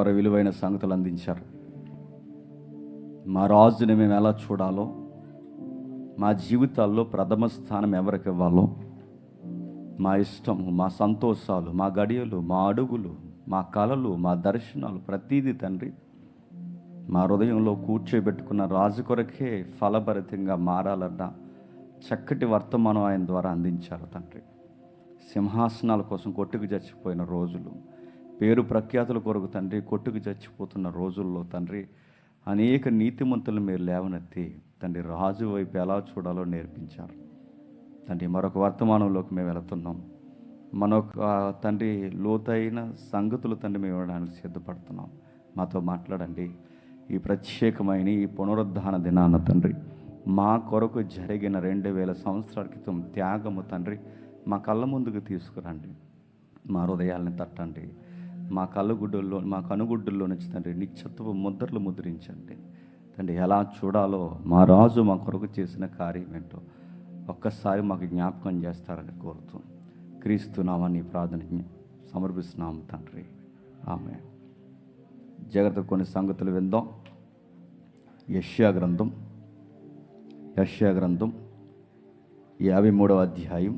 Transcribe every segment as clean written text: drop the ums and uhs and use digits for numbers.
ద్వారా విలువైన సంగతులు అందించారు. మా రాజుని మేము ఎలా చూడాలో, మా జీవితాల్లో ప్రథమ స్థానం ఎవరికి ఇవ్వాలో, మా ఇష్టము, మా సంతోషాలు, మా గడియలు, మా అడుగులు, మా కలలు, మా దర్శనాలు, ప్రతీది తండ్రి మా హృదయంలో కూర్చోబెట్టుకున్న రాజు కొరకే ఫలభరితంగా మారాలన్న చక్కటి వర్తమానం ఆయన ద్వారా అందించారు తండ్రి. సింహాసనాల కోసం కొట్టుకు చచ్చిపోయిన రోజులు, పేరు ప్రఖ్యాతుల కొరకు తండ్రి కొట్టుకు చచ్చిపోతున్న రోజుల్లో తండ్రి అనేక నీతిమంతులు మీరు లేవనెత్తి తండ్రి రాజు వైపు ఎలా చూడాలో నేర్పించారు తండ్రి. మరొక వర్తమానంలోకి మేము వెళుతున్నాం. మనొక తండ్రి లోతైన సంగతులు తండ్రి మేము ఇవ్వడానికి సిద్ధపడుతున్నాం. మాతో మాట్లాడండి. ఈ ప్రత్యేకమైన ఈ పునరుద్ధాన దినాన తండ్రి మా కొరకు జరిగిన 2000 సంవత్సరాల క్రితం త్యాగము తండ్రి మా కళ్ళ ముందుకు తీసుకురండి. మా హృదయాలను తట్టండి. మా కళ్ళగుడ్డుల్లో, మా కనుగుడ్డుల్లో నుంచి తండ్రి నిత్యత్వపు ముద్రలు ముద్రించండి తండ్రి. ఎలా చూడాలో మా రాజు మా కొరకు చేసిన కార్యం ఏంటో ఒక్కసారి మాకు జ్ఞాపకం చేస్తారని కోరుతూ క్రీస్తు నామాన్ని ప్రార్థన సమర్పిస్తున్నాము తండ్రి. ఆమేన్. జాగ్రత్త కొన్ని సంగతులు విందాం. యెషయా గ్రంథం 53వ అధ్యాయం.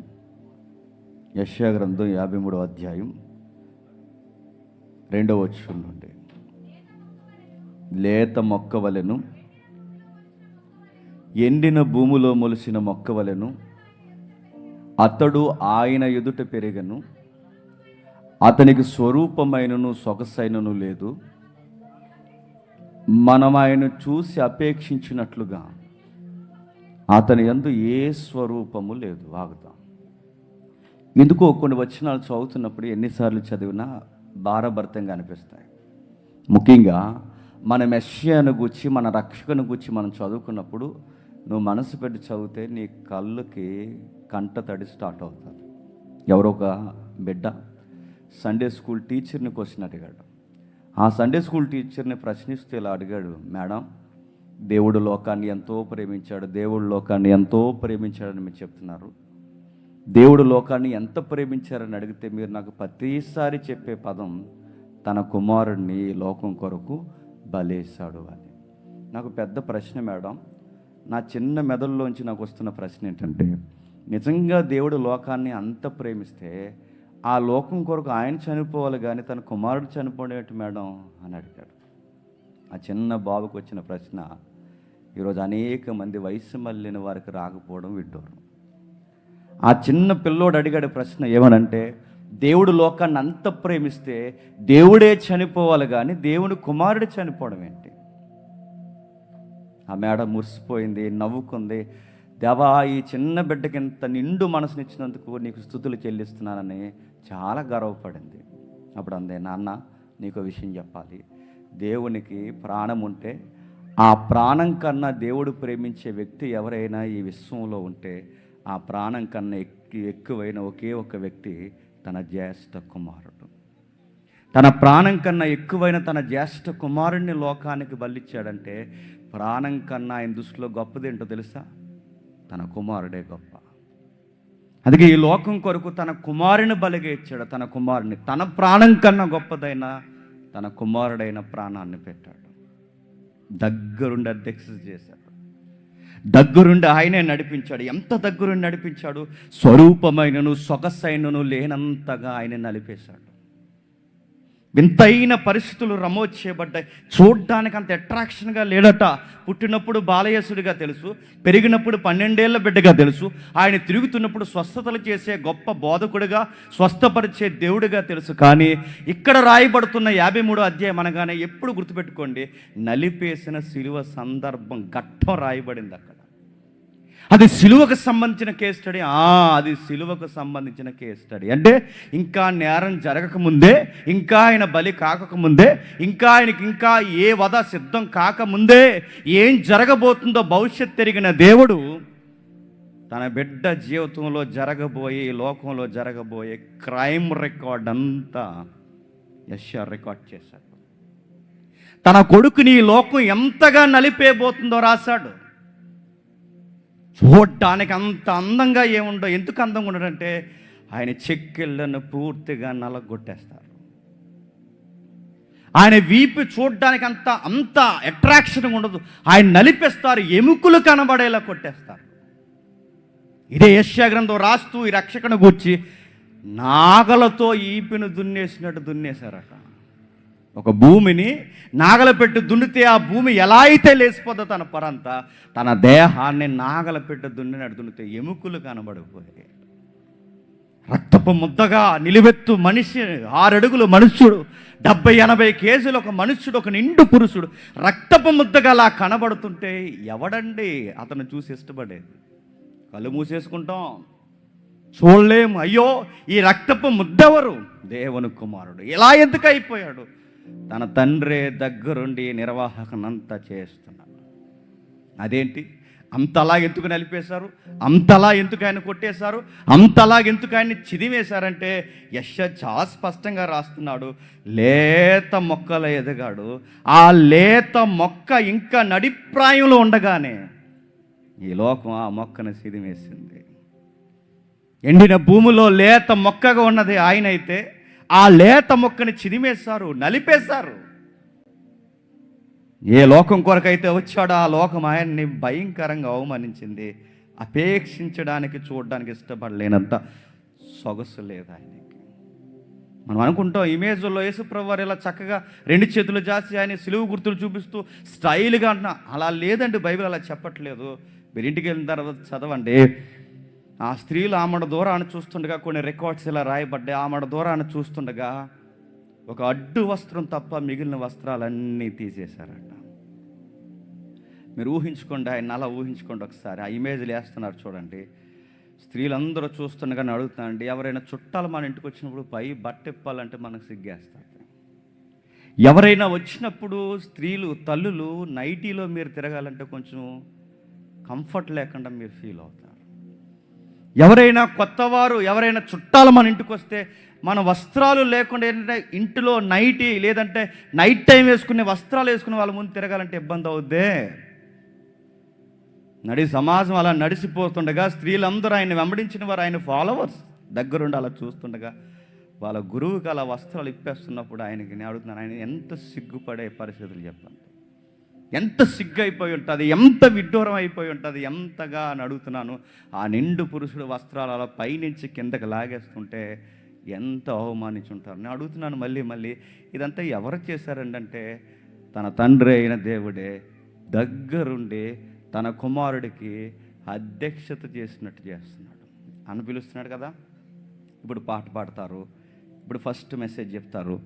యెషయా గ్రంథం 53వ అధ్యాయం 2వ వచనం నుండి. లేత మొక్క వలెను, ఎండిన భూమిలో మొలిసిన మొక్క వలెను అతడు ఆయన ఎదుట పెరిగను, అతనికి స్వరూపమైనను సొగసైనను లేదు, మనం ఆయన చూసి అపేక్షించినట్లుగా అతని యందు ఏ స్వరూపము లేదు. ఆగుతాం. ఎందుకో కొన్ని వచనాలు చదువుతున్నప్పుడు ఎన్నిసార్లు చదివినా భారభరితంగా అనిపిస్తాయి. ముఖ్యంగా మన మెస్సియాను గూర్చి, మన రక్షకుని గూర్చి మనం చదువుకున్నప్పుడు నువ్వు మనసు పెట్టి చదివితే నీ కళ్ళకి కంట తడి స్టార్ట్ అవుతుంది. ఎవరో ఒక బిడ్డ సండే స్కూల్ టీచర్ని క్వశ్చన్ అడిగాడు. ఆ సండే స్కూల్ టీచర్ని ప్రశ్నిస్తూ ఇలా అడిగాడు, మేడం, దేవుడు లోకాన్ని ఎంతో ప్రేమించాడు, దేవుడు లోకాన్ని ఎంతో ప్రేమించాడని మీరు చెప్తున్నారు. దేవుడు లోకాన్ని ఎంత ప్రేమించారని అడిగితే మీరు నాకు ప్రతిసారి చెప్పే పదం తన కుమారుడిని లోకం కొరకు బలేశాడు అని. నాకు పెద్ద ప్రశ్న మేడం. నా చిన్న మెదడులోంచి నాకు వస్తున్న ప్రశ్న ఏంటంటే, నిజంగా దేవుడు లోకాన్ని అంత ప్రేమిస్తే ఆ లోకం కొరకు ఆయన చనిపోవాలి కానీ తన కుమారుడు చనిపోయేటి మేడం అని అడిగాడు. ఆ చిన్న బాబుకు వచ్చిన ప్రశ్న ఈరోజు అనేక మంది వయసు మళ్ళిన వారికి రాకపోవడం విడ్డూరం. ఆ చిన్న పిల్లోడు అడిగాడు ప్రశ్న ఏమనంటే, దేవుడు లోకాన్ని అంత ప్రేమిస్తే దేవుడే చనిపోవాలి కానీ దేవుని కుమారుడు చనిపోవడం ఏంటి? ఆ మేడం మురిసిపోయింది, నవ్వుకుంది. దేవా, ఈ చిన్న బిడ్డకి ఇంత నిండు మనసునిచ్చినందుకు నీకు స్తుతులు చెల్లిస్తున్నానని చాలా గర్వపడింది. అప్పుడు అందే, నాన్న నీకు విషయం చెప్పాలి. దేవునికి ప్రాణం ఉంటే ఆ ప్రాణం కన్నా దేవుడు ప్రేమించే వ్యక్తి ఎవరైనా ఈ విశ్వంలో ఉంటే ఆ ప్రాణం కన్నా ఎక్కువైన ఒకే ఒక వ్యక్తి తన జ్యేష్ఠ కుమారుడు. తన ప్రాణం కన్నా ఎక్కువైన తన జ్యేష్ఠ కుమారుడిని లోకానికి బలిచ్చాడంటే ప్రాణం కన్నా ఆయన దృష్టిలో గొప్పదేంటో తెలుసా? తన కుమారుడే గొప్ప. అందుకే ఈ లోకం కొరకు తన కుమారుని బలిగా ఇచ్చాడు. తన కుమారుని, తన ప్రాణం కన్నా గొప్పదైన తన కుమారుడైన ప్రాణాన్ని పెట్టాడు. దగ్గరుండి అధ్యక్షత చేశాడు. దగ్గరుండి ఆయనే నడిపించాడు. ఎంత దగ్గరుండి నడిపించాడు? స్వరూపమైనను సొగసైనను లేనంతగా ఆయన నలిపేశాడు. వింతైన పరిస్థితులు రమోజ్ చేయబడ్డాయి. చూడ్డానికి అంత అట్రాక్షన్గా లేడట. పుట్టినప్పుడు బాలయేసుడిగా తెలుసు, పెరిగినప్పుడు 12 ఏళ్ల బిడ్డగా తెలుసు, ఆయన తిరుగుతున్నప్పుడు స్వస్థతలు చేసే గొప్ప బోధకుడిగా, స్వస్థపరిచే దేవుడిగా తెలుసు. కానీ ఇక్కడ రాయబడుతున్న 53వ అధ్యాయం అనగానే ఎప్పుడు గుర్తుపెట్టుకోండి, నలిపేసిన శిలువ సందర్భం ఘట్టం రాయబడింది అక్కడ. అది సిలువకు సంబంధించిన కేస్ స్టడీ. అది సిలువకు సంబంధించిన కేస్ స్టడీ. అంటే ఇంకా నేరం జరగకముందే, ఇంకా ఆయన బలి కాకముందే, ఇంకా ఆయనకి ఇంకా ఏ వధ సిద్ధం కాకముందే ఏం జరగబోతుందో భవిష్యత్ తిరిగిన దేవుడు తన బిడ్డ జీవితంలో జరగబోయే, ఈ లోకంలో జరగబోయే క్రైమ్ రికార్డ్ అంతా యెషయా రికార్డ్ చేశాడు. తన కొడుకుని ఈ లోకం ఎంతగా నలిపేయబోతుందో రాశాడు. చూడటానికి అంత అందంగా ఏముండో. ఎందుకు అందంగా ఉండడంటే ఆయన చెక్కిళ్ళను పూర్తిగా నలగొట్టేస్తారు. ఆయన వీపు చూడడానికి అంత అట్రాక్షన్గా ఉండదు. ఆయన నలిపేస్తారు, ఎముకలు కనబడేలా కొట్టేస్తారు. ఇదే యెషయా గ్రంథం రాస్తూ ఈ రక్షకుని గూర్చి నాగలతో ఈపిని దున్నేసినట్టు దున్నేశారట. ఒక భూమిని నాగల పెట్టి దున్నితే ఆ భూమి ఎలా అయితే లేచిపోతుందో తన పరంతా, తన దేహాన్ని నాగల పెట్టి దున్నినట్టు దున్నితే ఎముకలు కనబడిపోయాయి. రక్తపు ముద్దగా నిలువెత్తు మనిషి, 6 అడుగులు మనుష్యుడు, 70-80 కేజీలు ఒక మనుష్యుడు, ఒక నిండు పురుషుడు రక్తపు ముద్దగా అలా కనబడుతుంటే ఎవడండి అతను చూసి ఇష్టపడేది? కళ్ళు మూసేసుకుంటాం, చూడలేము. అయ్యో ఈ రక్తపు ముద్దెవరు? దేవుని కుమారుడు. ఇలా ఎందుకు అయిపోయాడు? తన తండ్రి దగ్గరుండి నిర్వాహకనంతా చేస్తున్నాడు. అదేంటి? అంతలా ఎందుకు నలిపేశారు? అంతలా ఎందుకు ఆయన కొట్టేశారు? అంతలా ఎందుకు ఆయన్ని చిదివేశారంటే యెషయా చాలా స్పష్టంగా రాస్తున్నాడు. లేత మొక్కలో ఎదిగాడు. ఆ లేత మొక్క ఇంకా నడిప్రాయంలో ఉండగానే ఈ లోకం ఆ మొక్కను చిదివేసింది. ఎండిన భూమిలో లేత మొక్కగా ఉన్నది ఆయన అయితే ఆ లేత మొక్కని చిదిమేశారు, నలిపేశారు. ఏ లోకం కొరకైతే వచ్చాడో ఆ లోకం ఆయన్ని భయంకరంగా అవమానించింది. అపేక్షించడానికి, చూడడానికి ఇష్టపడలేనంత సొగసు లేదు ఆయనకి. మనం అనుకుంటాం ఇమేజ్లో యేసుప్రభు వారు ఇలా చక్కగా 2 చేతులు జాసి ఆయన సిలువు గుర్తులు చూపిస్తూ స్టైల్గా అంటున్నా. అలా లేదండి, బైబిల్ అలా చెప్పట్లేదు. మీరు ఇంటికి వెళ్ళిన తర్వాత చదవండి. ఆ స్త్రీలు ఆమెడ దూరాన్ని చూస్తుండగా కొన్ని రికార్డ్స్ ఇలా రాయబడ్డాయి. ఆమెడ దూరాన్ని చూస్తుండగా ఒక అడ్డు వస్త్రం తప్ప మిగిలిన వస్త్రాలన్నీ తీసేశారట. మీరు ఊహించుకోండి, ఆయన అలా ఊహించుకోండి ఒకసారి. ఆ ఇమేజ్లు వేస్తున్నారు చూడండి. స్త్రీలందరూ చూస్తుండగానే అడుగుతానండి, ఎవరైనా చుట్టాలు మన ఇంటికి వచ్చినప్పుడు పై బట్ట ఇప్పాలంటే మనకు సిగ్గేస్తారు. ఎవరైనా వచ్చినప్పుడు స్త్రీలు, తల్లులు నైటీలో మీరు తిరగాలంటే కొంచెం కంఫర్ట్ లేకుండా మీరు ఫీల్ అవుతారు. ఎవరైనా కొత్తవారు, ఎవరైనా చుట్టాలు మన ఇంటికి వస్తే మన వస్త్రాలు లేకుండా ఏంటంటే ఇంటిలో నైటీ లేదంటే నైట్ టైం వేసుకునే వస్త్రాలు వేసుకునే వాళ్ళ ముందు తిరగాలంటే ఇబ్బంది అవుద్దే. సమాజం అలా నడిచిపోతుండగా స్త్రీలందరూ ఆయన వెంబడించిన వారు, ఆయన ఫాలోవర్స్ దగ్గరుండి అలా చూస్తుండగా వాళ్ళ గురువుకి అలా వస్త్రాలు ఇప్పేస్తున్నప్పుడు ఆయనకి నేను అడుగుతున్నాను, ఆయన ఎంత సిగ్గుపడే పరిస్థితులు చెప్పండి. ఎంత సిగ్గు అయిపోయి ఉంటుంది, ఎంత విడ్డూరం అయిపోయి ఉంటుంది, ఎంతగా అని అడుగుతున్నాను. ఆ నిండు పురుషుడు వస్త్రాలు అలా పైనుంచి కిందకి లాగేస్తుంటే ఎంత అవమానించుంటారు. నేను అడుగుతున్నాను మళ్ళీ ఇదంతా ఎవరు చేశారండి అంటే తన తండ్రి అయిన దేవుడే దగ్గరుండి తన కుమారుడికి అధ్యక్షత చేసినట్టు చేస్తున్నాడు అని పిలుస్తున్నాడు కదా. ఇప్పుడు పాట పాడతారు, ఇప్పుడు ఫస్ట్ మెసేజ్ చెప్తారు,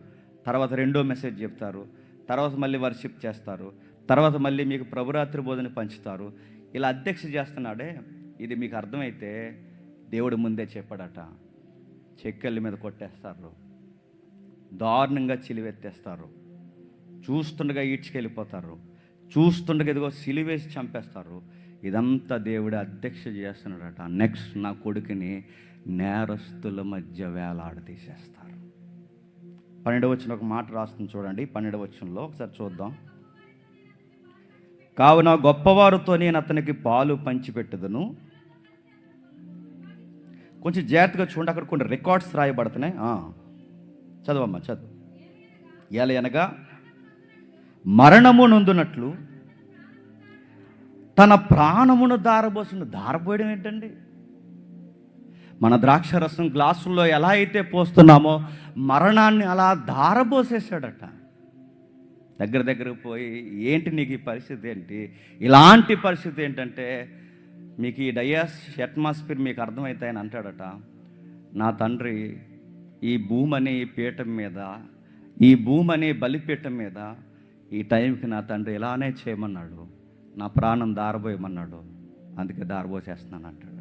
తర్వాత రెండో మెసేజ్ చెప్తారు, తర్వాత మళ్ళీ వర్షిప్ చేస్తారు, తర్వాత మళ్ళీ మీకు ప్రభురాత్రి బోధన పంచుతారు. ఇలా అధ్యక్ష చేస్తున్నాడే. ఇది మీకు అర్థమైతే దేవుడు ముందే చెప్పాడట, చెక్కల మీద కొట్టేస్తారు, దారుణంగా చిలివెత్తేస్తారు, చూస్తుండగా ఈడ్చుకెళ్ళిపోతారు, చూస్తుండగా ఇదిగో సిలివేసి చంపేస్తారు. ఇదంతా దేవుడు అధ్యక్ష చేస్తున్నాడట. నెక్స్ట్ నా కొడుకుని నేరస్తుల మధ్య వేలాడదీసేస్తారు. 12వ వచనం ఒక మాట రాస్తుంది చూడండి. 12వ వచనంలో ఒకసారి చూద్దాం. కావున గొప్పవారితో నేను అతనికి పాలు పంచిపెట్టుదును. కొంచెం జాగ్రత్తగా చూడండి, అక్కడ కొన్ని రికార్డ్స్ రాయబడుతున్నాయి. చదువమ్మా చదువు. ఎలయనగా మరణము నొందునట్లు తన ప్రాణమును దారపోయడం ఏంటండి? మన ద్రాక్షరసం గ్లాసుల్లో ఎలా అయితే పోస్తున్నామో మరణాన్ని అలా దారబోసేసాడట. దగ్గరకు పోయి ఏంటి నీకు ఈ పరిస్థితి ఏంటి, ఇలాంటి పరిస్థితి ఏంటంటే మీకు ఈ డయాస్ అట్మాస్ఫియర్ మీకు అర్థమైతే అని అంటాడట. నా తండ్రి ఈ భూమి అనే పీఠం మీద, ఈ భూమి అనే బలిపీఠం మీద ఈ టైంకి నా తండ్రి ఇలానే చేయమన్నాడు, నా ప్రాణం దారబోయమన్నాడు, అందుకే దారబోసేస్తున్నాను అంటాడట.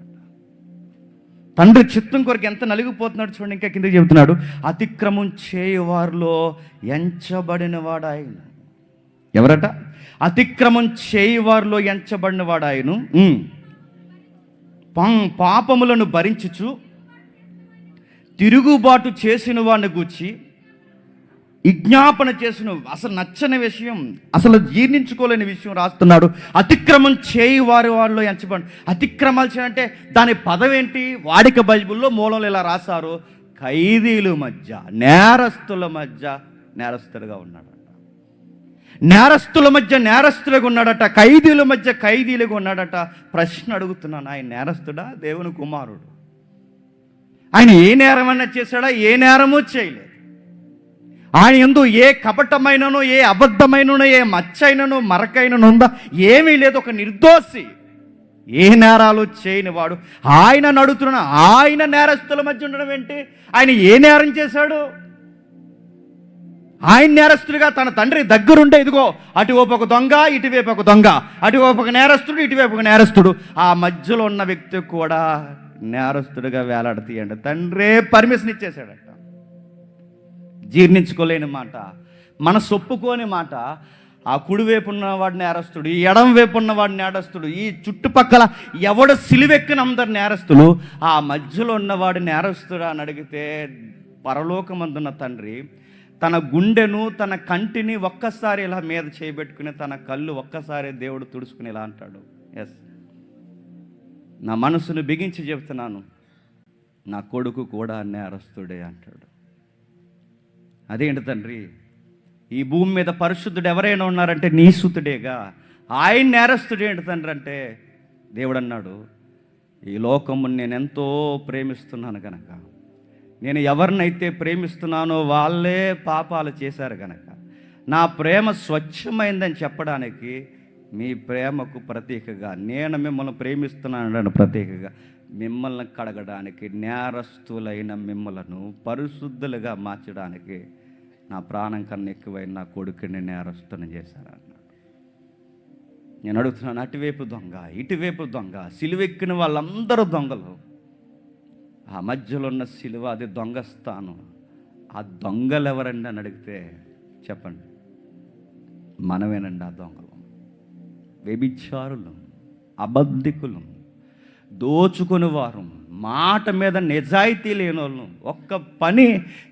తండ్రి చిత్తం కొరకు ఎంత నలిగిపోతున్నాడు చూడండి. ఇంకా కిందకి చెబుతున్నాడు, అతిక్రమం చేయువారిలో ఎంచబడిన వాడాయను. ఎవరట? అతిక్రమం చేయువారిలో ఎంచబడిన వాడాయను. పాపములను భరించుచు తిరుగుబాటు చేసిన వాడిని గూర్చి విజ్ఞాపన చేసిన, అసలు నచ్చని విషయం, అసలు జీర్ణించుకోలేని విషయం రాస్తున్నాడు. అతిక్రమం చేయి వారిలో ఎంచబడి. అతిక్రమాలు చేయాలంటే దాని పదం ఏంటి? వాడిక బైబిల్లో మూలంలో ఇలా రాశారు, ఖైదీల మధ్య, నేరస్తుల మధ్య నేరస్తులుగా ఉన్నాడు. నేరస్తుల మధ్య నేరస్తులుగా ఉన్నాడట, ఖైదీల మధ్య ఖైదీలుగా ఉన్నాడట. ప్రశ్న అడుగుతున్నాను, ఆయన నేరస్తుడా, దేవుని కుమారుడు? ఆయన ఏ నేరమన్నా చేశాడా? ఏ నేరమూ చేయలేదు. ఆయన యందు ఏ కపటమైననో, ఏ అబద్ధమైననో, ఏ మచ్చైననో, మరకైనను ఉందా? ఏమీ లేదు. ఒక నిర్దోషి, ఏ నేరాలు చేయని వాడు. ఆయన నడుతున్న ఆయన నేరస్తుల మధ్య ఉండడం ఏంటి? ఆయన ఏ నేరం చేశాడు? ఆయన నేరస్తుడిగా తన తండ్రి దగ్గరుండే, ఇదిగో అటువైపు ఒక దొంగ, ఇటువైపు ఒక దొంగ, అటువైపు ఒక నేరస్తుడు, ఇటువైపు ఒక నేరస్తుడు, ఆ మధ్యలో ఉన్న వ్యక్తి కూడా నేరస్తుడిగా వేలాడతీయండి. తండ్రే పర్మిషన్ ఇచ్చేశాడట. జీర్ణించుకోలేని మాట, మనసు ఒప్పుకోని మాట. ఆ కుడివైపు ఉన్నవాడు నేరస్తుడు, ఈ ఎడం వైపు ఉన్నవాడు నేరస్తుడు, ఈ చుట్టుపక్కల ఎవడు సిలువెక్కిన అందరు నేరస్తులు, ఆ మధ్యలో ఉన్నవాడు నేరస్తుడా అని అడిగితే పరలోకమందున్న తండ్రి తన గుండెను, తన కంటిని ఒక్కసారి ఇలా మీద చేయబెట్టుకుని, తన కళ్ళు ఒక్కసారి దేవుడు తుడుచుకుని ఇలా అంటాడు, ఎస్, నా మనసును బిగించి చెప్తున్నాను, నా కొడుకు కూడా నేరస్తుడే అంటాడు. అదేంటి తండ్రి, ఈ భూమి మీద పరిశుద్ధుడు ఎవరైనా ఉన్నారంటే నీ సుతుడేగా, ఆయన నేరస్తుడు ఏంటి తండ్రి అంటే, దేవుడు అన్నాడు, ఈ లోకమును నేను ఎంతో ప్రేమిస్తున్నాను కనుక, నేను ఎవరినైతే ప్రేమిస్తున్నానో వాళ్ళే పాపాలు చేశారు కనుక, నా ప్రేమ స్వచ్ఛమైందని చెప్పడానికి, మీ ప్రేమకు ప్రతీకగా నేను మిమ్మల్ని ప్రేమిస్తున్నాను ప్రతీకగా, మిమ్మల్ని కడగడానికి, నేరస్తులైన మిమ్మలను పరిశుద్ధులుగా మార్చడానికి నా ప్రాణం కన్నా ఎక్కువైన నా కొడుకుని నేరస్తుని చేశారన్నాడు. నేను అడుగుతున్నాను, అటువైపు దొంగ, ఇటువైపు దొంగ, సిలువెక్కిన వాళ్ళందరూ దొంగలు, ఆ మధ్యలో ఉన్న సిలువ అది దొంగ స్థానం. ఆ దొంగలు ఎవరండి అని అడిగితే చెప్పండి, మనమేనండి ఆ దొంగలు. వ్యభిచారులు, అబద్ధికులు, దోచుకుని వారు, మాట మీద నిజాయితీ లేని వాళ్ళను, ఒక్క పని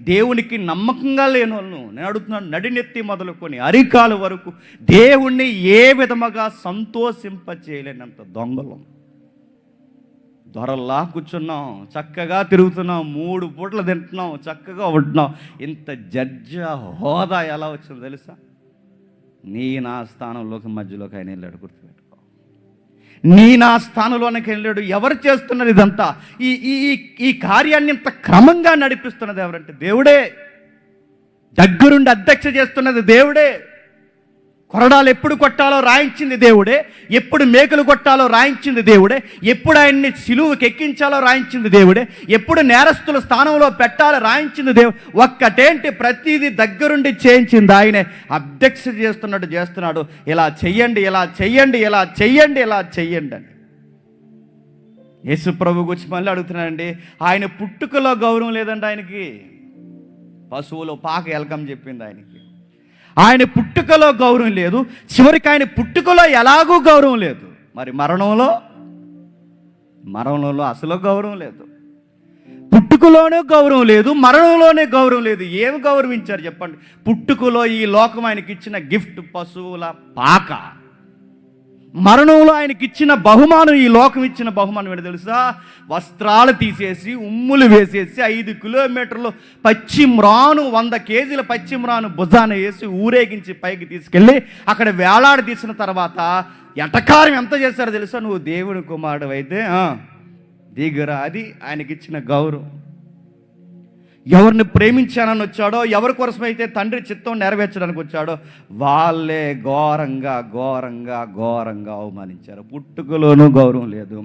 దేవునికి నమ్మకంగా లేని వాళ్ళను నేను అడుగుతున్నాను, నడినెత్తి మొదలుకొని అరికాలు వరకు దేవుణ్ణి ఏ విధముగా సంతోషింపచేయలేనంత దొంగలు. దొరల్లా కూర్చున్నాం, చక్కగా తిరుగుతున్నాం, 3 పూటలు తింటున్నాం, చక్కగా ఉంటున్నాం. ఇంత జడ్జి హోదా ఎలా వచ్చిందో తెలుసా? నీ నా స్థానంలోకి మధ్యలోకి ఆయన వెళ్ళాడు. గుర్తుపెట్టుకో, నీ నా స్థానంలోనికి వెళ్ళాడు. ఎవరు చేస్తున్నారు ఇదంతా? ఈ ఈ ఈ కార్యాన్ని ఇంత క్రమంగా నడిపిస్తున్నది ఎవరంటే దేవుడే. దగ్గరుండి అధ్యక్ష చేస్తున్నది దేవుడే. కొరడాలు ఎప్పుడు కొట్టాలో రాయించింది దేవుడే, ఎప్పుడు మేకలు కొట్టాలో రాయించింది దేవుడే, ఎప్పుడు ఆయన్ని సిలువకి ఎక్కించాలో రాయించింది దేవుడే, ఎప్పుడు నేరస్తుల స్థానంలో పెట్టాలో రాయించింది దేవుడు. ఒక్కటేంటి, ప్రతిదీ దగ్గరుండి చేయించింది ఆయనే. అధ్యక్ష చేస్తున్నాడు, ఇలా చెయ్యండి, ఇలా చెయ్యండి, ఇలా చెయ్యండి, ఇలా చెయ్యండి అని. యేసు ప్రభు గురించి మళ్ళీ అడుగుతున్నానండి, ఆయన పుట్టుకలో గౌరవం లేదండి ఆయనకి. పశువులో పాక ఎలకం చెప్పింది ఆయనకి. ఆయన పుట్టుకలో గౌరవం లేదు, చివరికి ఆయన పుట్టుకలో ఎలాగూ గౌరవం లేదు. మరి మరణంలో అసలు గౌరవం లేదు. పుట్టుకలోనే గౌరవం లేదు, మరణంలోనే గౌరవం లేదు. ఏమి గౌరవించారు చెప్పండి? పుట్టుకలో ఈ లోకం ఆయనకి ఇచ్చిన గిఫ్ట్ పశువుల పాక, మరణంలో ఆయనకి ఇచ్చిన బహుమానం, ఈ లోకం ఇచ్చిన బహుమానం ఏంటో తెలుసా? వస్త్రాలు తీసేసి, ఉమ్ములు వేసేసి, 5 కిలోమీటర్లు పచ్చిమ్రాను, 100 కేజీల పచ్చిమ్రాను భుజాన వేసి ఊరేగించి పైకి తీసుకెళ్ళి అక్కడ వేలాడి తీసిన తర్వాత ఎటకారం ఎంత చేశారో తెలుసా? నువ్వు దేవుని కుమారుడు అయితే దిగురా. అది ఆయనకి ఇచ్చిన గౌరవం. ఎవరిని ప్రేమించానని వచ్చాడో, ఎవరి కోసమైతే తండ్రి చిత్తం నెరవేర్చడానికి వచ్చాడో వాళ్ళే ఘోరంగా ఘోరంగా ఘోరంగా అవమానించారు. పుట్టుకలోనూ గౌరవం లేదు,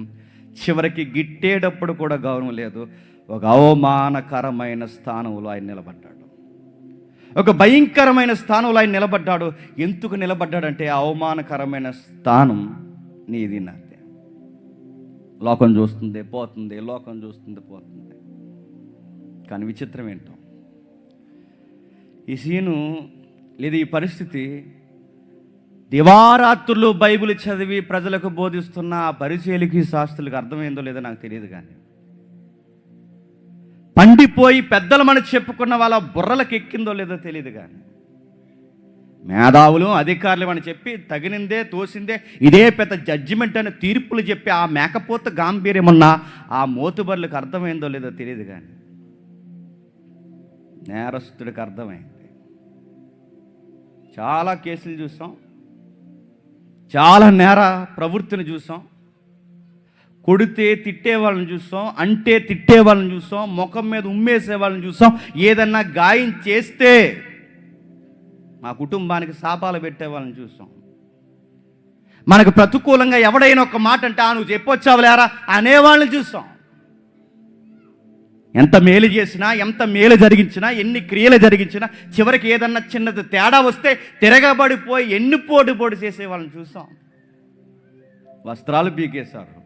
చివరికి గిట్టేటప్పుడు కూడా గౌరవం లేదు. ఒక అవమానకరమైన స్థానంలో ఆయన నిలబడ్డాడు. ఒక భయంకరమైన స్థానంలో ఆయన నిలబడ్డాడు. ఎందుకు నిలబడ్డాడంటే, అవమానకరమైన స్థానం నీది నాదే. లోకం చూస్తుంది పోతుంది, లోకం చూస్తుంది పోతుంది. కానీ విచిత్రం ఏంటో, ఈ సీను లేదా ఈ పరిస్థితి దివారాత్రులు బైబిల్ చదివి ప్రజలకు బోధిస్తున్న ఆ పరిచయలకి, శాస్త్రులకు అర్థమైందో లేదో నాకు తెలియదు. కానీ పండిపోయి పెద్దలు మనం చెప్పుకున్న వాళ్ళ బుర్రలకు ఎక్కిందో లేదో తెలియదు. కానీ మేధావులు, అధికారులు అని చెప్పి తగినిందే తోసిందే ఇదే పెద్ద జడ్జిమెంట్ అని తీర్పులు చెప్పి ఆ మేకపోత గాంభీర్యం ఉన్న ఆ మోతుబర్లకు అర్థమైందో లేదో తెలియదు. కానీ నేరస్తుడికి అర్థమైంది. చాలా కేసులు చూసాం, చాలా నేర ప్రవృత్తిని చూసాం. కొడితే తిట్టే వాళ్ళని చూసాం, అంటే తిట్టే వాళ్ళని చూసాం, ముఖం మీద ఉమ్మేసే వాళ్ళని చూసాం, ఏదన్నా గాయం చేస్తే మా కుటుంబానికి శాపాలు పెట్టే వాళ్ళని చూసాం. మనకు ప్రతికూలంగా ఎవడైనా ఒక మాట అంటే నువ్వు చెప్పొచ్చావులేరా అనేవాళ్ళని చూసాం. ఎంత మేలు చేసినా, ఎంత మేలు జరిగించినా, ఎన్ని క్రియలు జరిగించినా చివరికి ఏదన్నా చిన్నది తేడా వస్తే తిరగబడిపోయి ఎన్ని పోటు చేసే వాళ్ళని చూసాం. వస్త్రాలు పీకేశారు,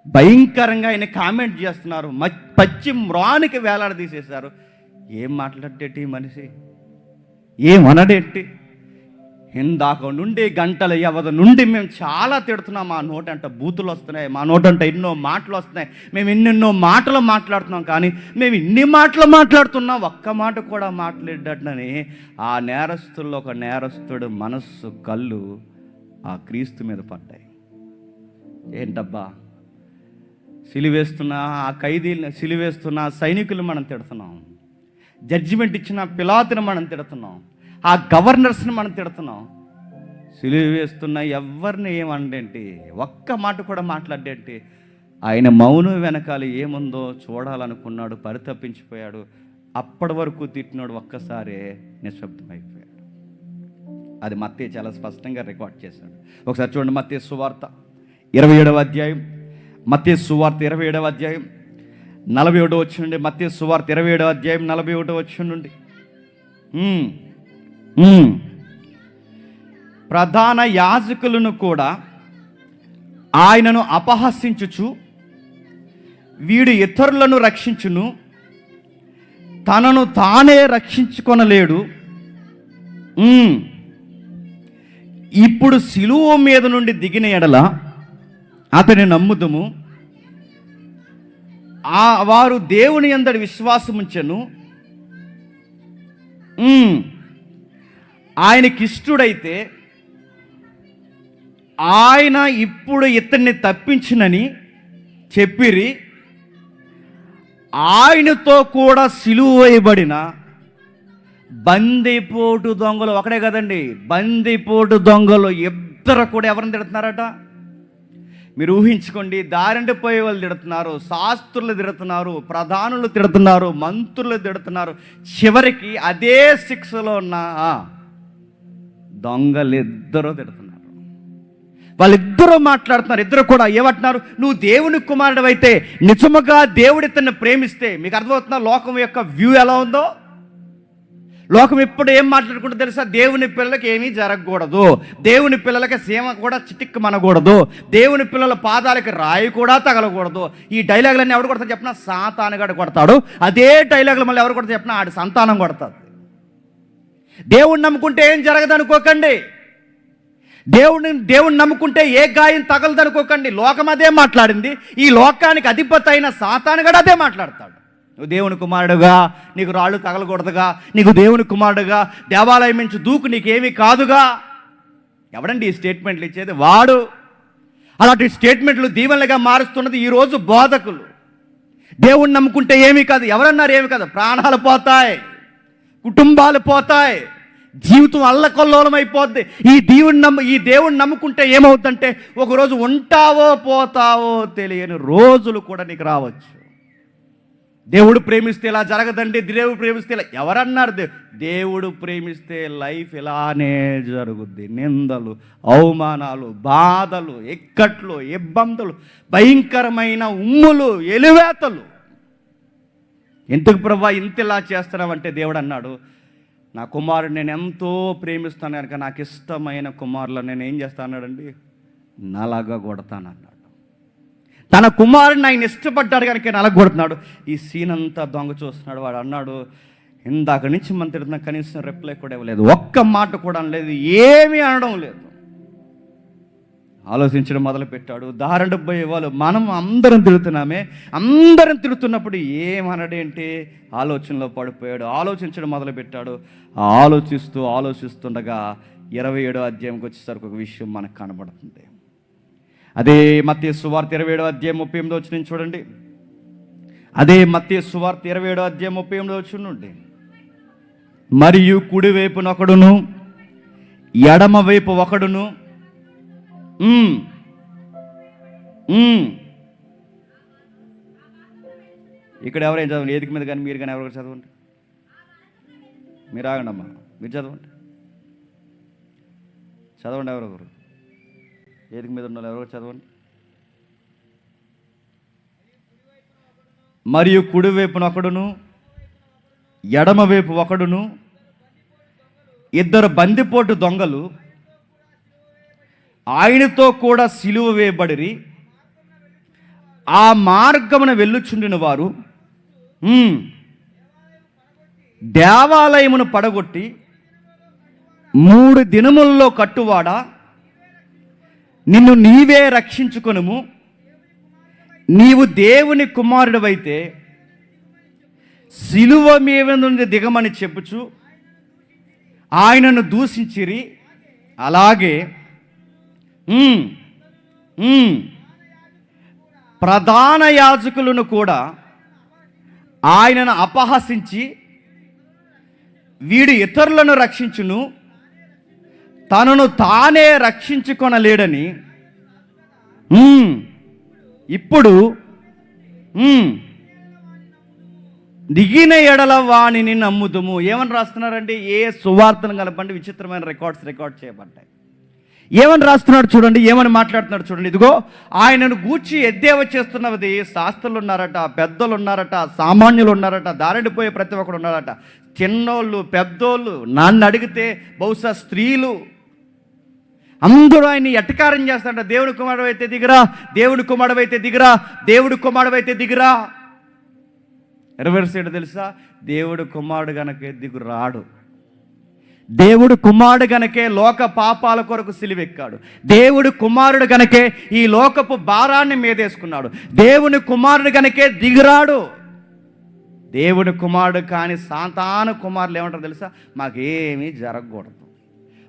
భయంకరంగా ఆయన కామెంట్ చేస్తున్నారు, పచ్చి మ్రానికి వేలాడదీసేశారు. ఏం మాట్లాడేటి మనిషి, ఏమనడేంటి? ఇందాక నుండి గంటల వ్యవధి నుండి మేము చాలా తిడుతున్నాం. మా నోటంట బూతులు వస్తున్నాయి, మా నోటంట ఎన్నో మాటలు వస్తున్నాయి, మేము ఎన్నెన్నో మాటలు మాట్లాడుతున్నాం. కానీ మేము ఇన్ని మాటలు మాట్లాడుతున్నాం, ఒక్క మాట కూడా మాట్లాడేటని ఆ నేరస్తుల్లో ఒక నేరస్తుడు మనస్సు కళ్ళు ఆ క్రీస్తు మీద పడ్డాయి. ఏంటబ్బా, సిలివేస్తున్న ఆ ఖైదీని, సిలివేస్తున్న సైనికులు మనం తిడుతున్నాం, జడ్జిమెంట్ ఇచ్చిన పిలాతుని మనం తిడుతున్నాం, ఆ గవర్నర్స్ని మనం తిడుతున్నాం. సిలివేస్తున్న ఎవరిని ఏమండేంటి, ఒక్క మాట కూడా మాట్లాడేంటి? ఆయన మౌనం వెనకాల ఏముందో చూడాలనుకున్నాడు, పరితపించిపోయాడు. అప్పటి వరకు తిట్టినాడు ఒక్కసారే నిశ్శబ్దమైపోయాడు. అది మత్తయి చాలా స్పష్టంగా రికార్డ్ చేశాడు. ఒకసారి చూడండి, మత్తయి సువార్త 27వ అధ్యాయం, మత్తయి సువార్త 27వ అధ్యాయం 41 వచ్చి నుండి, మత్తయి సువార్త 27వ అధ్యాయం 41 వచ్చి నుండి. ప్రధాన యాజకులను కూడా ఆయనను అపహసించుచు, వీడు ఇతరులను రక్షించును, తనను తానే రక్షించుకొనలేడు, ఇప్పుడు సిలువ మీద నుండి దిగిన ఎడల అతని నమ్ముదుము, వారు దేవుని యందలి విశ్వాసముంచెను, ఆయనకిష్టుడైతే ఆయన ఇప్పుడు ఇతన్ని తప్పించినని చెప్పిరి. ఆయనతో కూడా సిలువ వేయబడిన బందిపోటు దొంగలు, ఒకడే కదండి, బందిపోటు దొంగలు ఇద్దరు కూడా ఎవరిని తిడుతున్నారట? మీరు ఊహించుకోండి. దారింటి పోయే వాళ్ళు తిడుతున్నారు, శాస్త్రులు తిడుతున్నారు, ప్రధానులు తిడుతున్నారు, మంత్రులు తిడుతున్నారు, చివరికి అదే శిక్షలో ఉన్న దొంగలిద్దరూ తిడుతున్నారు. వాళ్ళిద్దరూ మాట్లాడుతున్నారు. ఇద్దరు కూడా ఏమంటున్నారు? నువ్వు దేవుని కుమారుడు అయితే, నిజముగా దేవుడి తనను ప్రేమిస్తే, మీకు అర్థమవుతున్నా లోకం యొక్క వ్యూ ఎలా ఉందో? లోకం ఎప్పుడు ఏం మాట్లాడుకుంటూ తెలుసా? దేవుని పిల్లలకి ఏమీ జరగకూడదు, దేవుని పిల్లలకి సీమ కూడా చిటిక్కు మనకూడదు, దేవుని పిల్లల పాదాలకి రాయి కూడా తగలకూడదు. ఈ డైలాగులన్నీ ఎవరు కొడతారు చెప్పినా? సాతానుగాడు కొడతాడు. అదే డైలాగులు మళ్ళీ ఎవరు కొడతారు చెప్పినా? ఆడి సంతానం కొడతాడు. దేవుణ్ణి నమ్ముకుంటే ఏం జరగదు అనుకోకండి. దేవుణ్ణి నమ్ముకుంటే ఏ గాయం తగలదు అనుకోకండి. లోకం అదే మాట్లాడింది. ఈ లోకానికి అధిపతి అయిన సాతానుగాడు అదే మాట్లాడతాడు. నువ్వు దేవుని కుమారుడుగా, నీకు రాళ్ళు తగలకూడదుగా, నీకు దేవుని కుమారుడుగా దేవాలయం నుంచి దూకు, నీకేమీ కాదుగా. ఎవడండి ఈ స్టేట్మెంట్లు ఇచ్చేది? వాడు. అలాంటి స్టేట్మెంట్లు దీవెనలుగా మారుస్తున్నది ఈరోజు బోధకులు. దేవుణ్ణి నమ్ముకుంటే ఏమీ కాదు. ఎవరన్నారు ఏమీ కాదు? ప్రాణాలు పోతాయి, కుటుంబాలు పోతాయి, జీవితం అల్లకల్లోలం అయిపోద్ది. ఈ దేవుణ్ణి నమ్ముకుంటే ఏమవుతుందంటే ఒకరోజు ఉంటావో పోతావో తెలియని రోజులు కూడా నీకు రావచ్చు. దేవుడు ప్రేమిస్తే ఇలా జరగదండి, దేవుడు ప్రేమిస్తే ఇలా. ఎవరన్నారు? దేవుడు ప్రేమిస్తే లైఫ్ ఇలానే జరుగుద్ది. నిందలు, అవమానాలు, బాధలు, ఇక్కట్లు, ఇబ్బందులు, భయంకరమైన ఉమ్ములు, ఎలివేతలు. ఎందుకు ప్రభువా ఇంతలా చేస్తున్నావంటే దేవుడు అన్నాడు, నా కుమారుడు నేను ఎంతో ప్రేమిస్తాను కనుక నాకు ఇష్టమైన కుమారులను నేను ఏం చేస్తాను అన్నాడండి? నలగా కొడతానన్నాడు. తన కుమారుడిని ఆయన ఇష్టపడ్డాడు కనుక నలగ కొడుతున్నాడు. ఈ సీన్ అంతా దొంగ చూస్తున్నాడు. వాడు అన్నాడు, ఇందాక నుంచి మన తిడుతున్నా, కనీసం రిప్లై కూడా ఇవ్వలేదు, ఒక్క మాట కూడా అనలేదు, ఏమీ అనడం లేదు. ఆలోచించడం మొదలుపెట్టాడు. దారంట పోయే వాళ్ళు మనం అందరం తిడుతున్నామే, అందరం తిడుతున్నప్పుడు ఏమనడేంటి? ఆలోచనలో పడిపోయాడు. ఆలోచించడం మొదలుపెట్టాడు. ఆలోచిస్తుండగా 27వ అధ్యాయంకి వచ్చేసరికి ఒక విషయం మనకు కనబడుతుంది. అదే మత్తయి సువార్త 27వ అధ్యాయం 38 వచ్చి నుంచి చూడండి. అదే మత్తయి సువార్త 27వ అధ్యాయం 38 వచ్చి నుండి. మరియు కుడివైపునొకడును ఎడమ వైపు ఒకడును. ఇక్కడ ఎవరైనా చదవండి, ఏదికి మీద కానీ మీరు కానీ ఎవరు చదవండి. మీరు ఆగండి అమ్మా, మీరు చదవండి ఎవరెవరు ఏదికి మీద ఉన్న ఎవరు చదవండి. మరియు కుడి వైపున ఒకడును ఎడమ వైపు ఒకడును ఇద్దరు బందిపోటు దొంగలు ఆయనతో కూడా సిలువ వేయబడిరి. ఆ మార్గమున వెళ్ళుచుండిన వారు దేవాలయమును పడగొట్టి 3 దినములలో కట్టువాడా, నిన్ను నీవే రక్షించుకొనుము, నీవు దేవుని కుమారుడివైతే సిలువ మీద నుండి దిగమని చెప్పుచు ఆయనను దూషించిరి. అలాగే ప్రధాన యాజకులను కూడా ఆయనను అపహసించి, వీడు ఇతరులను రక్షించును, తనను తానే రక్షించుకొనలేడని ఇప్పుడు దిగిన ఎడల వాణిని నమ్ముదుము. ఏమని రాస్తున్నారండి? ఏ సువార్తను కలపండి, విచిత్రమైన రికార్డ్ చేయబడ్డాయి. ఏమని రాస్తున్నాడు చూడండి, ఏమని మాట్లాడుతున్నాడు చూడండి. ఇదిగో ఆయనను గూర్చి ఎద్దేవ చేస్తున్నది శాస్త్రులు ఉన్నారట, పెద్దలు ఉన్నారట, సామాన్యులు ఉన్నారట, దారిడిపోయే ప్రతి ఒక్కరు ఉన్నారట, చిన్నోళ్ళు పెద్దోళ్ళు, నన్ను అడిగితే బహుశా స్త్రీలు, అందరూ ఆయన్ని ఎటకారం చేస్తారట. దేవుడి కుమారుడు అయితే దిగురా, దేవుడి కుమారుడు అయితే దిగురా, దేవుడి కుమారుడు అయితే దిగురా. రివర్స్ ఏంటో తెలుసా? దేవుడు కుమారుడు గనకే దిగురాడు. దేవుడు కుమారుడు గనకే లోక పాపాల కొరకు సిలువెక్కాడు. దేవుడు కుమారుడు గనకే ఈ లోకపు భారాన్ని మీదేసుకున్నాడు. దేవుని కుమారుడు గనకే దిగురాడు. దేవుని కుమారుడు కాని సాతాను కుమారులు ఏమంటారు తెలుసా? మాకేమీ జరగకూడదు,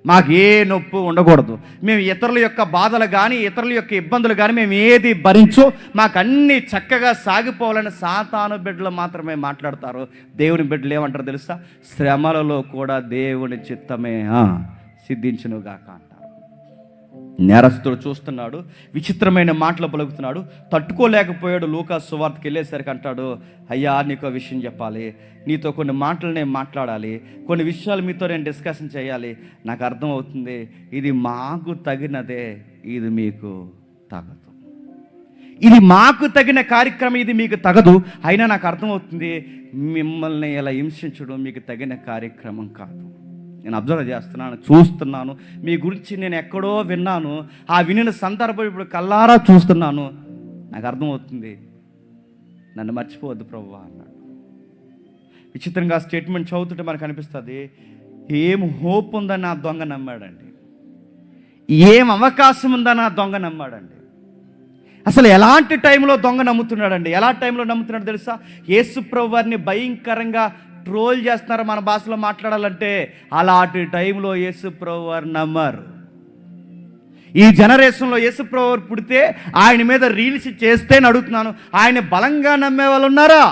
మాకే నొప్పి ఉండకూడదు, మేము ఇతరుల యొక్క బాధలు కానీ ఇతరుల యొక్క ఇబ్బందులు కానీ మేము ఏది భరించో, మాకు అన్నీ చక్కగా సాగిపోవాలని సాతాను బిడ్డలు మాత్రమే మాట్లాడతారు. దేవుని బిడ్డలు ఏమంటారు తెలుసా? శ్రమలలో కూడా దేవుని చిత్తమే సిద్ధించునుగాక అంటారు. నేరస్తుడు చూస్తున్నాడు, విచిత్రమైన మాటలు పలుకుతున్నాడు, తట్టుకోలేకపోయాడు. లూకా సువార్తకి వెళ్ళేసరికి అంటాడు, అయ్యా నీకు విషయం చెప్పాలి, నీతో కొన్ని మాటలు నేను మాట్లాడాలి, కొన్ని విషయాలు మీతో నేను డిస్కషన్ చేయాలి. నాకు అర్థమవుతుంది ఇది మాకు తగినదే, ఇది మీకు తగదు, ఇది మాకు తగిన కార్యక్రమం, ఇది మీకు తగదు. అయినా నాకు అర్థమవుతుంది మిమ్మల్ని ఇలా హింసించడం మీకు తగిన కార్యక్రమం కాదు. నేను అబ్జర్వ్ చేస్తున్నాను, చూస్తున్నాను, మీ గురించి నేను ఎక్కడో విన్నాను, ఆ వినిన సందర్భం ఇప్పుడు కల్లారా చూస్తున్నాను. నాకు అర్థమవుతుంది నన్ను మర్చిపోవద్దు ప్రభువా అన్నాడు. విచిత్రంగా స్టేట్మెంట్ చదువుతుంటే మనకు అనిపిస్తుంది ఏం హోప్ ఉందని ఆ దొంగ నమ్మాడండి, ఏం అవకాశం ఉందని ఆ దొంగ నమ్మాడండి. అసలు ఎలాంటి టైంలో దొంగ నమ్ముతున్నాడండి? ఎలా టైంలో నమ్ముతున్నాడు తెలుసా? యేసు ప్రభువారిని భయంకరంగా ట్రోల్ చేస్తున్నారు, మన భాషలో మాట్లాడాలంటే. అలాంటి టైంలో యేసు ప్రభువారు నమ్మారు. ఈ జనరేషన్లో యేసు ప్రభువారు పుడితే ఆయన మీద రీల్స్ చేస్తే అడుగుతున్నాను, ఆయన బలంగా నమ్మే వాళ్ళు ఉన్నారా?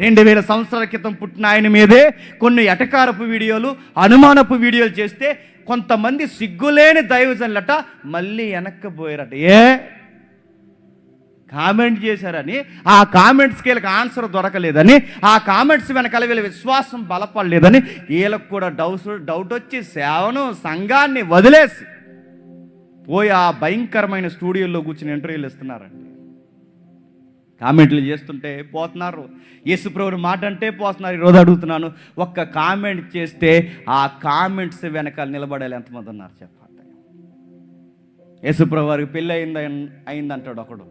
2000 సంవత్సరాల క్రితం పుట్టిన ఆయన మీదే కొన్ని ఎటకారపు వీడియోలు, అనుమానపు వీడియోలు చేస్తే కొంతమంది సిగ్గులేని దైవజనులట మళ్ళీ వెనక్కిపోయారట. కామెంట్ చేశారని, ఆ కామెంట్స్కి వీళ్ళకి ఆన్సర్ దొరకలేదని, ఆ కామెంట్స్ వెనకాల వీళ్ళ విశ్వాసం బలపడలేదని వీళ్ళకు కూడా డౌట్ వచ్చి సేవను సంఘాన్ని వదిలేసి పోయి ఆ భయంకరమైన స్టూడియోలో కూర్చుని ఇంటర్వ్యూలు ఇస్తున్నారండి. కామెంట్లు చేస్తుంటే పోతున్నారు, యేసుప్రభుని మాట అంటే పోతున్నారు. ఈరోజు అడుగుతున్నాను, ఒక్క కామెంట్ చేస్తే ఆ కామెంట్స్ వెనకాల నిలబడాలి ఎంతమంది ఉన్నారు చెప్పండి? యేసుప్రభు వారికి పెళ్ళి అయిందంటాడు ఒకడు,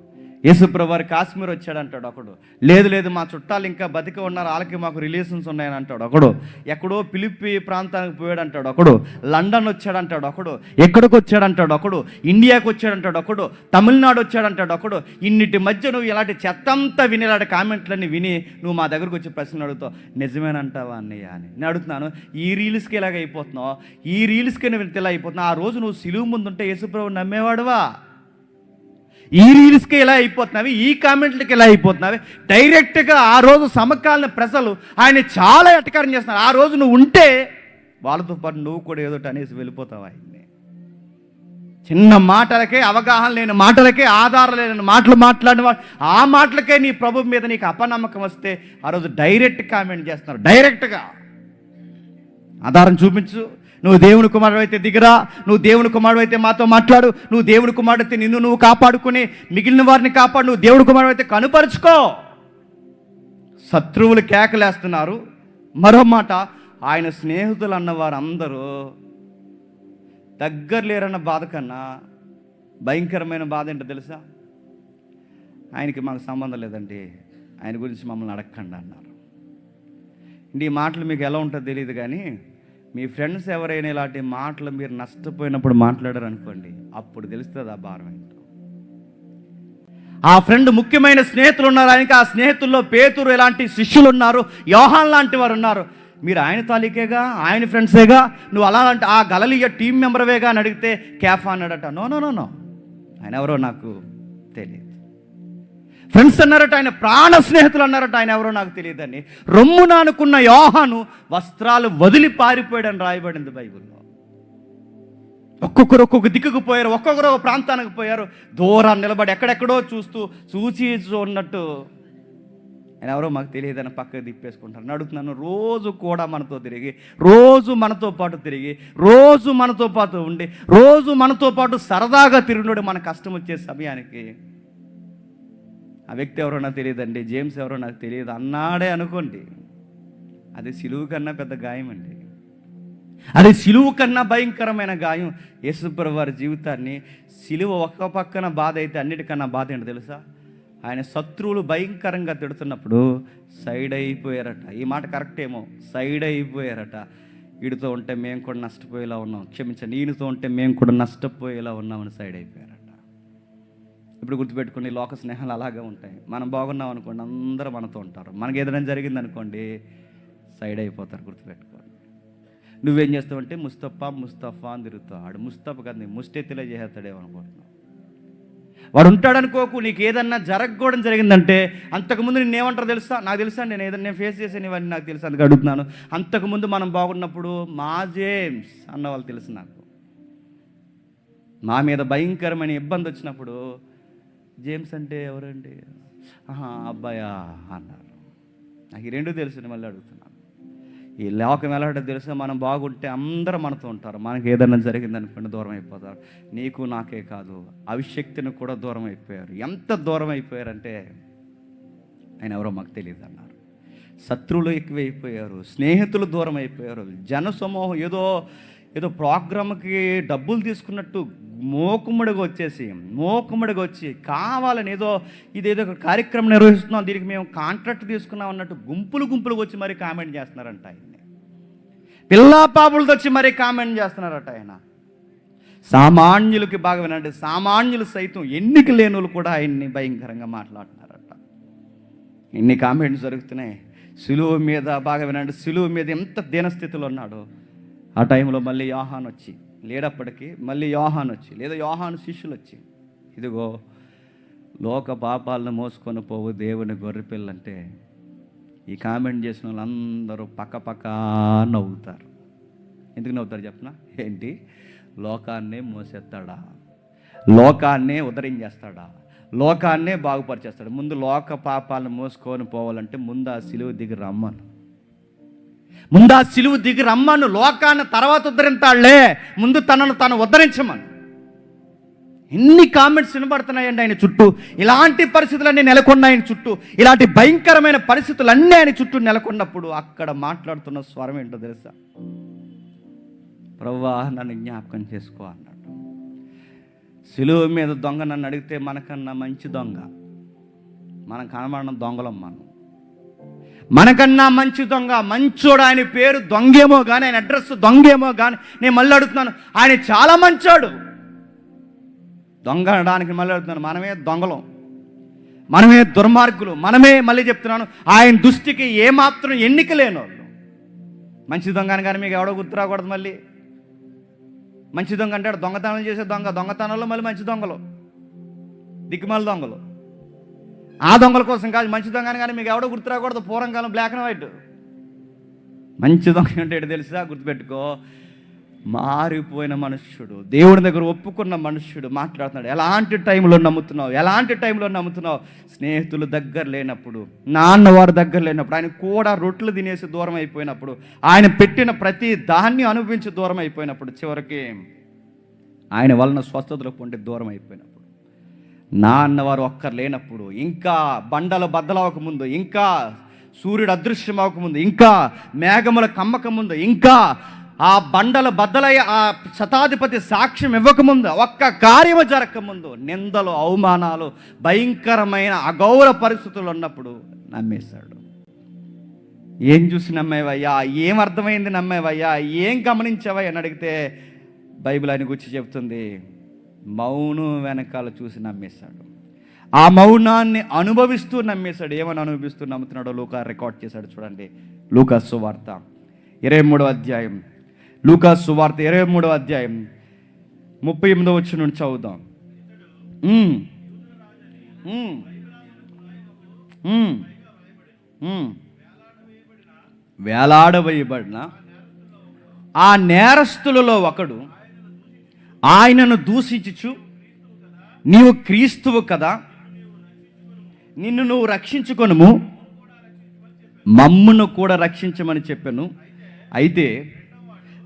యేసుప్రభు వారు కాశ్మీర్ వచ్చాడంటాడు ఒకడు, లేదు మా చుట్టాలు ఇంకా బతికి ఉన్నారు, వాళ్ళకి మాకు రిలేషన్స్ ఉన్నాయని అంటాడు ఒకడు, ఎక్కడో ఫిలిప్పి ప్రాంతానికి పోయాడంటాడు ఒకడు, లండన్ వచ్చాడంటాడు ఒకడు, ఎక్కడికి వచ్చాడంటాడు ఒకడు, ఇండియాకి వచ్చాడంటాడు ఒకడు, తమిళనాడు వచ్చాడంటాడు ఒకడు. ఇన్నిటి మధ్య నువ్వు ఇలాంటి చెత్తంతా విని ఇలాంటి కామెంట్లన్నీ విని నువ్వు మా దగ్గరకు వచ్చి ప్రశ్నలు అడుగుతావు, నిజమేనంటావా అన్నయ్య అని నేను అడుగుతున్నాను. ఈ రీల్స్కి ఇలాగ అయిపోతున్నావు, ఈ రీల్స్కి నువ్వు ఇలా అయిపోతున్నావు. ఆ రోజు నువ్వు సిలువ ముందుంటే యేసుప్రభు నమ్మేవాడువా? ఈ రీల్స్కి ఎలా అయిపోతున్నావి, ఈ కామెంట్లకి ఎలా అయిపోతున్నావి? డైరెక్ట్గా ఆ రోజు సమకాలీన ప్రజలు ఆయన చాలా ఎటకారం చేస్తున్నారు. ఆ రోజు నువ్వు ఉంటే వాళ్ళతో పాటు నువ్వు కూడా ఏదో అనేసి వెళ్ళిపోతావు ఆయన్ని. చిన్న మాటలకే, అవగాహన లేని మాటలకే, ఆధారం లేని మాటలు మాట్లాడిన వాడు, ఆ మాటలకే నీ ప్రభు మీద నీకు అపనమ్మకం వస్తే ఆ రోజు డైరెక్ట్ కామెంట్ చేస్తున్నారు. డైరెక్ట్గా ఆధారం చూపించు. నువ్వు దేవుని కుమారుడు అయితే దిగిరా, నువ్వు దేవుని కుమారుడు అయితే మాతో మాట్లాడు, నువ్వు దేవుని కుమారుడు అయితే నిన్ను నువ్వు కాపాడుకుని మిగిలిన వారిని కాపాడు, నువ్వు దేవుని కుమారుడు అయితే కనుపరుచుకో. శత్రువులు కేకలేస్తున్నారు. మరో మాట, ఆయన స్నేహితులు అన్నవారు అందరూ దగ్గర లేరన్న బాధ కన్నా భయంకరమైన బాధ ఏంటో తెలుసా? ఆయనకి మాకు సంబంధం లేదండి, ఆయన గురించి మమ్మల్ని అడగకండి అన్నారు. ఈ మాటలు మీకు ఎలా ఉంటుందో తెలియదు, కానీ మీ ఫ్రెండ్స్ ఎవరైనా ఇలాంటి మాటలు మీరు నష్టపోయినప్పుడు మాట్లాడారు అనుకోండి, అప్పుడు తెలుస్తుంది ఆ భారం ఏంటో. ఆ ఫ్రెండ్ ముఖ్యమైన స్నేహితులు ఉన్నారు ఆయనకి. ఆ స్నేహితుల్లో పేతురు ఇలాంటి శిష్యులు ఉన్నారు, యోహాన్ లాంటి వారు ఉన్నారు. మీరు ఆయన తాలూకేగా, ఆయన ఫ్రెండ్సేగా, నువ్వు అలా అంటే ఆ గలలియ టీం మెంబర్వేగా అని అడిగితే కేఫా అన్నాడట, నో నో నో నో, ఆయన ఎవరో నాకు తెలియదు. ఫ్రెండ్స్ అన్నారట, ఆయన ప్రాణ స్నేహితులు అన్నారట, ఆయన ఎవరో నాకు తెలియదని. రొమ్మున అనుకున్న యోహాను వస్త్రాలు వదిలి పారిపోయాడని రాయబడింది బైబిల్లో. ఒక్కొక్కరు ఒక్కొక్క దిక్కుకు పోయారు, ఒక్కొక్కరు ఒక ప్రాంతానికి పోయారు. దూరాన్ని నిలబడి ఎక్కడెక్కడో చూసి ఉన్నట్టు ఆయన ఎవరో మాకు తెలియదని పక్కకు తిప్పేసుకుంటారు. అడుగుతున్నాను, రోజు కూడా మనతో తిరిగి, రోజు మనతో పాటు తిరిగి, రోజు మనతో పాటు ఉండి, రోజు మనతో పాటు సరదాగా తిరిగినోడు మన కష్టం వచ్చే సమయానికి ఆ వ్యక్తి ఎవరో నాకు తెలియదండి, జేమ్స్ ఎవరో నాకు తెలియదు అన్నాడే అనుకోండి, అది సిలువు కన్నా పెద్ద గాయం అండి. అది సిలువు కన్నా భయంకరమైన గాయం. యేసుప్రభువు వారి జీవితాన్ని సిలువ ఒక్క పక్కన బాధ అయితే అన్నిటికన్నా బాధ ఏంటో తెలుసా? ఆయన శత్రువులు భయంకరంగా తిడుతున్నప్పుడు సైడ్ అయిపోయారట. ఈ మాట కరెక్ట్ ఏమో, సైడ్ అయిపోయారట. వీడితో ఉంటే మేము కూడా నష్టపోయేలా ఉన్నాం, క్షమించండి, ఈయనతో ఉంటే మేము కూడా నష్టపోయేలా ఉన్నామని సైడ్ అయిపోయారట. ఇప్పుడు గుర్తుపెట్టుకోండి, లోక స్నేహాలు అలాగే ఉంటాయి. మనం బాగున్నాం అనుకోండి, అందరూ మనతో ఉంటారు. మనకి ఏదైనా జరిగింది అనుకోండి, సైడ్ అయిపోతారు. గుర్తుపెట్టుకోండి. నువ్వేం చేస్తావంటే ముస్తఫా అని తిరుగుతావు. ఆడు ముస్తఫా కదా, ముష్టెత్తిలా చేసేస్తాడేమో అనుకుంటున్నావు. వాడు ఉంటాడనుకోకు. నీకు ఏదన్నా జరగకూడదు జరిగిందంటే అంతకుముందు నేను ఏమంటారో తెలుసా? నాకు తెలుసా, నేను ఫేస్ చేసాను ఇవన్నీ నాకు తెలుసు, అందుకు అడుగుతున్నాను. అంతకుముందు మనం బాగున్నప్పుడు మా జేమ్స్ అన్న వాళ్ళు తెలుసు నాకు. మా మీద భయంకరమైన ఇబ్బంది వచ్చినప్పుడు జేమ్స్ అంటే ఎవరండి, అబ్బాయా అన్నారు. నాకు ఈ రెండు తెలుసు. మళ్ళీ అడుగుతున్నాను, ఈ లోకం ఎలా అంటే తెలుసా? మనం బాగుంటే అందరూ మనతో ఉంటారు, మనకి ఏదైనా జరిగిందనుకోండి దూరం అయిపోతారు. నీకు నాకే కాదు, అవిశక్తిని కూడా దూరం అయిపోయారు. ఎంత దూరం అయిపోయారంటే ఆయన ఎవరో మాకు తెలియదు అన్నారు. శత్రువులు ఎక్కువైపోయారు, స్నేహితులు దూరం అయిపోయారు. జనసమూహం ఏదో ప్రోగ్రామ్కి డబ్బులు తీసుకున్నట్టు మోకుమ్మడిగా వచ్చి కావాలని ఇదేదో ఒక కార్యక్రమం నిర్వహిస్తున్నాం, దీనికి మేము కాంట్రాక్ట్ తీసుకున్నాం అన్నట్టు గుంపులుగా వచ్చి మరీ కామెంట్ చేస్తున్నారంట. ఆయన్ని పిల్లా పాపులతో వచ్చి మరీ కామెంట్ చేస్తున్నారట. ఆయన సామాన్యులకి బాగా వినండి, సామాన్యులు సైతం ఎన్నిక లేనులు కూడా ఆయన్ని భయంకరంగా మాట్లాడుతున్నారట. ఎన్ని కామెంట్స్ జరుగుతున్నాయి. సిలువ మీద బాగా వినండి, సిలువ మీద ఎంత దీనస్థితిలో ఉన్నాడో ఆ టైంలో మళ్ళీ యోహాను వచ్చి లేడప్పటికీ, మళ్ళీ యోహాను వచ్చి లేదా యోహాను శిష్యులు వచ్చి, ఇదిగో లోక పాపాలను మోసుకొని పోవు దేవుని గొర్రెపిల్లంటే ఈ కామెంట్ చేసిన వాళ్ళందరూ పక్క నవ్వుతారు. ఎందుకు నవ్వుతారు చెప్పనా? ఏంటి, లోకాన్నే మోసేస్తాడా, లోకాన్నే ఉద్ధరించేస్తాడా, లోకాన్నే బాగుపరిచేస్తాడు. ముందు లోక పాపాలను మోసుకొని పోవాలంటే ముందు ఆ సిలువ దిగి రమ్మను. లోకాన్ని తర్వాత ఉద్ధరింతాళ్లే, ముందు తనను తాను ఉద్ధరించమను. ఎన్ని కామెంట్స్ వినబడుతున్నాయండి ఆయన చుట్టూ. ఇలాంటి పరిస్థితులన్నీ నెలకొన్నాయి ఆయన చుట్టూ. ఇలాంటి భయంకరమైన పరిస్థితులన్నీ ఆయన చుట్టూ నెలకొన్నప్పుడు అక్కడ మాట్లాడుతున్న స్వరం ఏంటో తెలుసా? ప్రభువా నన్ను జ్ఞాపకం చేసుకో అన్నాడు. సిలువ మీద దొంగ నన్ను అడిగితే మనకన్నా మంచి దొంగ, మనం కనబడిన దొంగలం, మనకన్నా మంచి దొంగ, మంచోడు. ఆయన పేరు దొంగేమో కానీ, ఆయన అడ్రస్ దొంగేమో కానీ, నేను మళ్ళీ అడుగుతున్నాను, ఆయన చాలా మంచోడు. దొంగ అనడానికి మళ్ళీ అడుగుతున్నాను, మనమే దొంగలం, మనమే దుర్మార్గులు, మనమే మళ్ళీ చెప్తున్నాను ఆయన దృష్టికి ఏమాత్రం ఎన్నిక లేనోళ్ళు. మంచి దొంగ అని కానీ మీకు ఎవడో గుర్తురాకూడదు. మళ్ళీ మంచి దొంగ అంటాడు, దొంగతనాలు చేసే దొంగతనంలో మళ్ళీ మంచి దొంగలు, దిక్కుమాల దొంగలు. ఆ దొంగల కోసం కాదు, మంచి దొంగ అని కానీ మీకు ఎవడో గుర్తురాకూడదు. పూర్వంకాలం బ్లాక్ అండ్ వైట్, మంచి దొంగ అంటే ఏంటో తెలుసా? గుర్తుపెట్టుకో, మారిపోయిన మనుష్యుడు, దేవుడి దగ్గర ఒప్పుకున్న మనుష్యుడు మాట్లాడుతున్నాడు. ఎలాంటి టైంలో నమ్ముతున్నావు? ఎలాంటి టైంలో నమ్ముతున్నావు? స్నేహితులు దగ్గర లేనప్పుడు, నాన్నవారు దగ్గర లేనప్పుడు, ఆయన కూడా రొట్టెలు తినేసి దూరం అయిపోయినప్పుడు, ఆయన పెట్టిన ప్రతి దాన్ని అనుభవించి దూరం అయిపోయినప్పుడు, చివరికి ఆయన వలన స్వస్థతలు పొంది దూరం అయిపోయినప్పుడు, నాన్నవారు ఒక్కరు లేనప్పుడు, ఇంకా బండలు బద్దలవకముందు, ఇంకా సూర్యుడు అదృశ్యం అవ్వకముందు, ఇంకా మేఘముల కమ్మకముందు, ఇంకా ఆ బండలు బద్దలయ్య ఆ శతాధిపతి సాక్ష్యం ఇవ్వకముందు, ఒక్క కార్యము జరగకముందు, నిందలు, అవమానాలు, భయంకరమైన అగౌరవ పరిస్థితులు ఉన్నప్పుడు నమ్మేశాడు. ఏం చూసి నమ్మేవయ్యా? ఏం అర్థమైంది నమ్మేవయ్యా? ఏం గమనించావయ్యా అని అడిగితే బైబిల్ ఆయన గురించి చెప్తుంది, మౌనం వెనకాల చూసి నమ్మేశాడు. ఆ మౌనాన్ని అనుభవిస్తూ నమ్మేశాడు. ఏమని అనుభవిస్తూ నమ్ముతున్నాడో లూకా రికార్డ్ చేశాడు. చూడండి, లూకా సువార్త 23వ అధ్యాయం, లూకా సువార్త 23వ అధ్యాయం 38వ వచనం నుండి చదువుదాం. వేలాడవేయబడిన ఆ నేరస్తులలో ఒకడు ఆయనను దూషించుచు, నీవు క్రీస్తువు కదా, నిన్ను నువ్వు రక్షించుకొనుము, మమ్మును కూడా రక్షించమని చెప్పాను. అయితే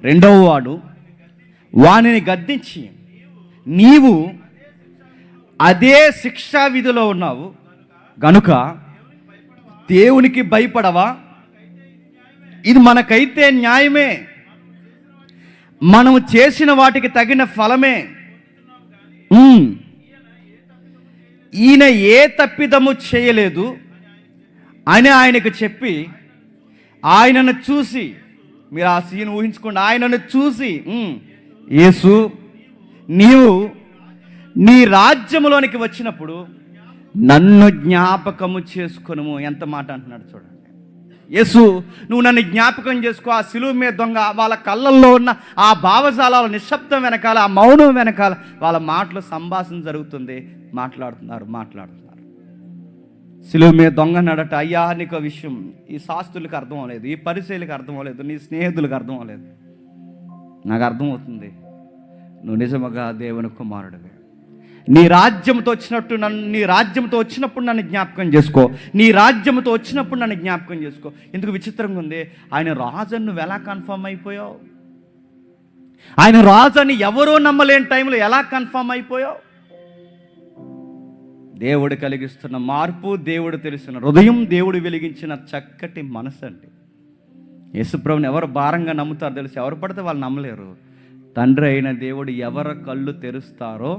రెండవ వాడు వానిని గద్దించి, నీవు అదే శిక్షా విధిలో ఉన్నావు గనుక దేవునికి భయపడవా? ఇది మనకైతే న్యాయమే, మనము చేసిన వాటికి తగిన ఫలమే. ఈయన ఏ తప్పిదము చేయలేదు అని ఆయనకు చెప్పి, ఆయనను చూసి, మీరు ఆ సీన్ ఊహించుకోండి, ఆయనను చూసి, యేసు, నీవు నీ రాజ్యములోనికి వచ్చినప్పుడు నన్ను జ్ఞాపకము చేసుకొనుము. ఎంత మాట అంటున్నాడు చూడండి. యేసు, నువ్వు నన్ను జ్ఞాపకం చేసుకో. ఆ సిలువ మీద దొంగ వాళ్ళ కళ్ళల్లో ఉన్న ఆ భావజాలాల నిశ్శబ్దం వెనకాల, ఆ మౌనం వెనకాల వాళ్ళ మాటలు సంభాషణ జరుగుతుంది. మాట్లాడుతున్నారు. సిలువ మీద దొంగ అన్నాడట, అయ్యా నీకు విషయం ఈ శాస్త్రులకు అర్థం అవ్వలేదు, ఈ పరిచయులకు అర్థం అవ్వలేదు, నీ స్నేహితులకు అర్థం అవ్వలేదు, నాకు అర్థమవుతుంది, నువ్వు నిజముగా దేవుని కుమారుడివే. నీ రాజ్యంతో వచ్చినప్పుడు నన్ను జ్ఞాపకం చేసుకో. నీ రాజ్యంతో వచ్చినప్పుడు నన్ను జ్ఞాపకం చేసుకో. ఎందుకు విచిత్రంగా ఉంది, ఆయన రాజు నువ్వు ఎలా కన్ఫర్మ్ అయిపోయావు? ఆయన రాజు అని ఎవరో నమ్మలేని టైంలో ఎలా కన్ఫర్మ్ అయిపోయావు? దేవుడు కలిగిస్తున్న మార్పు, దేవుడు తెలిసిన హృదయం, దేవుడు వెలిగించిన చక్కటి మనసు అండి. యేసుప్రభుని ఎవరు భారంగా నమ్ముతారో తెలుసు, ఎవరు పడితే వాళ్ళు నమ్మలేరు. తండ్రి అయిన దేవుడు ఎవరు కళ్ళు తెరుస్తారో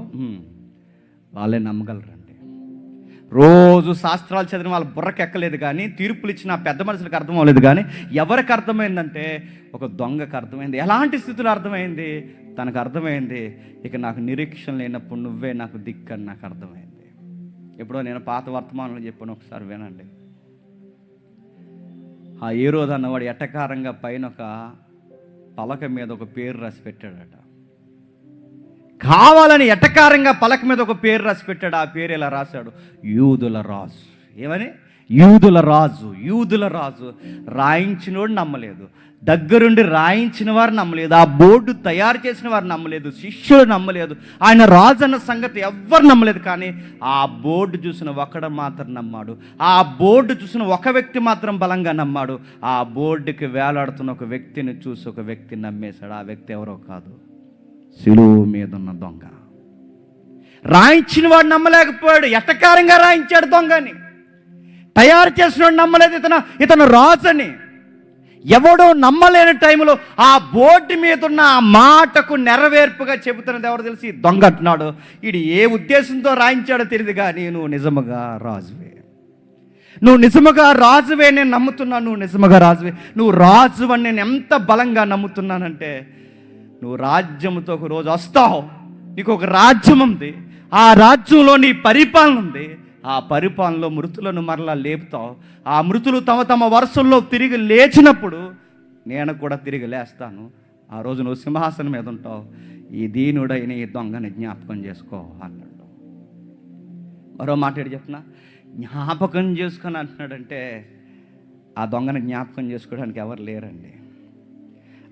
వాళ్ళే నమ్మగలరండి. రోజు శాస్త్రాలు చదివిన వాళ్ళ బుర్రకి ఎక్కలేదు, కానీ తీర్పులు ఇచ్చిన పెద్ద మనుషులకు అర్థం అవ్వలేదు. కానీ ఎవరికి అర్థమైందంటే ఒక దొంగకు అర్థమైంది. ఎలాంటి స్థితిలో అర్థమైంది? తనకు అర్థమైంది, ఇక నాకు నిరీక్షణ లేనప్పుడు నువ్వే నాకు దిక్కని నాకు అర్థమైంది. ఎప్పుడో నేను పాత వర్తమానంలో చెప్పాను, ఒకసారి వినండి. ఆ ఏరోదు అన్నవాడు ఎటకారంగా పైన ఒక పలక మీద ఒక పేరు రాసి పెట్టాడట. కావాలని ఎటకారంగా పలక మీద ఒక పేరు రాసి పెట్టాడు. ఆ పేరు ఇలా రాశాడు, యూదుల రాజు. ఏమని? యూదుల రాజు. రాయించినోడు నమ్మలేదు, దగ్గరుండి రాయించిన వారు నమ్మలేదు, ఆ బోర్డు తయారు చేసిన వారు నమ్మలేదు, శిష్యులు నమ్మలేదు, ఆయన రాజు అన్న సంగతి ఎవ్వరు నమ్మలేదు. కానీ ఆ బోర్డు చూసిన ఒకడు మాత్రం నమ్మాడు. ఆ బోర్డు చూసిన ఒక వ్యక్తి మాత్రం బలంగా నమ్మాడు. ఆ బోర్డుకి వేలాడుతున్న ఒక వ్యక్తిని చూసి ఒక వ్యక్తి నమ్మేశాడు. ఆ వ్యక్తి ఎవరో కాదు, సిలువ మీద ఉన్న దొంగ. రాయించిన వాడు నమ్మలేకపోయాడు, ఎటకారంగా రాయించాడు దొంగని. తయారు చేసినవాడు నమ్మలేదు, ఇతను రాజని. ఎవడో నమ్మలేని టైంలో ఆ బోర్డు మీద ఉన్న ఆ మాటకు నెరవేర్పుగా చెబుతున్నది ఎవరు తెలిసి? దొంగ అంటున్నాడు. ఇది ఏ ఉద్దేశంతో రాయించాడో తెలియదు, కానీ నువ్వు నిజముగా రాజువే, నేను నమ్ముతున్నాను. నువ్వు నిజముగా రాజువే, నువ్వు రాజు అని నేను ఎంత బలంగా నమ్ముతున్నానంటే, నువ్వు రాజ్యంతో ఒక రోజు వస్తావు, నీకు ఒక రాజ్యం ఉంది, ఆ రాజ్యంలో నీ పరిపాలన ఉంది, ఆ పరిపాలనలో మృతులను మరలా లేపుతావు. ఆ మృతులు తమ వరుసల్లో తిరిగి లేచినప్పుడు నేను కూడా తిరిగి లేస్తాను. ఆ రోజు నువ్వు సింహాసనం మీద ఉంటావు. ఈ దీనుడైన ఈ దొంగని జ్ఞాపకం చేసుకో అన్నాడు. మరో మాట ఏంటి చెప్తున్నా, జ్ఞాపకం చేసుకొని అంటున్నాడంటే ఆ దొంగని జ్ఞాపకం చేసుకోవడానికి ఎవరు లేరండి.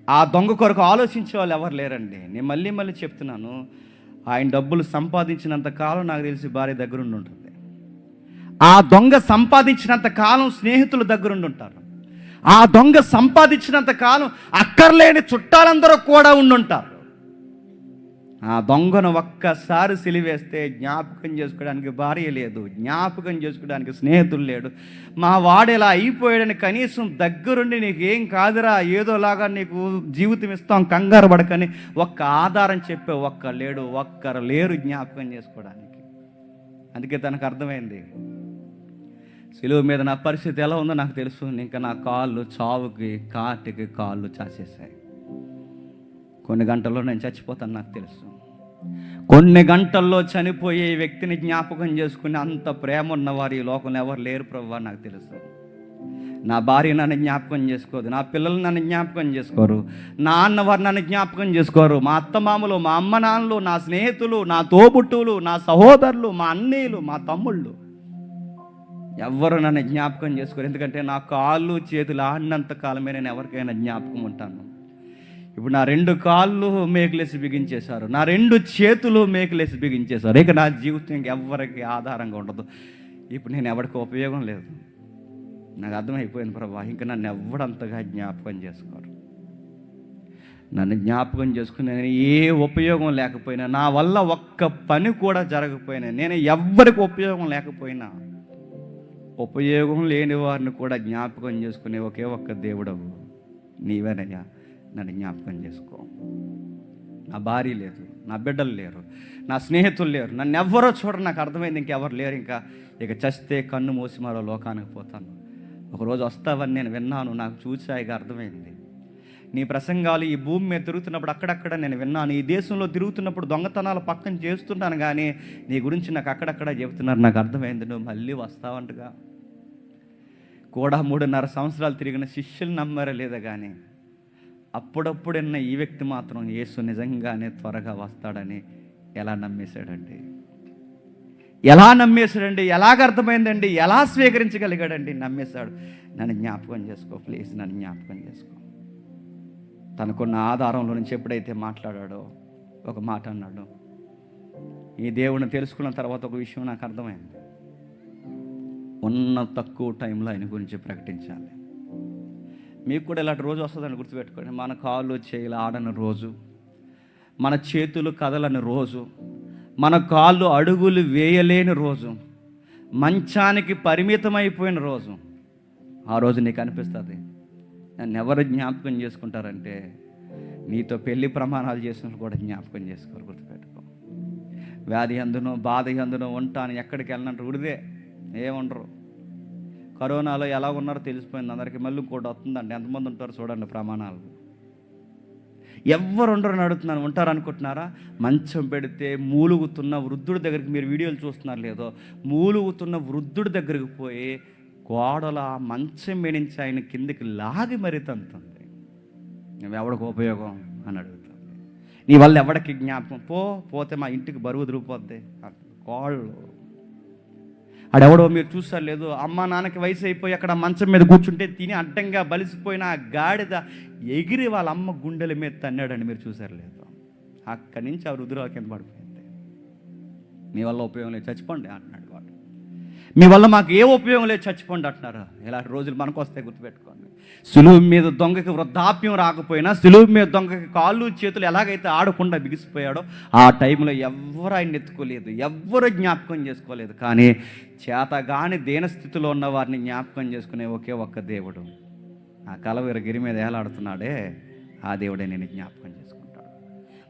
ఆ దొంగ కొరకు ఆలోచించే వాళ్ళు ఎవరు లేరండి. నేను మళ్ళీ మళ్ళీ చెప్తున్నాను, ఆయన డబ్బులు సంపాదించినంత కాలం నాకు తెలిసి భార్య దగ్గరుండి ఉంటుంది. ఆ దొంగ సంపాదించినంత కాలం స్నేహితుల దగ్గరుండి ఉంటారు. ఆ దొంగ సంపాదించినంత కాలం అక్కర్లేని చుట్టాలందరూ కూడా ఉండుంటారు. ఆ దొంగను ఒక్కసారి సిలివేస్తే జ్ఞాపకం చేసుకోవడానికి భార్య లేదు, జ్ఞాపకం చేసుకోవడానికి స్నేహితులు లేడు. మా వాడు ఇలా అయిపోయాడని కనీసం దగ్గరుండి నీకేం కాదురా, ఏదోలాగా నీకు జీవితం ఇస్తాం, కంగారు పడకని ఒక్క ఆధారం చెప్పే ఒక్కరు లేరు జ్ఞాపకం చేసుకోవడానికి. అందుకే తనకు అర్థమైంది, సిలువ మీద నా పరిస్థితి ఎలా ఉందో నాకు తెలుసు, ఇంకా నా కాళ్ళు చావుకి కాటికి కాళ్ళు చాచేసాయి. కొన్ని గంటల్లో నేను చచ్చిపోతాను నాకు తెలుసు. కొన్ని గంటల్లో చనిపోయే వ్యక్తిని జ్ఞాపకం చేసుకుని అంత ప్రేమ ఉన్నవారు ఈ లోకంలో ఎవరు లేరు ప్రభువా నాకు తెలుసు. నా భార్య నన్ను జ్ఞాపకం చేసుకోదు, నా పిల్లలు నన్ను జ్ఞాపకం చేసుకోరు, నా అన్నవారు నన్ను జ్ఞాపకం చేసుకోరు, మా అత్తమామలు, మా అమ్మ నాన్నలు, నా స్నేహితులు, నా తోబుట్టువులు, నా సహోదరులు, మా అన్నయ్యలు, మా తమ్ముళ్ళు ఎవ్వరు నన్ను జ్ఞాపకం చేసుకోరు. ఎందుకంటే నా కాళ్ళు చేతులు ఆడినంత కాలమే నేను ఎవరికైనా జ్ఞాపకం ఉంటాను. ఇప్పుడు నా 2 కాళ్ళు మేకులేసి బిగించేశారు, నా 2 చేతులు మేకులేసి బిగించేశారు. ఇక నా జీవితం ఇంకెవ్వరికి ఆధారంగా ఉండదు. ఇప్పుడు నేను ఎవరికి ఉపయోగం లేదు. నాకు అర్థమైపోయింది ప్రభా, ఇంకా నన్ను ఎవడంతగా జ్ఞాపకం చేసుకోరు. నన్ను జ్ఞాపకం చేసుకుని నేను ఏ ఉపయోగం లేకపోయినా, నా వల్ల ఒక్క పని కూడా జరగకపోయినా, నేను ఎవ్వరికి ఉపయోగం లేకపోయినా, ఉపయోగం లేని వారిని కూడా జ్ఞాపకం చేసుకునే ఒకే ఒక్క దేవుడవు నీవేనయ్యా. నన్ను జ్ఞాపకం చేసుకో. నా భార్య లేదు, నా బిడ్డలు లేరు, నా స్నేహితులు లేరు, నన్ను ఎవ్వరో చూడరు. నాకు అర్థమైంది ఇంకెవరు లేరు. ఇక చస్తే కన్ను మూసి మరో లోకానికి పోతాను. ఒకరోజు వస్తావని నేను విన్నాను, నాకు చూసాయిగా అర్థమైంది. నీ ప్రసంగాలు ఈ భూమి మీద తిరుగుతున్నప్పుడు అక్కడక్కడ నేను విన్నాను. ఈ దేశంలో తిరుగుతున్నప్పుడు దొంగతనాలు పక్కన చేస్తున్నాను, కానీ నీ గురించి నాకు అక్కడక్కడ చెబుతున్నారు. నాకు అర్థమైంది, నువ్వు మళ్ళీ వస్తావంటగా. కూడా 3.5 సంవత్సరాలు తిరిగిన శిష్యులు నమ్మారా లేదా కానీ, అప్పుడప్పుడు విన్న ఈ వ్యక్తి మాత్రం యేసు నిజంగానే త్వరగా వస్తాడని ఎలా నమ్మేశాడండి? ఎలాగ అర్థమైందండి? ఎలా స్వీకరించగలిగాడండి? నమ్మేశాడు. నన్ను జ్ఞాపకం చేసుకో ప్లీజ్, నన్ను జ్ఞాపకం చేసుకో. తనకున్న ఆధారంలో నుంచి ఎప్పుడైతే మాట్లాడాడో ఒక మాట అన్నాడు. ఈ దేవుడిని తెలుసుకున్న తర్వాత ఒక విషయం నాకు అర్థమైంది, ఉన్న తక్కువ టైంలో ఆయన గురించి ప్రకటించాలి. మీకు కూడా ఇలాంటి రోజు వస్తుందని గుర్తుపెట్టుకోండి. మన కాళ్ళు చేతులు ఆడని రోజు, మన చేతులు కదలని రోజు, మన కాళ్ళు అడుగులు వేయలేని రోజు, మంచానికి పరిమితమైపోయిన రోజు, ఆ రోజు నీకు అనిపిస్తుంది నన్ను ఎవరు జ్ఞాపకం చేసుకుంటారంటే, నీతో పెళ్లి ప్రమాణాలు చేసినప్పుడు కూడా జ్ఞాపకం చేసుకోరు. గుర్తుపెట్టుకో. వ్యాధి అందునో బాధ అందునో ఉంటాను, ఎక్కడికి వెళ్ళినట్టు ఉడిదే ఏముండరు. కరోనాలో ఎలా ఉన్నారో తెలిసిపోయింది అందరికీ. మళ్ళీ కూడా వస్తుందండి. ఎంతమంది ఉంటారు చూడండి ప్రమాణాలు. ఎవ్వరు ఉండరు అడుగుతున్నాను. ఉంటారు అనుకుంటున్నారా? మంచం పెడితే మూలుగుతున్న వృద్ధుడి దగ్గరికి, మీరు వీడియోలు చూస్తున్నారు లేదో, మూలుగుతున్న వృద్ధుడి దగ్గరికి పోయి గోడల మంచం మేడించి ఆయన కిందికి లాగి మరీ తంతుంది. నువ్వు ఎవడికి ఉపయోగం అని అడుగుతుంది. నీ వల్ల ఎవడికి జ్ఞాపకం? పోతే మా ఇంటికి బరువు దిరిగిపోద్ది. కాళ్ళు ఆడెవడో మీరు చూసారు లేదు, అమ్మ నాన్నకి వయసు అయిపోయి అక్కడ మంచం మీద కూర్చుంటే తిని అడ్డంగా బలిసిపోయిన ఆ గాడిద ఎగిరి వాళ్ళ అమ్మ గుండెల మీద తన్నాడని మీరు చూసారు లేదు. అక్కడి నుంచి ఆ రుద్రాల కింద పడిపోయింది. మీ వల్ల ఉపయోగం లేదు, చచ్చిపోండి అంటున్నాడు వాడు. మీ వల్ల మాకు ఏ ఉపయోగం లేదు, చచ్చిపోండి అంటున్నారు. ఇలాంటి రోజులు మనకు వస్తాయి, గుర్తుపెట్టుకోండి. సులువు మీద దొంగకి వృద్ధాప్యం రాకపోయినా, సులువు మీద దొంగకి కాళ్ళు చేతులు ఎలాగైతే ఆడకుండా బిగిసిపోయాడో, ఆ టైంలో ఎవ్వరు ఆయన ఎత్తుకోలేదు, ఎవ్వరు జ్ఞాపకం చేసుకోలేదు. కానీ చేతగాని దీనస్థితిలో ఉన్న వారిని జ్ఞాపకం చేసుకునే ఒకే ఒక్క దేవుడు ఆ కలవరి గిరి మీద ఏలాడుతున్నాడే, ఆ దేవుడే నేను జ్ఞాపకం చేసుకుంటాడు.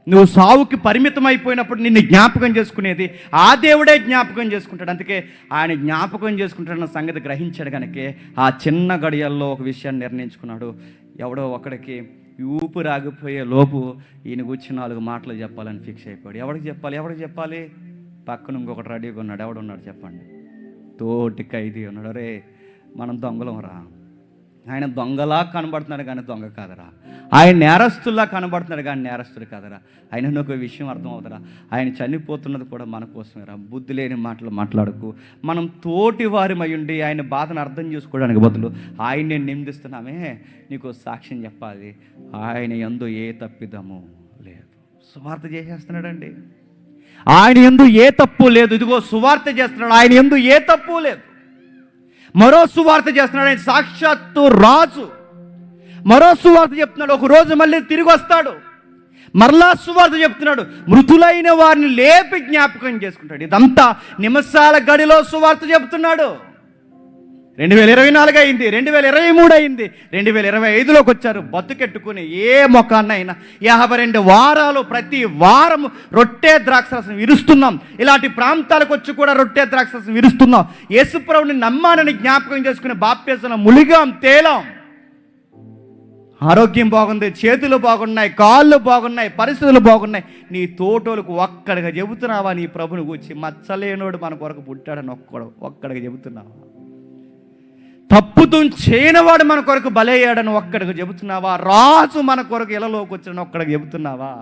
నువ్వు సావుకి పరిమితం అయిపోయినప్పుడు నిన్ను జ్ఞాపకం చేసుకునేది ఆ దేవుడే జ్ఞాపకం చేసుకుంటాడు. అందుకే ఆయన జ్ఞాపకం చేసుకుంటాడన్న సంగతి గ్రహించాడు కనుకే ఆ చిన్న గడియల్లో ఒక విషయాన్ని నిర్ణయించుకున్నాడు. ఎవడో ఒకడికి ఊపిరి ఆగిపోయే లోపు ఈయన కూర్చి 4 మాటలు చెప్పాలని ఫిక్స్ అయిపోయాడు. ఎవరికి చెప్పాలి? పక్కన ఇంకొకటి రెడీగా ఉన్నాడు. ఎవడున్నాడు చెప్పండి? తోటి ఖైదీ ఉన్నాడు. అరే మనం దొంగలం రా, ఆయన దొంగలా కనబడుతున్నాడు కానీ దొంగ కాదరా. ఆయన నేరస్తుల్లా కనబడుతున్నాడు కానీ నేరస్తుడు కాదరా. ఆయన ఒక విషయం అర్థం అవుతారా, ఆయన చనిపోతున్నది కూడా మన కోసమేరా. బుద్ధి లేని మాటలు మాట్లాడుకు. మనం తోటి వారిమై ఉండి ఆయన బాధను అర్థం చేసుకోవడానికి బదులు ఆయన్ని నిందిస్తున్నామే. నీకు సాక్ష్యం చెప్పాలి, ఆయన యందు ఏ తప్పిదము లేదు. సువార్త చేసేస్తున్నాడండి, ఆయన యందు ఏ తప్పు లేదు. ఇదిగో సువార్త చేస్తున్నాడు, ఆయన యందు ఏ తప్పు లేదు. మరో సువార్త చేస్తున్నాడు, ఆయన సాక్షాత్తు రాజు. మరో సువార్త చెప్తున్నాడు, ఒక రోజు మళ్ళీ తిరిగి వస్తాడు. మరలా సువార్త చెప్తున్నాడు, మృతులైన వారిని లేపి జ్ఞాపకం చేసుకుంటాడు. ఇదంతా నిమిషాల గడిలో సువార్త చెప్తున్నాడు. 2024 అయింది, 2023 అయింది, 2025లోకి వచ్చారు. బతుకెట్టుకుని ఏ మొఖాన్నైనా 52 వారాలు ప్రతి వారము రొట్టె ద్రాక్షరసం విరుస్తున్నాం. ఇలాంటి ప్రాంతాలకు వచ్చి కూడా రొట్టె ద్రాక్షరసం విరుస్తున్నాం. యేసుప్రభుని నమ్మానని జ్ఞాపకం చేసుకుని బాప్తిస్మం ములిగాం, తేలాం. ఆరోగ్యం బాగుంది, చేతులు బాగున్నాయి, కాళ్ళు బాగున్నాయి, పరిస్థితులు బాగున్నాయి. నీ తోటోలకు ఒక్కడిగా చెబుతున్నావా నీ ప్రభుని కూర్చి? మచ్చలేనోడు మన కొరకు పుట్టాడని ఒక్కడిగా చెబుతున్నావా? తప్పుతూ చేయనివాడు మన కొరకు బలయ్యాడని ఒక్కడికి చెబుతున్నావా? రాజు మన కొరకు ఇళ్ళలోకి వచ్చిన ఒక్కడికి చెబుతున్నావా?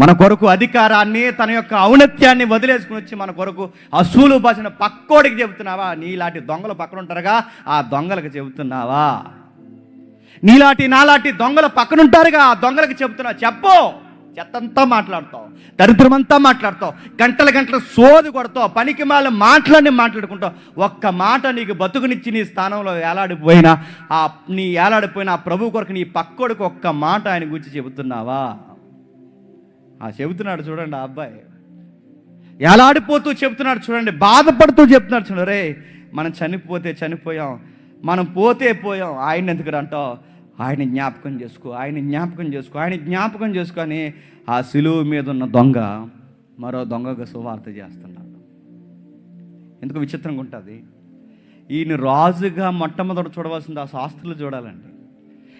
మన కొరకు అధికారాన్ని, తన యొక్క ఔన్నత్యాన్ని వదిలేసుకుని వచ్చి మన కొరకు అసూలు బాసిన పక్కోడికి చెబుతున్నావా? నీలాంటి దొంగలు పక్కన ఉంటారుగా, ఆ దొంగలకు చెబుతున్నావా? నీలాంటి నాలాంటి దొంగలు పక్కనుంటారుగా, ఆ దొంగలకు చెబుతున్నావు. చెప్పు. చెత్తంతా మాట్లాడతావు, దరిద్రమంతా మాట్లాడతావు, గంటల గంటల సోది కొడతావు, పనికి మాల మాట్లాడుకుంటావు. ఒక్క మాట నీకు బతుకునిచ్చి నీ స్థానంలో ఏలాడిపోయినా ఆ ప్రభు కొరకు నీ పక్కోడికి ఒక్క మాట ఆయన గురించి చెబుతున్నావా? చెబుతున్నాడు చూడండి, ఆ అబ్బాయి ఏలాడిపోతూ చెబుతున్నాడు చూడండి, బాధపడుతూ చెప్తున్నాడు చూడండి. రే, మనం చనిపోతే చనిపోయాం, మనం పోతే పోయాం, ఆయన ఎందుకు అంటావు? ఆయన జ్ఞాపకం చేసుకో, ఆయన జ్ఞాపకం చేసుకో, ఆయన జ్ఞాపకం చేసుకొని ఆ సిలువ మీద ఉన్న దొంగ మరో దొంగగా సువార్త చేస్తున్నాడు. ఎందుకు విచిత్రంగా ఉంటుంది? ఈయన రాజుగా మొట్టమొదటి చూడవలసింది ఆ శాస్త్రులు చూడాలండి.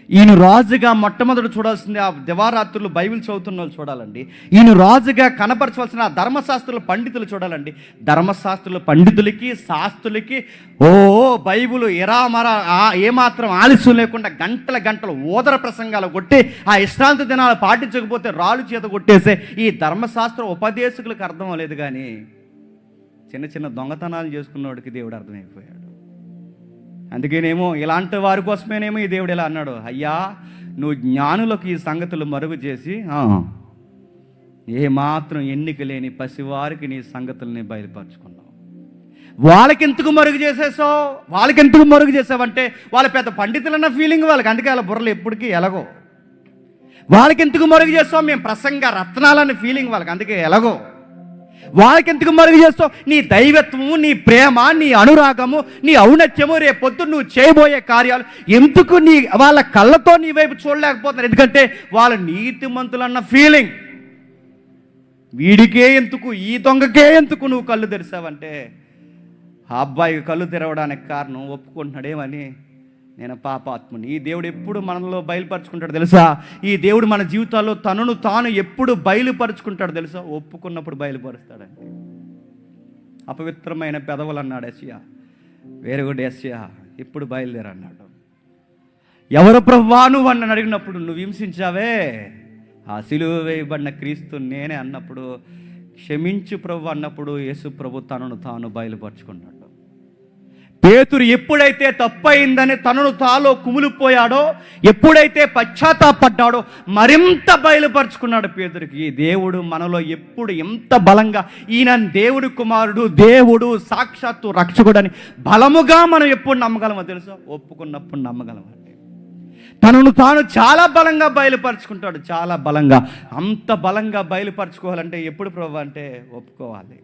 ఈయన రాజుగా మొట్టమొదటి చూడాల్సింది ఆ దివారాత్రులు బైబిల్ చదువుతున్న వాళ్ళు చూడాలండి. ఈయన రాజుగా కనపరచవలసిన ఆ ధర్మశాస్త్రుల పండితులు చూడాలండి. ధర్మశాస్త్రుల పండితులకి, శాస్త్రులకి బైబిల్ ఏమాత్రం ఆలస్యం లేకుండా గంటల గంటలు ఓదర ప్రసంగాలు కొట్టి ఆ విశ్రాంతి దినాలు పాటించకపోతే రాళ్ళు చేత కొట్టేసే ఈ ధర్మశాస్త్ర ఉపదేశకులకు అర్థం లేదు. కానీ చిన్న చిన్న దొంగతనాలు చేసుకున్నవాడికి దేవుడు అర్థమైపోయాడు. అందుకేనేమో ఇలాంటి వారి కోసమేనేమో ఈ దేవుడు ఇలా అన్నాడు, అయ్యా నువ్వు జ్ఞానులకు ఈ సంగతులు మరుగు చేసి ఏమాత్రం ఎన్నిక లేని పసివారికి నీ సంగతుల్ని బయలుపరుచుకున్నావు. వాళ్ళకెందుకు మరుగు చేసేసావు? వాళ్ళకెందుకు మరుగు చేసావంటే వాళ్ళ పెద్ద పండితులన్న ఫీలింగ్ వాళ్ళకి, అందుకే వాళ్ళ బుర్రలు ఎప్పటికీ ఎలాగో. వాళ్ళకెందుకు మరుగు చేస్తావు? మేము ప్రసంగ రత్నాలన్న ఫీలింగ్ వాళ్ళకి, అందుకే ఎలాగో. వాళ్ళకెందుకు మరుగు చేస్తావు? నీ దైవత్వము, నీ ప్రేమ, నీ అనురాగము, నీ ఔన్నత్యము, రేపొద్దు నువ్వు చేయబోయే కార్యాలు ఎందుకు వాళ్ళ కళ్ళతో నీ వైపు చూడలేకపోతున్నారు? ఎందుకంటే వాళ్ళ నీతిమంతులన్న ఫీలింగ్. వీడికే ఎందుకు, ఈ దొంగకే ఎందుకు నువ్వు కళ్ళు తెరిచావంటే ఆ అబ్బాయికి కళ్ళు తెరవడానికి కారణం ఒప్పుకుంటున్నాడేమని, నేను పాపాత్ముని. ఈ దేవుడు ఎప్పుడు మనలో బయలుపరుచుకుంటాడు తెలుసా? ఈ దేవుడు మన జీవితాల్లో తనను తాను ఎప్పుడు బయలుపరుచుకుంటాడు తెలుసా? ఒప్పుకున్నప్పుడు బయలుపరుస్తాడండి. అపవిత్రమైన పెదవులు అన్నాడు యెషయా, వేరుగుడు యెషయా, ఇప్పుడు బయలుదేరన్నాడు. ఎవరు ప్రభువా నువ్వు అని అడిగినప్పుడు, నువ్వు హింసించావే ఆ సిలువ వేయబడిన క్రీస్తు నేనే అన్నప్పుడు, క్షమించు ప్రభు అన్నప్పుడు యేసు ప్రభు తనను తాను బయలుపరుచుకున్నాడు. పేతురు ఎప్పుడైతే తప్పయిందని తనను తాలో కుమిలిపోయాడో, ఎప్పుడైతే పశ్చాత్తాపడ్డాడో మరింత బయలుపరుచుకున్నాడు పేతురికి. దేవుడు మనలో ఎప్పుడు ఎంత బలంగా, ఈయన దేవుడి కుమారుడు, దేవుడు సాక్షాత్తు రక్షకుడని బలముగా మనం ఎప్పుడు నమ్మగలమో తెలుసా? ఒప్పుకున్నప్పుడు నమ్మగలమండి. తనను తాను చాలా బలంగా బయలుపరుచుకుంటాడు, చాలా బలంగా. అంత బలంగా బయలుపరుచుకోవాలంటే ఎప్పుడు ప్రభు అంటే ఒప్పుకోవాలి.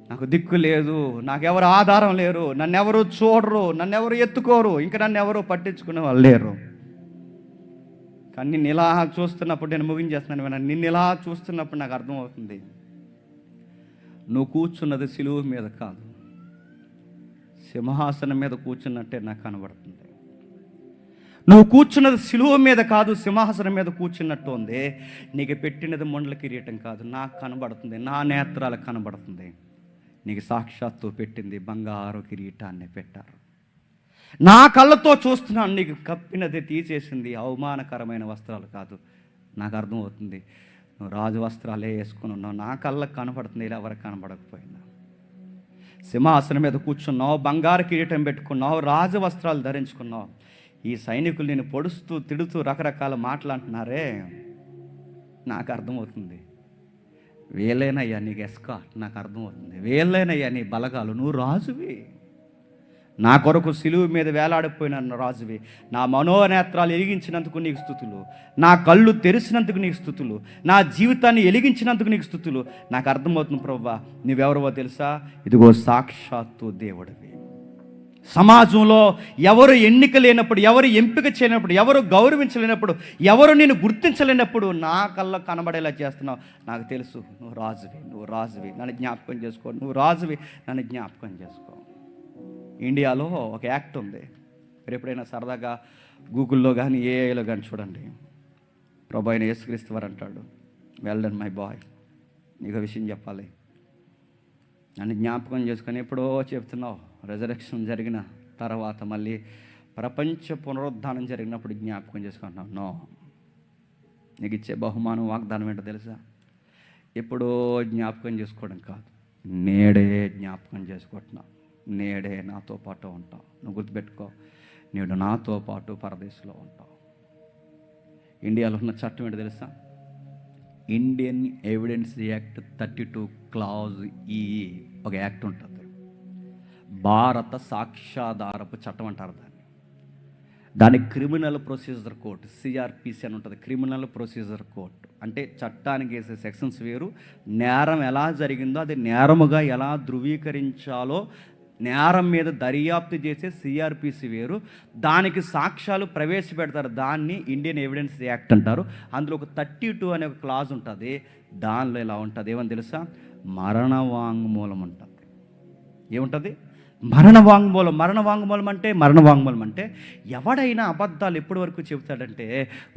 నాకు దిక్కు లేదు, నాకెవరు ఆధారం లేరు, నన్నెవరు చూడరు, నన్నెవరు ఎత్తుకోరు, ఇంకా నన్ను ఎవరు పట్టించుకునే వాళ్ళు లేరు. కానీ నిన్ను ఇలా చూస్తున్నప్పుడు, నేను ముగించేస్తున్నాను, నిన్ను ఇలా చూస్తున్నప్పుడు నాకు అర్థమవుతుంది, నువ్వు కూర్చున్నది సిలువ మీద కాదు, సింహాసనం మీద కూర్చున్నట్టే నాకు కనబడుతుంది. నువ్వు కూర్చున్నది సిలువ మీద కాదు, సింహాసనం మీద కూర్చున్నట్టు ఉంది. నీకు పెట్టినది మొండల కిరీటం కాదు, నాకు కనబడుతుంది, నా నేత్రాలకు కనబడుతుంది. నీకు సాక్షాత్తు పెట్టింది బంగారు కిరీటాన్ని పెట్టారు. నా కళ్ళతో చూస్తున్నాను, నీకు కప్పినది తీసేసింది అవమానకరమైన వస్త్రాలు కాదు. నాకు అర్థమవుతుంది, నువ్వు రాజు వస్త్రాలే వేసుకుని ఉన్నావు. నా కళ్ళకు కనపడుతుంది, ఇలా ఎవరికి కనపడకపోయినా. సింహాసనం మీద కూర్చున్నావు, బంగారు కిరీటం పెట్టుకున్నావు, రాజు వస్త్రాలు ధరించుకున్నావు. ఈ సైనికులు నేను పొడుస్తూ తిడుతూ రకరకాల మాటలు అంటున్నారే, నాకు అర్థమవుతుంది, వేలేనయ్యా నీకు ఎస్కార్ట్. నాకు అర్థమవుతుంది, వేలేనయ్యా నీ బలగాలు. నువ్వు రాజువి, నా కొరకు సిలువు మీద వేలాడిపోయిన రాజువి. నా మనోనేత్రాలు ఎలిగించినందుకు నీకు స్తుతులు, నా కళ్ళు తెరిచినందుకు నీకు స్తుతులు, నా జీవితాన్ని ఎలిగించినందుకు నీకు స్తుతులు. నాకు అర్థమవుతుంది ప్రభువా, నువ్వెవరవో తెలుసా? ఇదిగో సాక్షాత్తు దేవుడివి. సమాజంలో ఎవరు ఎన్నిక లేనప్పుడు, ఎవరు ఎంపిక చేయనప్పుడు, ఎవరు గౌరవించలేనప్పుడు, ఎవరు నేను గుర్తించలేనప్పుడు నా కళ్ళ కనబడేలా చేస్తున్నావు. నాకు తెలుసు, నువ్వు రాజువి, నువ్వు రాజువి, నన్ను జ్ఞాపకం చేసుకో. నువ్వు రాజువి, నన్ను జ్ఞాపకం చేసుకో. ఇండియాలో ఒక యాక్ట్ ఉంది, మీరు ఎప్పుడైనా సరదాగా గూగుల్లో కానీ ఏఐలో కానీ చూడండి. ప్రభు అయిన యేసుక్రీస్తు వారు అంటాడు, వెల్ డన్ మై బాయ్, నీకు విషయం చెప్పాలి, నన్ను జ్ఞాపకం చేసుకొని. ఎప్పుడో చెప్తున్నావు, రెజరెక్షన్ జరిగిన తర్వాత మళ్ళీ ప్రపంచ పునరుద్ధానం జరిగినప్పుడు జ్ఞాపకం చేసుకుంటున్నావు. నో, నీకు ఇచ్చే బహుమానం వాగ్దానం ఏంటో తెలుసా? ఎప్పుడో జ్ఞాపకం చేసుకోవడం కాదు, నేడే జ్ఞాపకం చేసుకుంటున్నావు. నేడే నాతో పాటు ఉంటావు. నువ్వు గుర్తుపెట్టుకో, నేడు నాతో పాటు పరదేశంలో ఉంటావు. ఇండియాలో ఉన్న చట్టం ఏంటో తెలుసా? ఇండియన్ ఎవిడెన్స్ యాక్ట్ 32 క్లాజ్ ఈ ఒక యాక్ట్ ఉంటుంది. భారత సాక్ష్యాధారపు చట్టం అంటారు దాన్ని క్రిమినల్ ప్రొసీజర్ కోడ్, సిఆర్పిసి అని ఉంటుంది. క్రిమినల్ ప్రొసీజర్ కోడ్ అంటే చట్టానికి వేసే సెక్షన్స్ వేరు, నేరం ఎలా జరిగిందో అది నేరముగా ఎలా ధృవీకరించాలో నేరం మీద దర్యాప్తు చేసే సిఆర్పిసి వేరు. దానికి సాక్ష్యాలు ప్రవేశపెడతారు, దాన్ని ఇండియన్ ఎవిడెన్స్ యాక్ట్ అంటారు. అందులో ఒక 32 అనే ఒక క్లాజ్ ఉంటుంది. దానిలో ఇలా ఉంటుంది, ఏమని తెలుసా? మరణ వాంగ్మూలం ఉంటుంది. ఏముంటుంది? మరణ వాంగ్మూలం. మరణ వాంగ్మూలం అంటే ఎవడైనా అబద్ధాలు ఎప్పటి వరకు చెబుతాడంటే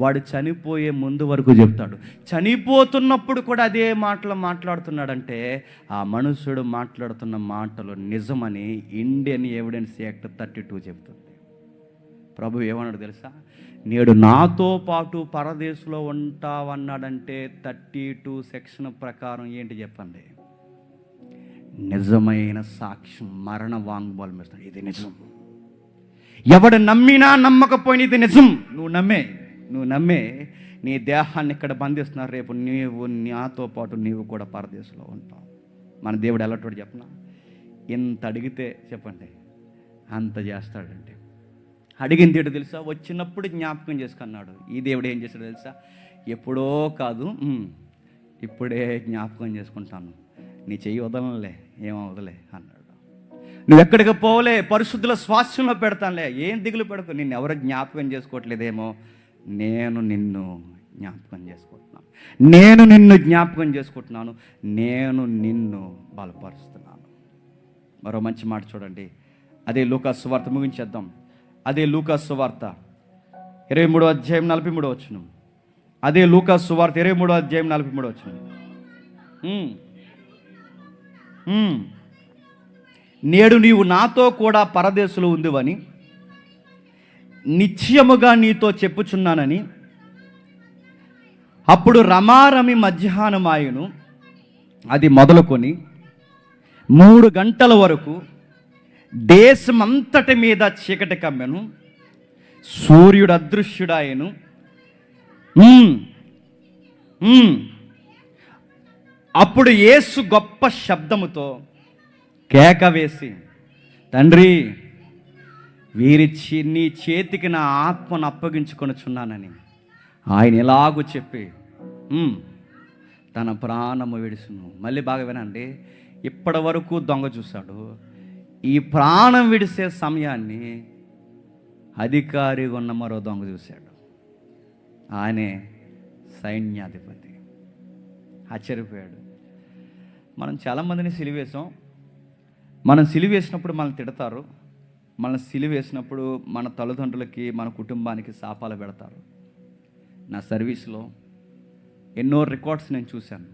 వాడు చనిపోయే ముందు వరకు చెబుతాడు. చనిపోతున్నప్పుడు కూడా అదే మాటలు మాట్లాడుతున్నాడంటే ఆ మనుషుడు మాట్లాడుతున్న మాటలు నిజమని ఇండియన్ ఎవిడెన్స్ యాక్ట్ 32 చెబుతుంది. ప్రభు ఏమన్నాడు తెలుసా? నేడు నాతో పాటు పరదేశంలో ఉంటావన్నాడంటే 32 సెక్షన్ ప్రకారం ఏంటి చెప్పండి? నిజమైన సాక్ష్యం, మరణ వాంగ్మూలం ఇస్తాడు. ఇది నిజం. ఎవడు నమ్మినా నమ్మకపోయినా ఇది నిజం. నువ్వు నమ్మే నీ దేహాన్ని ఇక్కడ బంధిస్తున్నారు. రేపు నీవు నాతో పాటు నీవు కూడా పరదేశంలో ఉంటావు. మన దేవుడు ఎలాంటి చెప్పనా? ఇంత అడిగితే చెప్పండి అంత చేస్తాడండి. అడిగింది ఏంటో తెలుసా? వచ్చినప్పుడు జ్ఞాపకం చేసుకున్నాడు. ఈ దేవుడు ఏం చేశాడు తెలుసా? ఎప్పుడో కాదు, ఇప్పుడే జ్ఞాపకం చేసుకుంటాను, నీ చెయ్యి వదలలే, ఏమవదలే అన్నాడు. నువ్వు ఎక్కడికి పోలే, పరిశుద్ధుల స్వాస్థ్యంలో పెడతానులే, ఏం దిగులు పెడకు. నిన్ను ఎవరు జ్ఞాపకం చేసుకోవట్లేదేమో, నేను నిన్ను జ్ఞాపకం చేసుకుంటున్నాను, నేను నిన్ను బలపరుస్తున్నాను. మరో మంచి మాట చూడండి, అదే లూకాసు సువార్త, ముగించేద్దాం. అదే లూకాసు సువార్త 23వ అధ్యాయం 43వ వచనం. అదే లూకాసు సువార్త 23వ అధ్యాయం 43వ వచనం. నేడు నీవు నాతో కూడా పరదేశంలో ఉందివని నిశ్చయముగా నీతో చెప్పుచున్నానని. అప్పుడు రమారమి మధ్యాహ్నమాయును, అది మొదలుకొని 3 గంటల వరకు దేశమంతటి మీద చీకటి కమ్మెను, సూర్యుడు అదృశ్యుడాయను. అప్పుడు యేసు గొప్ప శబ్దముతో కేక వేసి, తండ్రి, నీ చేతికి నా ఆత్మను అప్పగించుకొనుచున్నానని ఆయన ఎలాగూ చెప్పి తన ప్రాణము విడిచును. మళ్ళీ బాగా వినండి, ఇప్పటి వరకు దొంగ చూశాడు. ఈ ప్రాణం విడిసే సమయాన్ని అధికారిగా ఉన్న మరో దొంగ చూశాడు. ఆయనే సైన్యాధిపతి. ఆశ్చర్యపోయాడు. మనం చాలామందిని సిలివేసాం. మనం సిలివేసినప్పుడు మనల్ని తిడతారు, మనం సిలివేసినప్పుడు మన తల్లిదండ్రులకి, మన కుటుంబానికి శాపాలు పెడతారు. నా సర్వీస్లో ఎన్నో రికార్డ్స్ నేను చూశాను.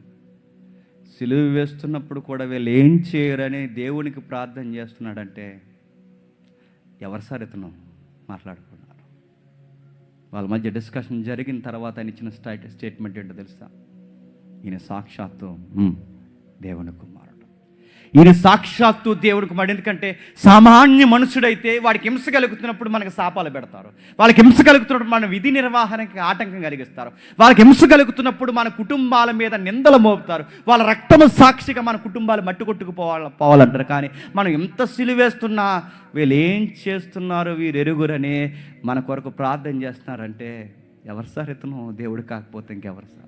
సిలువ వేస్తున్నప్పుడు కూడా వీళ్ళు ఏం చేయరని దేవునికి ప్రార్థన చేస్తున్నాడంటే ఎవరు సార్ ఇతను మాట్లాడుకున్నారు. వాళ్ళ మధ్య డిస్కషన్ జరిగిన తర్వాత ఆయన ఇచ్చిన స్టేట్మెంట్ ఏంటో తెలుసా? ఈయన సాక్షాత్తు దేవుని కుమారుడు. ఈయన సాక్షాత్తు దేవుడి కుమారుడు. ఎందుకంటే సామాన్య మనుషుడైతే వాడికి హింస కలుగుతున్నప్పుడు మనకు శాపాలు పెడతారు, వాళ్ళకి హింస కలుగుతున్నప్పుడు మన విధి నిర్వహణకి ఆటంకం కలిగిస్తారు, వాళ్ళకి హింస కలుగుతున్నప్పుడు మన కుటుంబాల మీద నిందలు మోపుతారు, వాళ్ళ రక్తము సాక్షిగా మన కుటుంబాలు మట్టి కొట్టుకుపోవాలంటారు. కానీ మనం ఎంత సిలువేస్తున్నా వీళ్ళు ఏం చేస్తున్నారు వీరు ఎరుగురని మన కొరకు ప్రార్థన చేస్తున్నారంటే ఎవరు సార్ ఇతను? దేవుడు కాకపోతే ఇంకెవరు సార్?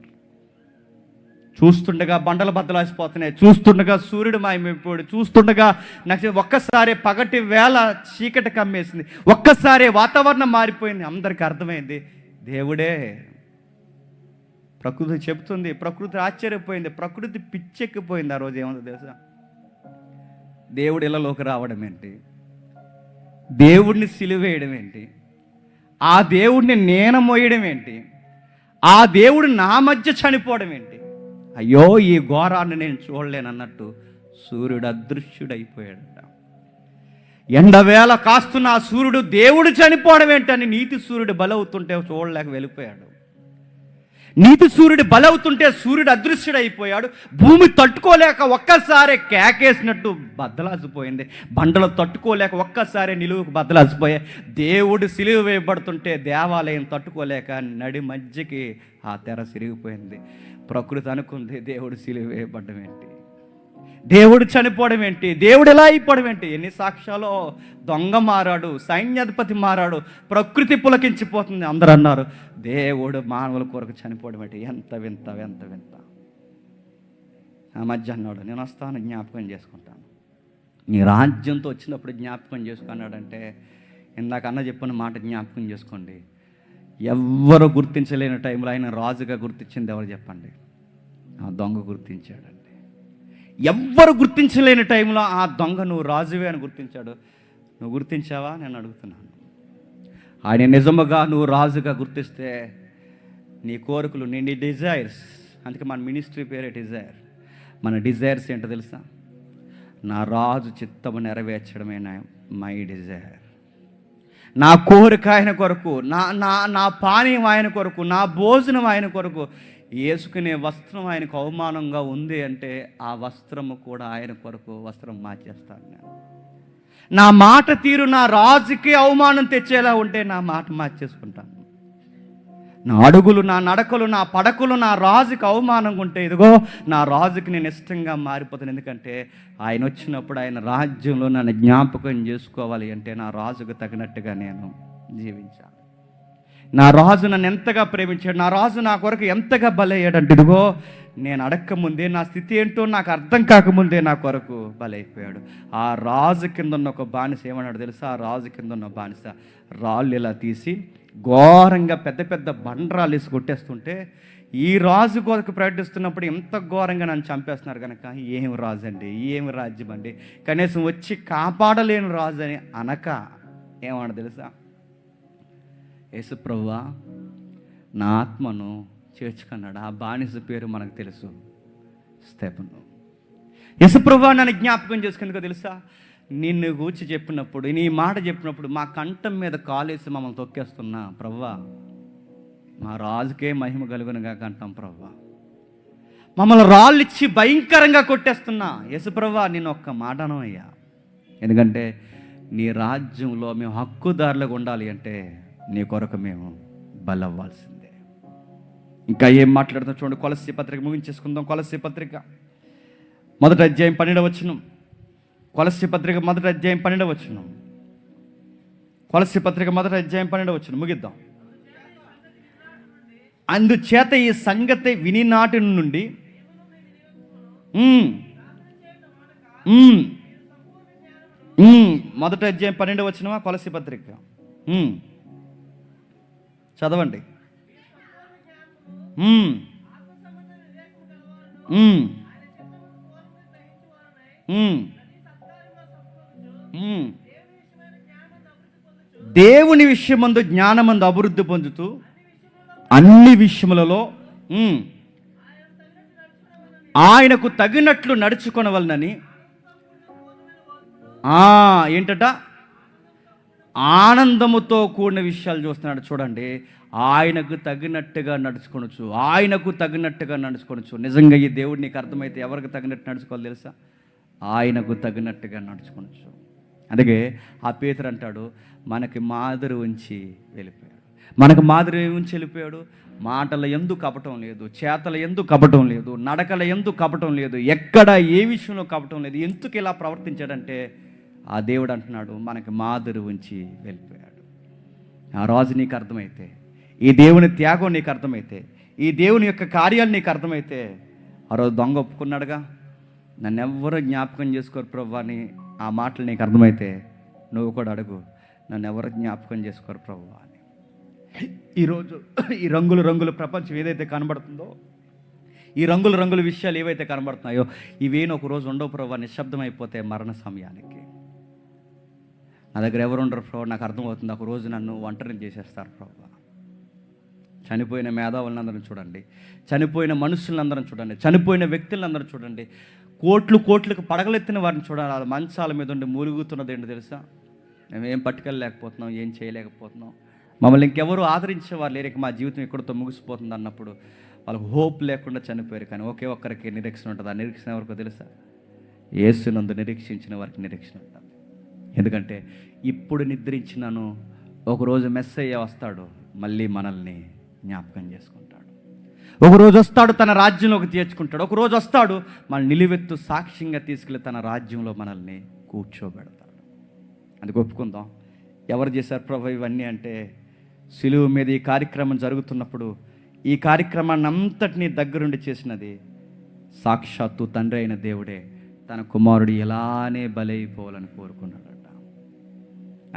చూస్తుండగా బండలు బద్దలాసిపోతున్నాయి, చూస్తుండగా సూర్యుడు మాయమైపోయాడు, చూస్తుండగా నాకు ఒక్కసారి పగటి వేళ చీకటి కమ్మేసింది, ఒక్కసారి వాతావరణం మారిపోయింది. అందరికీ అర్థమైంది దేవుడే. ప్రకృతి చెబుతుంది, ప్రకృతి ఆశ్చర్యపోయింది, ప్రకృతి పిచ్చెక్కిపోయింది. ఆ రోజు ఏముందో తెలుసా? దేవుడు ఇళ్ళలోకి రావడం ఏంటి, దేవుడిని సిలువేయడం ఏంటి, ఆ దేవుడిని నేను మోయడం ఏంటి, ఆ దేవుడు నా మధ్య చనిపోవడం ఏంటి? అయ్యో ఈ ఘోరాన్ని నేను చూడలేనన్నట్టు సూర్యుడు అదృశ్యుడైపోయాడట. ఎండవేళ కాస్తున్న ఆ సూర్యుడు దేవుడు చనిపోవడం ఏంటని నీతి సూర్యుడు బలవుతుంటే చూడలేక వెళ్ళిపోయాడు. నీతి సూర్యుడు బలవుతుంటే సూర్యుడు అదృశ్యుడైపోయాడు. భూమి తట్టుకోలేక ఒక్కసారి కేకేసినట్టు బద్దలాసిపోయింది, బండలు తట్టుకోలేక ఒక్కసారి నిలువుకు బద్దలాసిపోయాయి. దేవుడు సిలువ వేయబడుతుంటే దేవాలయం తట్టుకోలేక నడి మధ్యకి ఆ తెర సిరిగిపోయింది. ప్రకృతి అనుకుంది దేవుడు సిలువ వేయబడ్డం ఏంటి, దేవుడు చనిపోవడం ఏంటి, దేవుడు ఎలా అయిపోవడం ఏంటి? ఎన్ని సాక్ష్యాలో దొంగ మారాడు, సైన్యాధిపతి మారాడు, ప్రకృతి పులకించిపోతుంది. అందరూ అన్నారు దేవుడు మానవుల కొరకు చనిపోవడం ఏంటి? ఎంత వింత, ఎంత వింత. ఆ మధ్య అన్నాడు నేను వస్తాను, జ్ఞాపకం చేసుకుంటాను, నీ రాజ్యంతో వచ్చినప్పుడు జ్ఞాపకం చేసుకున్నాడంటే ఇందాక అన్న చెప్పిన మాట జ్ఞాపకం చేసుకోండి. ఎవ్వరు గుర్తించలేని టైంలో ఆయన రాజుగా గుర్తించింది ఎవరు చెప్పండి? ఆ దొంగ గుర్తించాడండి. ఎవ్వరు గుర్తించలేని టైంలో ఆ దొంగ నువ్వు రాజువే అని గుర్తించాడు. నువ్వు గుర్తించావా? నేను అడుగుతున్నాను. ఆయన నిజముగా నువ్వు రాజుగా గుర్తిస్తే నీ కోరికలు, నీ డిజైర్స్, అందుకే మన మినిస్ట్రీ పేరే డిజైర్. మన డిజైర్స్ ఏంటో తెలుసా? నా రాజు చిత్తము నెరవేర్చడమే మై డిజైర్. నా కోరిక ఆయన కొరకు, నా పానీయం ఆయన కొరకు, నా భోజనం ఆయన కొరకు. వేసుకునే వస్త్రం ఆయనకు అవమానంగా ఉంది అంటే ఆ వస్త్రము కూడా ఆయన కొరకు వస్త్రం మార్చేస్తాను నేను. నా మాట తీరు నా రాజుకి అవమానం తెచ్చేలా ఉంటే నా మాట మార్చేసుకుంటాను. నా అడుగులు, నా నడకలు, నా పడకలు నా రాజుకి అవమానంగా ఉంటే ఇదిగో నా రాజుకి నేను ఇష్టంగా మారిపోతాను. ఎందుకంటే ఆయన వచ్చినప్పుడు ఆయన రాజ్యంలో నన్ను జ్ఞాపకం చేసుకోవాలి అంటే నా రాజుకు తగినట్టుగా నేను జీవించాలి. నా రాజు నన్ను ఎంతగా ప్రేమించాడు, నా రాజు నా కొరకు ఎంతగా బలయ్యాడంటే ఇదిగో నేను అడక్కముందే, నా స్థితి ఏంటో నాకు అర్థం కాకముందే నా కొరకు బలైపోయాడు. ఆ రాజు కింద ఉన్న ఒక బానిస ఏమన్నాడు తెలుసా? ఆ రాజు కింద ఉన్న బానిస రాళ్ళు ఇలా తీసి ఘోరంగా పెద్ద పెద్ద బండరాలు వేసి కొట్టేస్తుంటే ఈ రాజు కొరకు ప్రకటిస్తున్నప్పుడు ఎంత ఘోరంగా నన్ను చంపేస్తున్నారు కనుక ఏమి రాజు అండి, ఏమి రాజ్యం అండి, కనీసం వచ్చి కాపాడలేని రాజు అని అనక ఏమన్నా తెలుసా? యేసుప్రభువా నా ఆత్మను చేర్చుకున్నాడు. ఆ బానిస పేరు మనకు తెలుసు, స్తెఫను. యేసుప్రభువా నన్ను జ్ఞాపకం చేసుకుందుకో తెలుసా? నిన్ను గూర్చి చెప్పినప్పుడు, నీ మాట చెప్పినప్పుడు మా కంఠం మీద కాలేసి మమ్మల్ని తొక్కేస్తున్నా ప్రభువా, మా రాజుకే మహిమ కలుగునుగా కంటాం ప్రభువా, మమ్మల్ని రాళ్ళు ఇచ్చి భయంకరంగా కొట్టేస్తున్నా యేసుప్రభువా నిన్ను ఒక్క మాటను అయ్యా, ఎందుకంటే నీ రాజ్యంలో మేము హక్కుదారులుగా ఉండాలి అంటే నీ కొరకు మేము బలవ్వాల్సిందే. ఇంకా ఏం మాట్లాడుతాం చూడండి. కొలస్సీ పత్రిక ముగించేసుకుందాం. కొలస్సీ పత్రిక 1వ అధ్యాయం 12వ వచనం. కొలస్సీ పత్రిక 1వ అధ్యాయం 12వ వచనం. కొలస్సీ పత్రిక 1వ అధ్యాయం 12వ వచనం ముగిద్దాం. అందుచేత ఈ సంగతి వినినాటి నుండి 1వ అధ్యాయం 12వ వచనమా? కొలస్సీ పత్రిక చదవండి. దేవుని విషయమందు జ్ఞానమందు అభివృద్ధి పొందుతూ అన్ని విషయములలో ఆయనకు తగినట్లు నడుచుకొనవలనని ఏంటట? ఆనందముతో కూడిన విషయాలు చూస్తున్నాడు. చూడండి, ఆయనకు తగినట్టుగా నడుచుకొనొచ్చు, ఆయనకు తగినట్టుగా నడుచుకొనొచ్చు. నిజంగా ఈ దేవుడు నీకు అర్థమైతే ఎవరికి తగినట్టు నడుచుకోవాలి తెలుసా? ఆయనకు తగినట్టుగా నడుచుకొనొచ్చు. అందుకే ఆ పేతురు అంటాడు, మనకి మాదిరి ఉంచి వెళ్ళిపోయాడు. మనకు మాదిరి ఉంచి వెళ్ళిపోయాడు. మాటల యందు కపటం లేదు, చేతల యందు కపటం లేదు, నడకల యందు కపటం లేదు, ఎక్కడ ఏ విషయంలో కపటం లేదు. ఎందుకు ఇలా ప్రవర్తించాడంటే ఆ దేవుడు అంటున్నాడు, మనకి మాదిరి ఉంచి వెళ్ళిపోయాడు. ఆ రోజు నీకు అర్థమైతే, ఈ దేవుని త్యాగం నీకు అర్థమైతే, ఈ దేవుని యొక్క కార్యాలు నీకు అర్థమైతే, ఆ రోజు దొంగ ఒప్పుకున్నాడుగా, నన్ను ఎవ్వరూ జ్ఞాపకం చేసుకోరు ప్రభు అని. ఆ మాటలు నీకు అర్థమైతే నువ్వు కూడా అడుగు, నన్ను ఎవరు జ్ఞాపకం చేసుకోరు ప్రభు అని. ఈరోజు ఈ రంగుల రంగుల ప్రపంచం ఏదైతే కనబడుతుందో, ఈ రంగుల రంగుల విషయాలు ఏవైతే కనబడుతున్నాయో, ఇవేను ఒక రోజు ఉండవు ప్రభు, నిశ్శబ్దం అయిపోతే మరణ సమయానికి. నా దగ్గర ఎవరు ఉండరు ప్రభు, నాకు అర్థమవుతుంది, ఒక రోజు నన్ను ఒంటరిని చేసేస్తారు ప్రభు. చనిపోయిన మేధావులందరం చూడండి, చనిపోయిన మనుషులందరం చూడండి, చనిపోయిన వ్యక్తులందరం చూడండి, కోట్లకు పడగలెత్తిన వారిని చూడాలి. వాళ్ళ మంచాల మీద ఉండి మూలుగుతున్నది ఏంటో తెలుసా? మేమేం పట్టుకెళ్ళలేకపోతున్నాం, ఏం చేయలేకపోతున్నాం, మమ్మల్ని ఇంకెవరు ఆదరించేవారు లేరు, మా జీవితం ఇక్కడితో ముగిసిపోతుంది అన్నప్పుడు వాళ్ళకు హోప్ లేకుండా చనిపోయారు. కానీ ఒకే ఒక్కరికి నిరీక్షణ ఉంటుంది. ఆ నిరీక్షణ ఎవరికో తెలుసా? యేసునందు నిరీక్షించిన వారికి నిరీక్షణ ఉంటుంది. ఎందుకంటే ఇప్పుడు నిద్రించినాను, ఒకరోజు మెస్సయ్య వస్తాడు, మళ్ళీ మనల్ని జ్ఞాపకం చేసుకుంటాడు. ఒకరోజు వస్తాడు, తన రాజ్యంలోకి చేర్చుకుంటాడు. ఒకరోజు వస్తాడు, మన నిలువెత్తు సాక్ష్యంగా తీసుకెళ్ళి తన రాజ్యంలో మనల్ని కూర్చోబెడతాడు. అందుకు ఒప్పుకుందాం. ఎవరు చేశారు ప్రభు ఇవన్నీ అంటే, సిలువ మీద ఈ కార్యక్రమం జరుగుతున్నప్పుడు ఈ కార్యక్రమాన్ని అంతటినీ దగ్గరుండి చేసినది సాక్షాత్తు తండ్రి అయిన దేవుడే. తన కుమారుడు ఎలానే బలైపోవాలని కోరుకున్నాడట.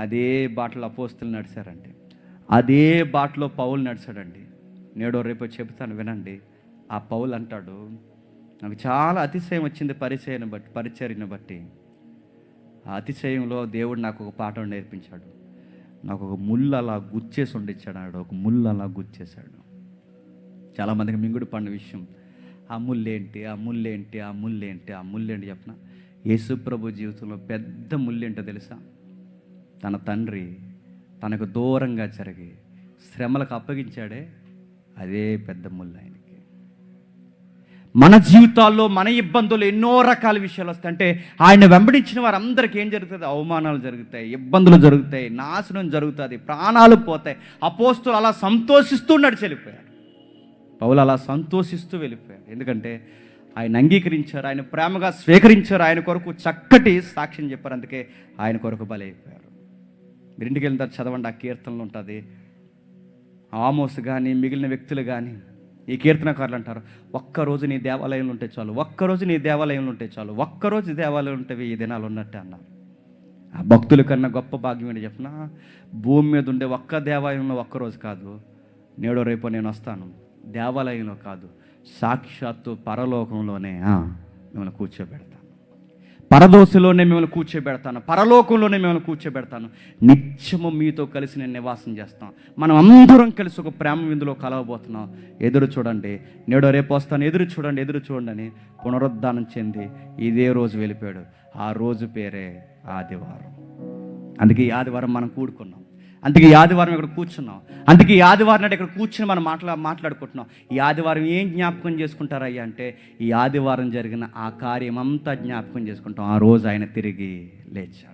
అదే బాటలో అపోస్తులు నడిచారండి, అదే బాటలో పౌలు నడిచాడండి. నేడో రేపో చెబుతాను వినండి. ఆ పౌలు అంటాడు, నాకు చాలా అతిశయం వచ్చింది పరిచర్యను బట్టి. ఆ అతిశయంలో దేవుడు నాకు ఒక పాఠం నేర్పించాడు. నాకు ఒక ముళ్ళు అలా గుచ్చేసి ఉండిచ్చాడు. ఒక ముళ్ళు అలా గుచ్చేశాడు. చాలామందికి మింగుడు పడిన విషయం, ఆ ముళ్ళేంటి, ఆ ముళ్ళేంటి, ఆ ముళ్ళేంటి, ఆ ముళ్ళేంటి చెప్పిన. యేసుప్రభు జీవితంలో పెద్ద ముళ్ళేంటో తెలుసా? తన తండ్రి తనకు దూరంగా జరిగి శ్రమలకు అప్పగించాడే, అదే పెద్ద ముళ్ళు ఆయనకి. మన జీవితాల్లో మన ఇబ్బందులు ఎన్నో రకాల విషయాలు వస్తాయి. అంటే ఆయన వెంబడించిన వారందరికీ ఏం జరుగుతుంది? అవమానాలు జరుగుతాయి, ఇబ్బందులు జరుగుతాయి, నాశనం జరుగుతుంది, ప్రాణాలు పోతాయి. అపోస్తులు అలా సంతోషిస్తూ నడిచి వెళ్ళిపోయారు. పౌలు అలా సంతోషిస్తూ వెళ్ళిపోయారు. ఎందుకంటే ఆయన అంగీకరించారు, ఆయన ప్రేమగా స్వీకరించారు, ఆయన కొరకు చక్కటి సాక్ష్యం చెప్పారు. అందుకే ఆయన కొరకు బలైపోయారు. మీరు ఇంటికి వెళ్తారు, చదవండి, ఆ కీర్తనలు ఉంటుంది. ఆమోస్ కానీ మిగిలిన వ్యక్తులు కానీ ఈ కీర్తనకారులు అంటారు, ఒక్కరోజు నీ దేవాలయంలో ఉంటే చాలు, ఒక్కరోజు నీ దేవాలయంలో ఉంటే చాలు, ఒక్కరోజు దేవాలయం ఉంటే 1000 దినాలు ఉన్నట్టే అన్నారు. ఆ భక్తుల కన్నా గొప్ప భాగ్యం ఏంటి చెప్పిన? భూమి మీద ఉండే ఒక్క దేవాలయంలో ఒక్కరోజు కాదు, నేడో రేపో నేను వస్తాను, దేవాలయంలో కాదు, సాక్షాత్తు పరలోకంలోనే మిమ్మల్ని కూర్చోబెడతాను, పరదోశలోనే మిమ్మల్ని కూర్చోబెడతాను, పరలోకంలోనే మిమ్మల్ని కూర్చోబెడతాను, నిత్యము మీతో కలిసి నేను నివాసం చేస్తాను. మనం అందరం కలిసి ఒక ప్రేమ విందులో కలవబోతున్నాం. ఎదురు చూడండి, నేడో రేపు వస్తాను, ఎదురు చూడండి అని పునరుద్ధానం చెంది ఇదే రోజు వెళ్ళిపోయాడు. ఆ రోజు పేరే ఆదివారం. అందుకే ఈ ఆదివారం మనం కూడుకున్నాం, అందుకే ఈ ఆదివారం ఇక్కడ కూర్చున్నాం, అందుకే ఈ ఆదివారం నాడు ఇక్కడ కూర్చుని మనం మాట్లాడుకుంటున్నాం. ఈ ఆదివారం ఏం జ్ఞాపకం చేసుకుంటారయ్యా అంటే, ఈ ఆదివారం జరిగిన ఆ కార్యం అంతా జ్ఞాపకం చేసుకుంటాం. ఆ రోజు ఆయన తిరిగి లేచాడు.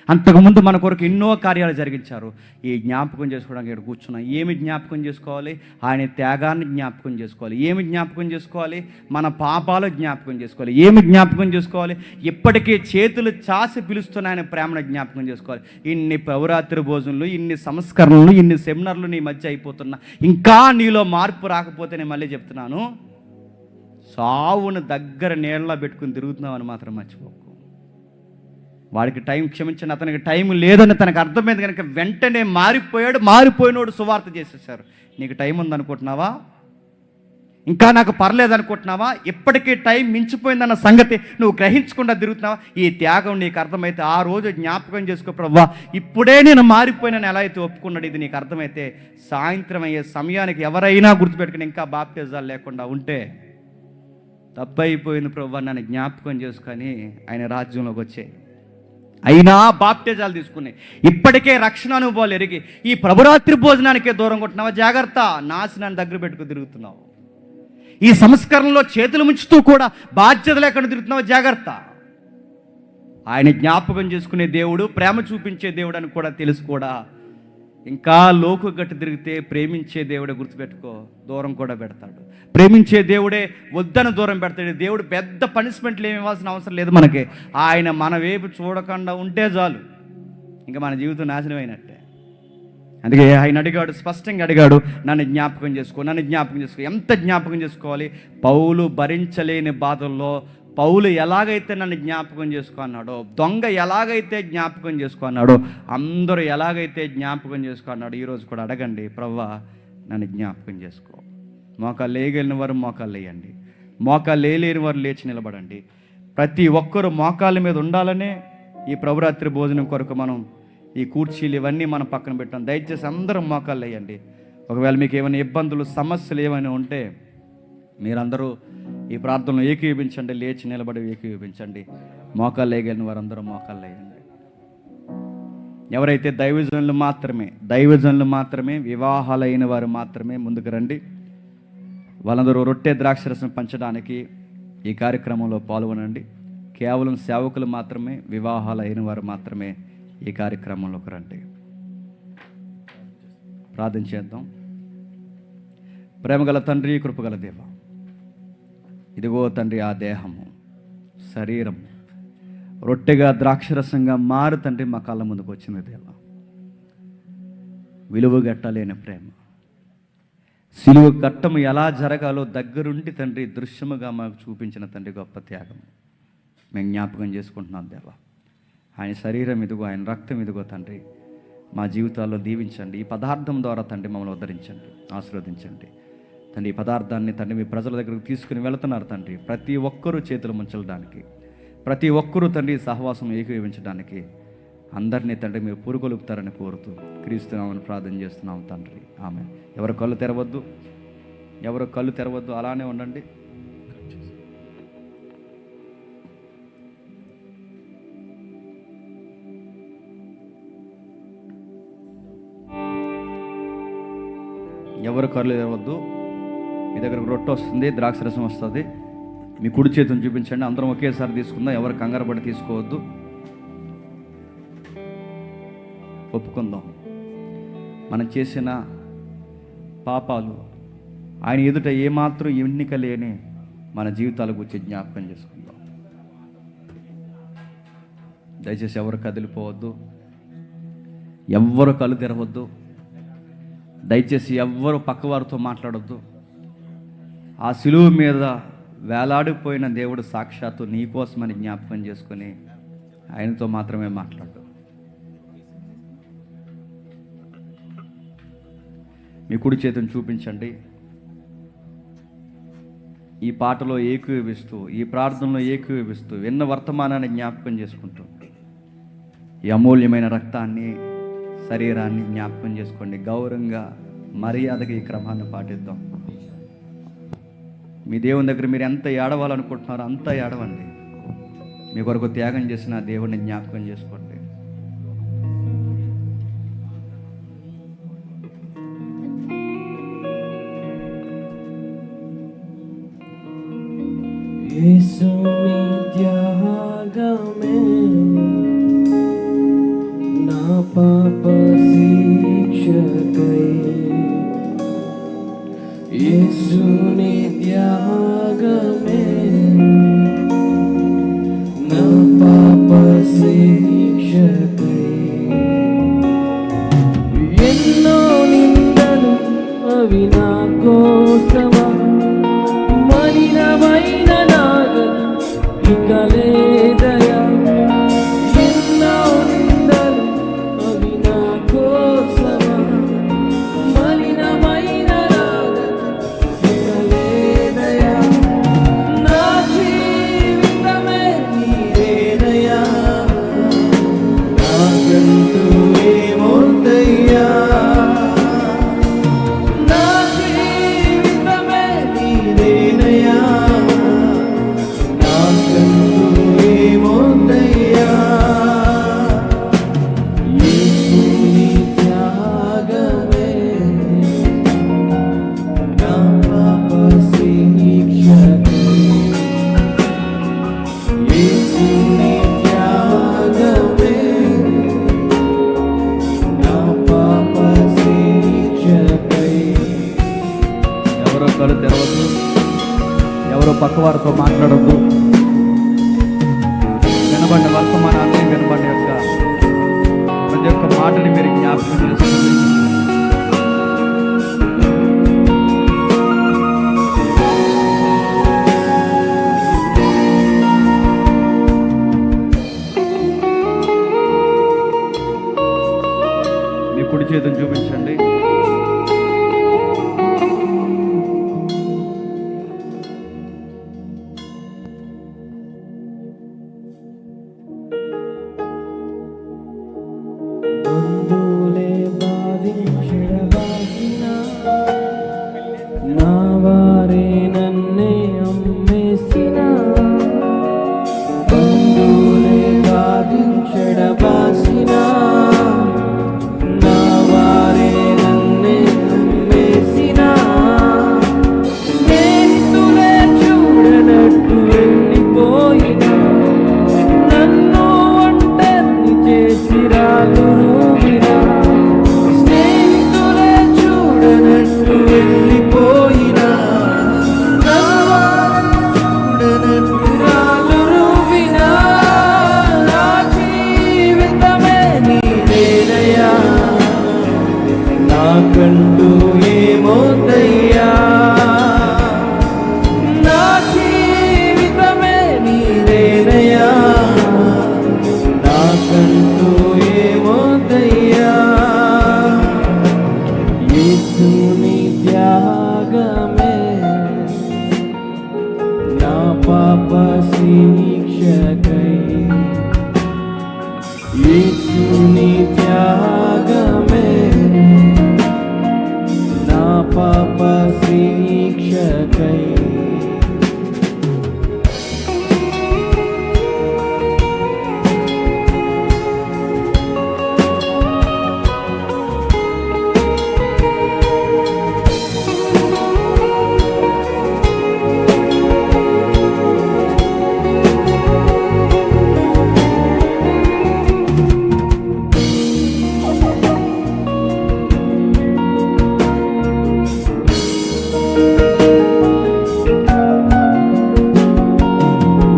అంతకుముందు మన కొరకు ఎన్నో కార్యాలు జరిగించారు. ఈ జ్ఞాపకం చేసుకోవడానికి ఇక్కడ కూర్చున్నాం. ఏమి జ్ఞాపకం చేసుకోవాలి? ఆయన త్యాగాన్ని జ్ఞాపకం చేసుకోవాలి. ఏమి జ్ఞాపకం చేసుకోవాలి? మన పాపాలు జ్ఞాపకం చేసుకోవాలి. ఏమి జ్ఞాపకం చేసుకోవాలి? ఇప్పటికే చేతులు చాసి పిలుస్తున్న ఆయన ప్రేమను జ్ఞాపకం చేసుకోవాలి. ఇన్ని పౌరాత్రి భోజనాలు, ఇన్ని సంస్కరణలు, ఇన్ని సెమినార్లు నీ మధ్య అయిపోతున్నా, ఇంకా నీలో మార్పు రాకపోతే నేను మళ్ళీ చెప్తున్నాను, సావును దగ్గర నీళ్ళలో పెట్టుకుని తిరుగుతున్నావు అని మాత్రం మర్చిపోకు. వాడికి టైం, క్షమించండి, అతనికి టైం లేదని తనకు అర్థమైంది కనుక వెంటనే మారిపోయినోడు సువార్త చేసేసారు. నీకు టైం ఉందనుకుంటున్నావా? ఇంకా నాకు పర్లేదు అనుకుంటున్నావా? ఇప్పటికీ టైం మించిపోయిందన్న సంగతి నువ్వు గ్రహించకుండా తిరుగుతున్నావా? ఈ త్యాగం నీకు అర్థమైతే ఆ రోజు జ్ఞాపకం చేసుకో, ప్రభువా ఇప్పుడే నేను మారిపోయినని ఎలా అయితే ఒప్పుకున్నాడు, ఇది నీకు అర్థమైతే సాయంత్రం అయ్యే సమయానికి ఎవరైనా గుర్తుపెట్టుకుని ఇంకా బాప్తిజాలు లేకుండా ఉంటే తప్పైపోయింది ప్రభువా, నన్ను జ్ఞాపకం చేసుకొని ఆయన రాజ్యంలోకి వచ్చే. అయినా బాప్టిజాలు తీసుకున్నాయి. ఇప్పటికే రక్షణ అనుభవాలు ఎరిగి ఈ ప్రభురాత్రి భోజనానికే దూరం కొట్టినావా? జాగ్రత్త, నాశనాన్ని దగ్గర పెట్టుకు తిరుగుతున్నావు. ఈ సంస్కరణలో చేతులు ముంచుతూ కూడా బాధ్యత లేకుండా తిరుగుతున్నావా? జాగ్రత్త. ఆయన జ్ఞాపకం చేసుకునే దేవుడు, ప్రేమ చూపించే దేవుడు అని కూడా తెలుసు కూడా ఇంకా లోకు గట్టి తిరిగితే ప్రేమించే దేవుడే గుర్తుపెట్టుకో, దూరం కూడా పెడతాడు. ప్రేమించే దేవుడే వద్దన దూరం పెడతాడు. దేవుడు పెద్ద పనిష్మెంట్లు ఏమి ఇవ్వాల్సిన అవసరం లేదు మనకి. ఆయన మన వైపు చూడకుండా ఉంటే చాలు, ఇంకా మన జీవితం నాశనం అయినట్టే. అందుకే ఆయన అడిగాడు, స్పష్టంగా అడిగాడు, నన్ను జ్ఞాపకం చేసుకో, నన్ను జ్ఞాపకం చేసుకో. ఎంత జ్ఞాపకం చేసుకోవాలి? పౌలు భరించలేని బాధల్లో పౌలు ఎలాగైతే నన్ను జ్ఞాపకం చేసుకో అన్నాడో, దొంగ ఎలాగైతే జ్ఞాపకం చేసుకో అన్నాడో, అందరూ ఎలాగైతే జ్ఞాపకం చేసుకో అన్నాడు, ఈరోజు కూడా అడగండి, ప్రభువా నన్ను జ్ఞాపకం చేసుకో. మోకాలు లేయగలిగిన వారు మోకాలు లేయండి, మోకాలు లేని వారు లేచి నిలబడండి. ప్రతి ఒక్కరూ మోకాళ్ళ మీద ఉండాలనే ఈ ప్రభురాత్రి భోజనం కొరకు మనం ఈ కుర్చీలు ఇవన్నీ మనం పక్కన పెట్టాం. దయచేసి అందరూ మోకాళ్ళు వేయండి. ఒకవేళ మీకు ఏమైనా ఇబ్బందులు, సమస్యలు ఏమైనా ఉంటే మీరందరూ ఈ ప్రార్థనలో ఏకీభవించండి, లేచి నిలబడి ఏకీభవించండి. మోకాళ్ళు వేయగలిగిన వారందరూ మోకాళ్ళు వేయండి. ఎవరైతే దైవజనులు మాత్రమే వివాహాలైన వారు మాత్రమే ముందుకు రండి. వాళ్ళందరూ రొట్టె ద్రాక్షరసం పంచడానికి ఈ కార్యక్రమంలో పాల్గొనండి. కేవలం సేవకులు మాత్రమే, వివాహాలైన వారు మాత్రమే ఈ కార్యక్రమంలోకి రండి. ప్రార్థన చేద్దాం. ప్రేమగల తండ్రి, కృపగల దేవ, ఇదిగో తండ్రి, ఆ దేహము, శరీరం రొట్టెగా ద్రాక్షరసంగా మారు తండ్రి మా కళ్ళ ముందుకు వచ్చింది దేవ. విలువ గట్టలేని ప్రేమ, సిలువ కట్టము ఎలా జరగాలో దగ్గరుండి తండ్రి దృశ్యముగా మాకు చూపించిన తండ్రి గొప్ప త్యాగం మేము జ్ఞాపకం చేసుకుంటున్నాం దేవ. ఆయన శరీరం ఇదిగో, ఆయన రక్తం ఇదిగో తండ్రి, మా జీవితాల్లో దీవించండి. ఈ పదార్థం ద్వారా తండ్రి మమ్మల్ని ఉద్ధరించండి, ఆశీర్వదించండి తండ్రి. ఈ పదార్థాన్ని తండ్రి మీ ప్రజల దగ్గరకు తీసుకుని వెళుతున్నారు తండ్రి. ప్రతి ఒక్కరూ చేతులు ముంచడానికి, ప్రతి ఒక్కరూ తండ్రి సహవాసం ఏకీభవించడానికి అందరినీ తండ్రి మీరు పురుగొలుపుతారని కోరుతూ క్రీస్తున్నామని ప్రార్థన చేస్తున్నాం తండ్రి. ఆమె. ఎవరు కళ్ళు తెరవద్దు, అలానే ఉండండి. ఎవరు కళ్ళు తెరవద్దు. మీ దగ్గరకు రొట్టె వస్తుంది, ద్రాక్షరసం వస్తుంది. మీ కుడి చేతిని చూపించండి. అందరం ఒకేసారి తీసుకుందాం. ఎవరు కంగారు పడి తీసుకోవద్దు. ఒప్పుకుందాం మనం చేసిన పాపాలు ఆయన ఎదుట ఏమాత్రం ఎన్నిక లేని మన జీవితాల గురించి జ్ఞాపకం చేసుకుందాం. దయచేసి ఎవరు కదిలిపోవద్దు, ఎవ్వరు కళ్ళు తెరవద్దు, దయచేసి ఎవ్వరు పక్కవారితో మాట్లాడొద్దు. ఆ సిలువ మీద వేలాడిపోయిన దేవుడు సాక్షాత్తు నీ కోసమని జ్ఞాపకం చేసుకొని ఆయనతో మాత్రమే మాట్లాడు. మీ కుడి చేతిని చూపించండి. ఈ పాటలో ఏకీభవిస్తూ, ఈ ప్రార్థనలో ఏకీభవిస్తూ, విన్న వర్తమానాన్ని జ్ఞాపకం చేసుకుంటూ ఈ అమూల్యమైన రక్తాన్ని, శరీరాన్ని జ్ఞాపకం చేసుకోండి. గౌరవంగా, మర్యాదగా ఈ క్రమాన్ని పాటిద్దాం. మీ దేవుని దగ్గర మీరు ఎంత ఏడవాలనుకుంటున్నారో అంత ఏడవండి. మీ కొరకు త్యాగం చేసిన దేవుడిని జ్ఞాపకం చేసుకోండి. యేసుని త్యాగమే నా పాప శిక్షకై, యేసుని త్యాగమే నా పాప శిక్షకై. ఎన్నో నిందలు అవి నా కోసమా, మలినమైన నాగలు ఇక లేదయా. ఎన్నో నిందలు అవి నా కోసమా, మలినమైన నాగలు ఇక లేదయా. నా వారితో మాట్లాడద్దు. వినబడిన వర్తమానాన్ని, వినబడిన ప్రతి ఒక్క మాటని మీరు జ్ఞాపకం చేసుకోండి. మీ కుడి చేతిని చూపించండి. బంధువులే బాధించెడబాసిన నా వారే నన్నే అమ్మేసిన, బంధువులే బాధించెడబాసిన నా వారే నన్నే అమ్మేసిన, స్నేహితులే చూడనట్టు వెళ్ళిపోయిన నన్ను ఒంటరిని చేసి రాలురువినా, స్నేహితులే చూడనట్టు వెళ్ళిపోయినా చూడనట్టు రాలురువినా, నా జీవితమే నీదేనయ్యా, నాకంటూ ఏమోదయ్యా, నా జీవితమే నీదేనయ్యా, నాకంటూ ఏమోదయ్యా, యేసుని త్యాగమే నా పాప శిక్షకై, యేసుని త్యాగమే నా పాప శిక్షకై.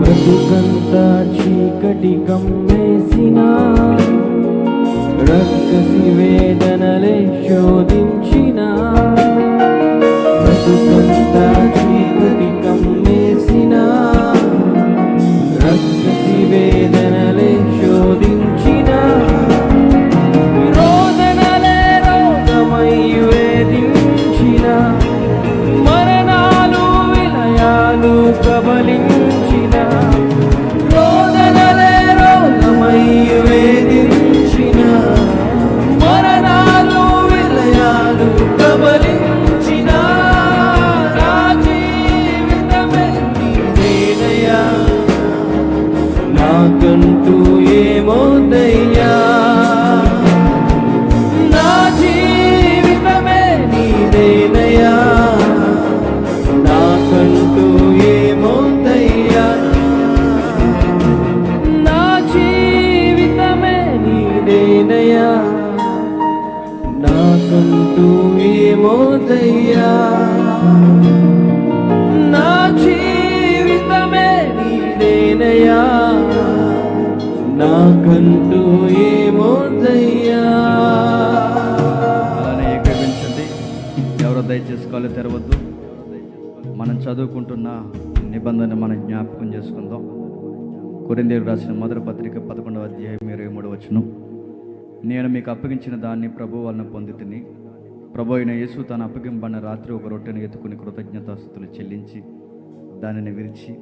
బ్రతుకంతా చీకటి కమ్మేసిన, రక్కసి వేదనలే శోధించిన, బ్రతుకంతా చీకటి కమ్మేసిన, రక్కసి వేదనలే శోధించిన, రోదనలే రోగమై వేధించిన, మరణాలు విలయాలు కబలించిన, రోదనలే రోగమై వేధించిన, మరణాలు విలయాలు కబలించిన, నా జీవితమే నీదేనయ్యా, నాకంటూ ఏమోదయ్యా, నా జీవితమే నీదేనయ్యా, నాకంటూ ఏమోదయ్యా, నా జీవితమే నీదేనయ్యా, నాకంటూ ఏమోదయ్యా, నా జీవితమే నీదేనయ్యా, నాకంటూ ఏమోదయ్యా. అలానే ఏకీభవించండి. ఎవరో దయచేసి కాళ్ళు తెరవద్దు. మనం చదువుకుంటున్న నిబంధన మనం జ్ఞాపకం చేసుకుందాం. కొరింథీయులకు రాసిన మొదటి పత్రిక 11వ అధ్యాయం 23వ వచనం. నేను మీకు అప్పగించిన దాన్ని ప్రభు వలన పొందితిని. ప్రభు అయిన యేసు తాను అప్పగింపబడిన రాత్రి ఒక రొట్టెను ఎత్తుకుని కృతజ్ఞతాస్తుతులు చెల్లించి దానిని విరిచి,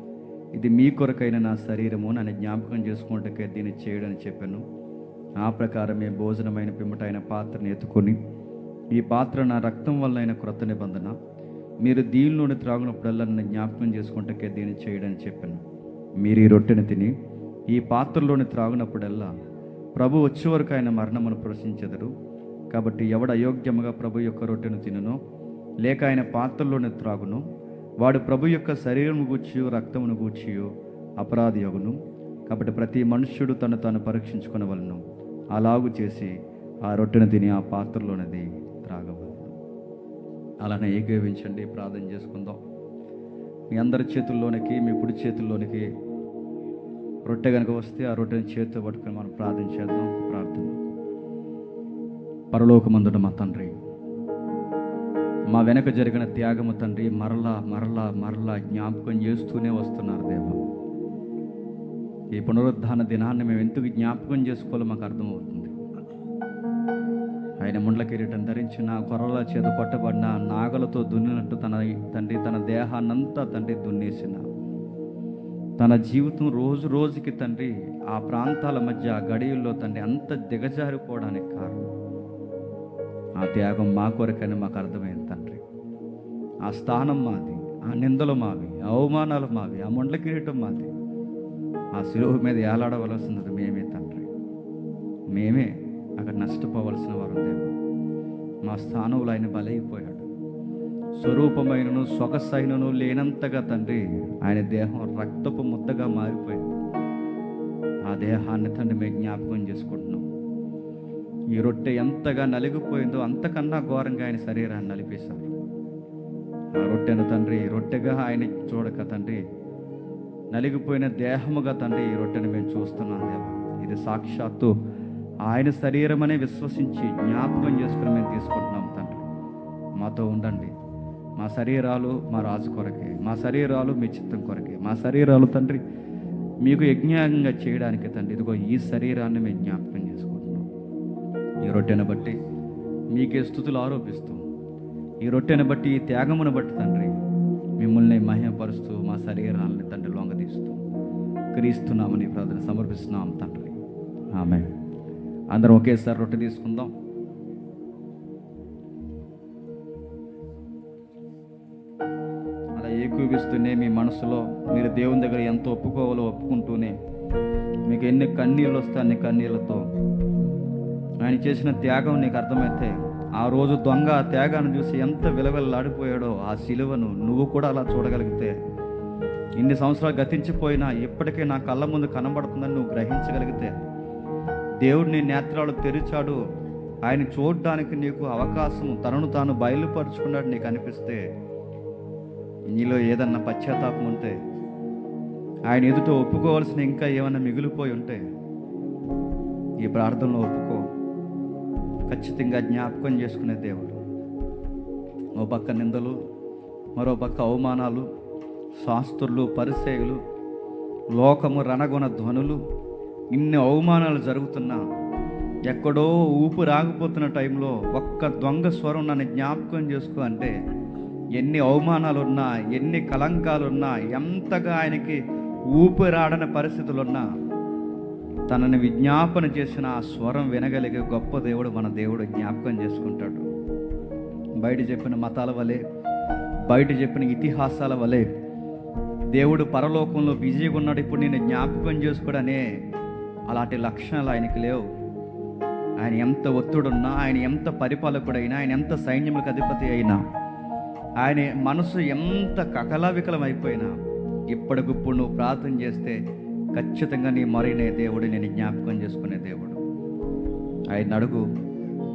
ఇది మీ కొరకైన నా శరీరము, నన్ను జ్ఞాపకం చేసుకుంటకే దీన్ని చేయడని చెప్పాను. ఆ ప్రకారమే భోజనమైన పిమ్మటైన పాత్రను ఎత్తుకొని, ఈ పాత్ర నా రక్తం వల్ల అయిన క్రొత్త నిబంధన, మీరు దీనిలోని త్రాగునప్పుడల్లా నన్ను జ్ఞాపకం చేసుకుంటకే దీన్ని చేయడని చెప్పాను. మీరు ఈ రొట్టెను తిని ఈ పాత్రలోని త్రాగునప్పుడల్లా ప్రభు వచ్చే వరకు ఆయన మరణమును ప్రశంచెదరు. కాబట్టి ఎవడు అయోగ్యముగా ప్రభు యొక్క రొట్టెను తినునో లేక ఆయన పాత్రలోని త్రాగునో వాడు ప్రభు యొక్క శరీరము గూర్చియో రక్తమును గూర్చియో అపరాధి యొగును. కాబట్టి ప్రతి మనుష్యుడు తను తాను పరీక్షించుకొనవలెను. అలాగు చేసి ఆ రొట్టెను తిని ఆ పాత్రలోనిది త్రాగవలెను. అలానే ఏకీభవించండి, ప్రార్థన చేసుకుందాం. మీ అందరి చేతుల్లోనికి, మీ కుడి చేతుల్లోనికి రొట్టె కనుక వస్తే ఆ రొట్టెని చేతితో పట్టుకొని మనం ప్రార్థన చేద్దాం. ప్రార్థన. పరలోకమందున మా తండ్రి, మా వెనక జరిగిన త్యాగము తండ్రి మరలా మరలా మరలా జ్ఞాపకం చేస్తూనే వస్తున్నారు దేవా. ఈ పునరుద్ధాన దినాన్ని మేము ఎందుకు జ్ఞాపకం చేసుకోవాలో మాకు అర్థమవుతుంది. ఆయన ముండ్ల కిరీటం ధరించిన, కొర్రల చేత కొట్టబడిన, నాగలతో దున్నినట్టు తన దేహాన్నంతా తండ్రి దున్నేసిన, తన జీవితం రోజు రోజుకి తండ్రి ఆ ప్రాంతాల మధ్య ఆ గడియల్లో తండ్రి అంత దిగజారిపోవడానికి కారణం ఆ త్యాగం మా కొరకని మాకు అర్థమైంది తండ్రి. ఆ స్థానం మాది, ఆ నిందలు మావి, ఆ అవమానాలు మావి, ఆ ముండ్ల కిరీటం మాది. ఆ శిలువ మీద ఏలాడవలసినది మేమే తండ్రి. మేమే అక్కడ నష్టపోవలసిన వారు దేవ. మా స్థానంలో ఆయన బలైపోయాడు. స్వరూపమైనను సొగసైనను లేనంతగా తండ్రి ఆయన దేహం రక్తపు ముద్దగా మారిపోయింది. ఆ దేహాన్ని తండ్రి మేము జ్ఞాపకం చేసుకుంటున్నాం. ఈ రొట్టె ఎంతగా నలిగిపోయిందో అంతకన్నా ఘోరంగా ఆయన శరీరాన్ని నలిపేశారు. ఆ రొట్టెను తండ్రి రొట్టెగా ఆయన చూడక తండ్రి నలిగిపోయిన దేహముగా తండ్రి ఈ రొట్టెను మేము చూస్తున్నాం దేవా. ఇది సాక్షాత్తు ఆయన శరీరం అనే విశ్వసించి జ్ఞాపకం చేసుకుని మేము తీసుకుంటున్నాం తండ్రి. మాతో ఉండండి. మా శరీరాలు మా రాజు కొరకే, మా శరీరాలు మీ చిత్తం కొరకే, మా శరీరాలు తండ్రి మీకు యజ్ఞంగా చేయడానికి తండ్రి ఇదిగో ఈ శరీరాన్ని మేము జ్ఞాపకం చేసుకుంటున్నాం. ఈ రొట్టెను బట్టి మీకే స్తుతులు ఆరోపిస్తాం. ఈ రొట్టెను బట్టి, ఈ త్యాగమును బట్టి తండ్రి మిమ్మల్ని మహిమపరుస్తూ మా శరీరాలని తండ్రి లొంగదీస్తూ క్రీస్తున్నామని ప్రార్థన సమర్పిస్తున్నాం తండ్రి. ఆమేన్. అందరం ఒకేసారి రొట్టె తీసుకుందాం. అలా ఏకీవిస్తూనే మీ మనసులో మీరు దేవుని దగ్గర ఎంత ఒప్పుకోవాలో ఒప్పుకుంటూనే మీకు ఎన్ని కన్నీళ్ళు వస్తే అన్ని కన్నీళ్ళతో ఆయన చేసిన త్యాగం నీకు అర్థమైతే ఆ రోజు దొంగ ఆ త్యాగాన్ని చూసి ఎంత విలవిల్లాడిపోయాడో ఆ శిలువను నువ్వు కూడా అలా చూడగలిగితే, ఇన్ని సంవత్సరాలు గతించిపోయినా ఇప్పటికే నా కళ్ళ ముందు కనబడుతుందని నువ్వు గ్రహించగలిగితే, దేవుడు నీ నేత్రాలు తెరిచాడు, ఆయన చూడడానికి నీకు అవకాశం తనను తాను బయలుపరుచుకున్నాడు నీకు అనిపిస్తే, నీలో ఏదన్నా పశ్చాత్తాపం ఉంటే, ఆయన ఎదుట ఒప్పుకోవాల్సిన ఇంకా ఏమన్నా మిగిలిపోయి ఉంటే ఈ ప్రార్థనలో ఒప్పుకో. ఖచ్చితంగా జ్ఞాపకం చేసుకునే దేవుడు. ఓ పక్క నిందలు, మరో పక్క అవమానాలు, శాస్త్రులు, పరిసేయులు, లోకము రణగుణ ధ్వనులు, ఇన్ని అవమానాలు జరుగుతున్నా ఎక్కడో ఊపు రాగిపోతున్న టైంలో ఒక్క దొంగ స్వరం నన్ను జ్ఞాపకం చేసుకో అంటే, ఎన్ని అవమానాలున్నా, ఎన్ని కలంకాలున్నా, ఎంతగా ఆయనకి ఊపిరాడని పరిస్థితులున్నా తనని విజ్ఞాపన చేసిన ఆ స్వరం వినగలిగే గొప్ప దేవుడు మన దేవుడు జ్ఞాపకం చేసుకుంటాడు. బయట చెప్పిన మతాల వలె, బయట చెప్పిన ఇతిహాసాల వలె దేవుడు పరలోకంలో బిజీగా ఉన్నాడు, ఇప్పుడు నేను జ్ఞాపకం చేసుకోడనే అలాంటి లక్షణాలు ఆయనకి లేవు. ఆయన ఎంత ఒత్తిడున్నా, ఆయన ఎంత పరిపాలకుడైనా, ఆయన ఎంత సైన్యములకు అధిపతి అయినా, ఆయన మనసు ఎంత కకలావికలం అయిపోయినా ఇప్పటికిప్పుడు నువ్వు ప్రార్థన చేస్తే ఖచ్చితంగా నీ మరినే దేవుడు నేను జ్ఞాపకం చేసుకునే దేవుడు. ఆయన అడుగు,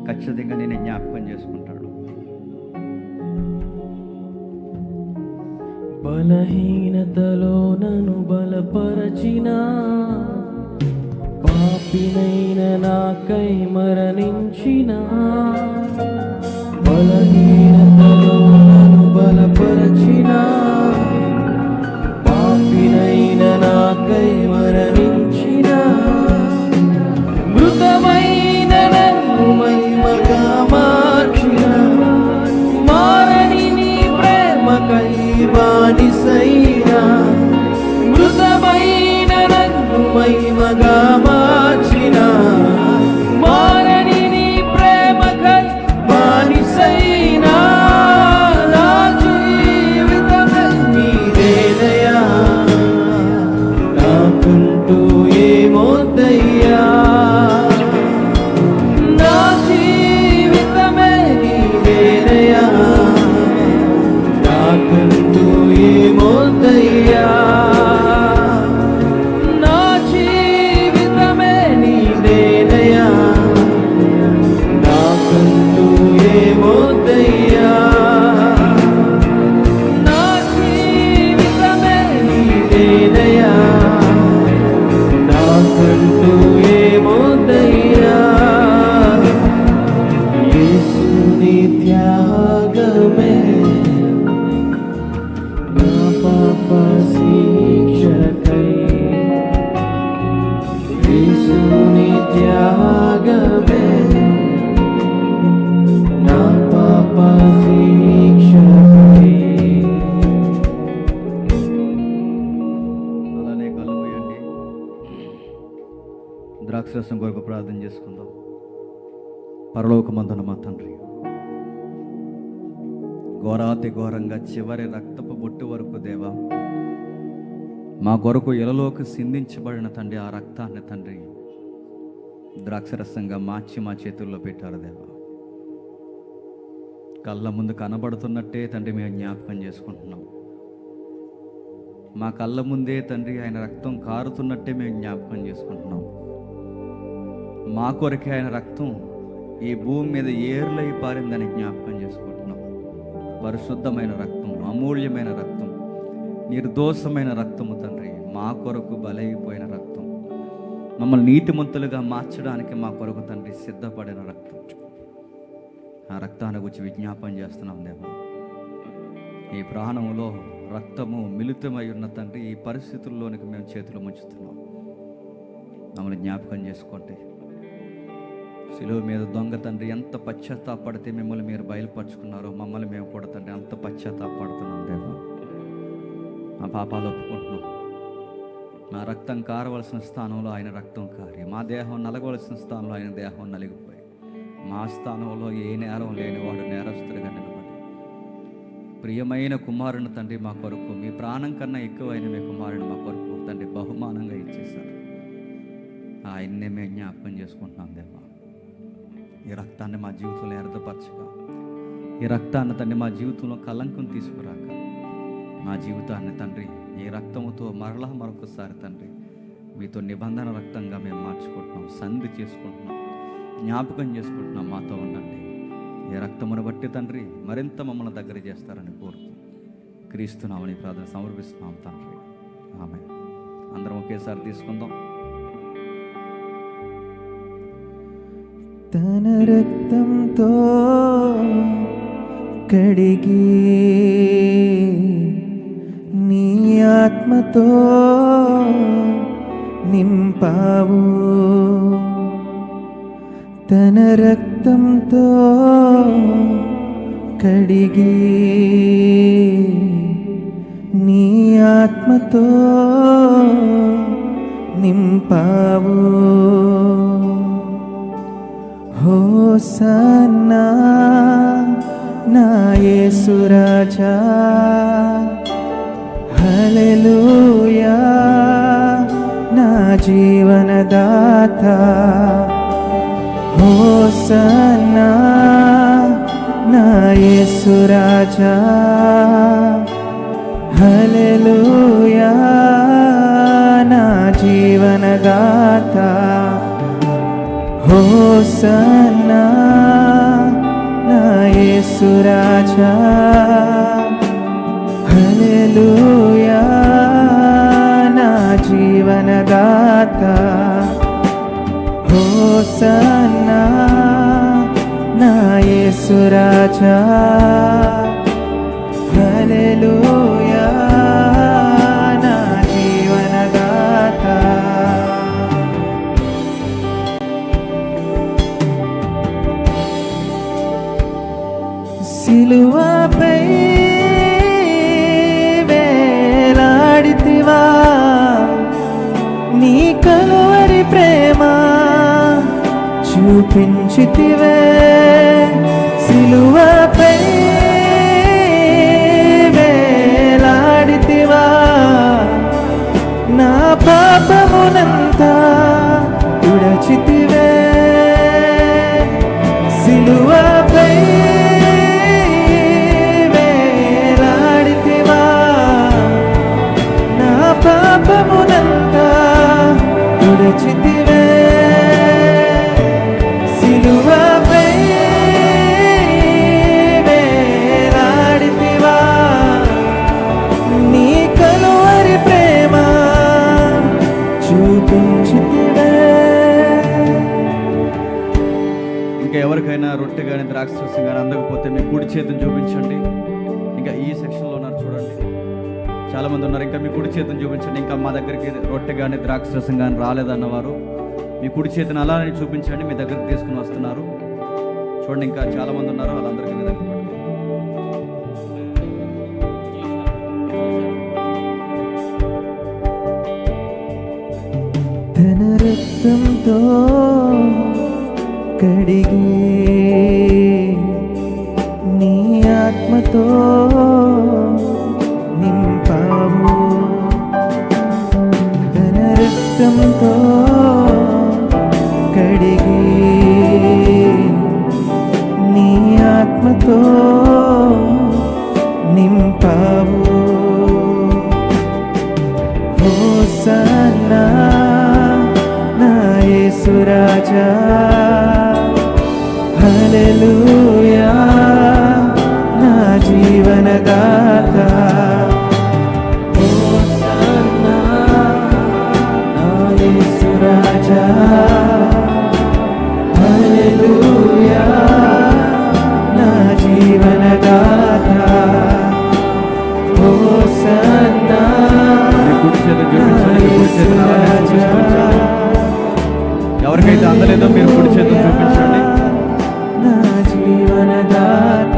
ఖచ్చితంగా నేను జ్ఞాపకం చేసుకుంటాడు. బలహీనతలో నన్ను బలపరచిన పాపినైన నాకై మరణించిన, బలహీనతలో నన్ను బలపరచిన పాపినైన నాకై మరణించిన, మృతమైన నన్ను మహిమగా మార్చిన, మారని నీ ప్రేమకై బానిసైన, మృతమైన నన్ను మహిమగా మార్చిన, మారని నీ ప్రేమకై బానిసైన. ద్రాక్షరసం కొరకు ప్రార్థన చేసుకుందాం. పరలోకమందున మా తండ్రి, ఘోరాతి ఘోరంగా చివరి రక్తపు బొట్టు వరకు దేవా మా కొరకు ఇలలోకి సిందించబడిన తండ్రి, ఆ రక్తాన్ని తండ్రి ద్రాక్షరసంగా మార్చి మా చేతుల్లో పెట్టారు దేవా. కళ్ళ ముందు కనబడుతున్నట్టే తండ్రి మేము జ్ఞాపకం చేసుకుంటున్నాం. మా కళ్ళ ముందే తండ్రి ఆయన రక్తం కారుతున్నట్టే మేము జ్ఞాపకం చేసుకుంటున్నాం. మా కొరకే ఆయన రక్తం ఈ భూమి మీద ఏర్లై పారిందని జ్ఞాపకం చేసుకుంటున్నాం. పరిశుద్ధమైన రక్తం, అమూల్యమైన రక్తం, నిర్దోషమైన రక్తము తండ్రి, మా కొరకు బలైపోయిన రక్తం, మమ్మల్ని నీతిమంతులుగా మార్చడానికి మా కొరకు తండ్రి సిద్ధపడిన రక్తం. ఆ రక్తాన్ని గురించి విజ్ఞాపం చేస్తున్నాం దేవా. ఈ ప్రాణంలో రక్తము మిళితమై ఉన్న తండ్రి, ఈ పరిస్థితుల్లోనికి మేము చేతులు ముంచుతున్నాం. మమ్మల్ని జ్ఞాపకం చేసుకోండి. శిలువ మీద దొంగ తండ్రి ఎంత పశ్చాత్తాపడితే మిమ్మల్ని మీరు బయలుపరుచుకున్నారో, మమ్మల్ని మేము కూడా తండ్రి అంత పశ్చాత్తాపడుతున్నాం దేవా. మా పాపాలు ఒప్పుకుంటున్నాం. మా రక్తం కారవలసిన స్థానంలో ఆయన రక్తం కారి, మా దేహం నలగవలసిన స్థానంలో ఆయన దేహం నలిగిపోయి, మా స్థానంలో ఏ నేరం లేనివాడు నేరస్తుడిగా నిలబడి, ప్రియమైన కుమారుని తండ్రి మా కొరకు, మీ ప్రాణం కన్నా ఎక్కువైన మీ కుమారుని మా కొరకు తండ్రి బహుమానంగా ఇచ్చేశారు. ఆయన్నే మేము జ్ఞాపకం చేసుకుంటున్నాం దేవా. ఈ రక్తాన్ని మా జీవితంలో ఎరదపరచగా, ఈ రక్తాన్ని తండ్రి మా జీవితంలో కలంకం తీసుకురాక, మా జీవితాన్ని తండ్రి ఈ రక్తముతో మరలా మరొకసారి తండ్రి మీతో నిబంధన రక్తంగా మేము మార్చుకుంటున్నాం, సంధి చేసుకుంటున్నాం, జ్ఞాపకం చేసుకుంటున్నాం. మాతో ఉండండి. ఈ రక్తమును బట్టి తండ్రి మరింత మమ్మల్ని దగ్గర చేస్తారని కోరుతూ క్రీస్తునామని ప్రార్థన సమర్పిస్తున్నాం తండ్రి. ఆమేన్. అందరం ఒకేసారి తీసుకుందాం. తన రక్తంతో కడిగి నీ ఆత్మతో నింపావు. తన రక్తంతో కడిగి నీ ఆత్మతో నింపావు. హోసన్నా నా యేసు రాజా, హల్లెలూయా నా జీవనదాత. హోసన్నా నా యేసు రాజా, హల్లెలూయా నా జీవనదాత. హోసన్నా నా యేసు రాజా, హల్లెలూయా నా జీవనదాత. హోసన్నా నా యేసు రాజా, హల్లెలూయా నా జీవనదాత. సిలువపై వేలాడితివా, నీ కలువరి ప్రేమ చూపించితివే. సిలువపై వేలాడితివా, నా పాపమునంతా తుడచితివే. సిలువపై వేలాడితివా, నా పాపమునంతా తుడచితివే. సిలువపై వేలాడితివా, నీ కలువరి ప్రేమ చూపించితివే. ఇంకా ఎవరికైనా రొట్టె కానీ ద్రాక్షరసం కానీ అందకపోతే మీ కుడి చేతిని చూపించండి. ఇంకా ఈ సెక్షన్లో ఉన్నారు చూడండి, చాలామంది ఉన్నారు. ఇంకా మీ కుడి చేతిని చూపించండి. ఇంకా మా దగ్గరికి రొట్టె కానీ ద్రాక్షరసం కానీ రాలేదన్నవారు మీ కుడి చేతిని అలానే చూపించండి. మీ దగ్గరికి తీసుకుని వస్తున్నారు చూడండి. ఇంకా చాలామంది ఉన్నారు, వాళ్ళందరికీ మీ దగ్గర తన రక్తం రక్తంతో కడిగి నీ ఆత్మతో నింపావు తన రక్తంతో కడిగి నీ ఆత్మతో నింపావు హోసన్నా నా యేసు రాజా హల్లెలూయా నా జీవనదాత హోసన్నా నా యేసు రాజా హల్లెలూయా నా జీవనదాత హోసన్నా కుడి చేతులు చూపించండి, కుడి చేతులు అలానే చూపించండి. ఎవరికైతే అందలేదో మీరు కుడి చేతులు చూపించండి. నా జీవనదాత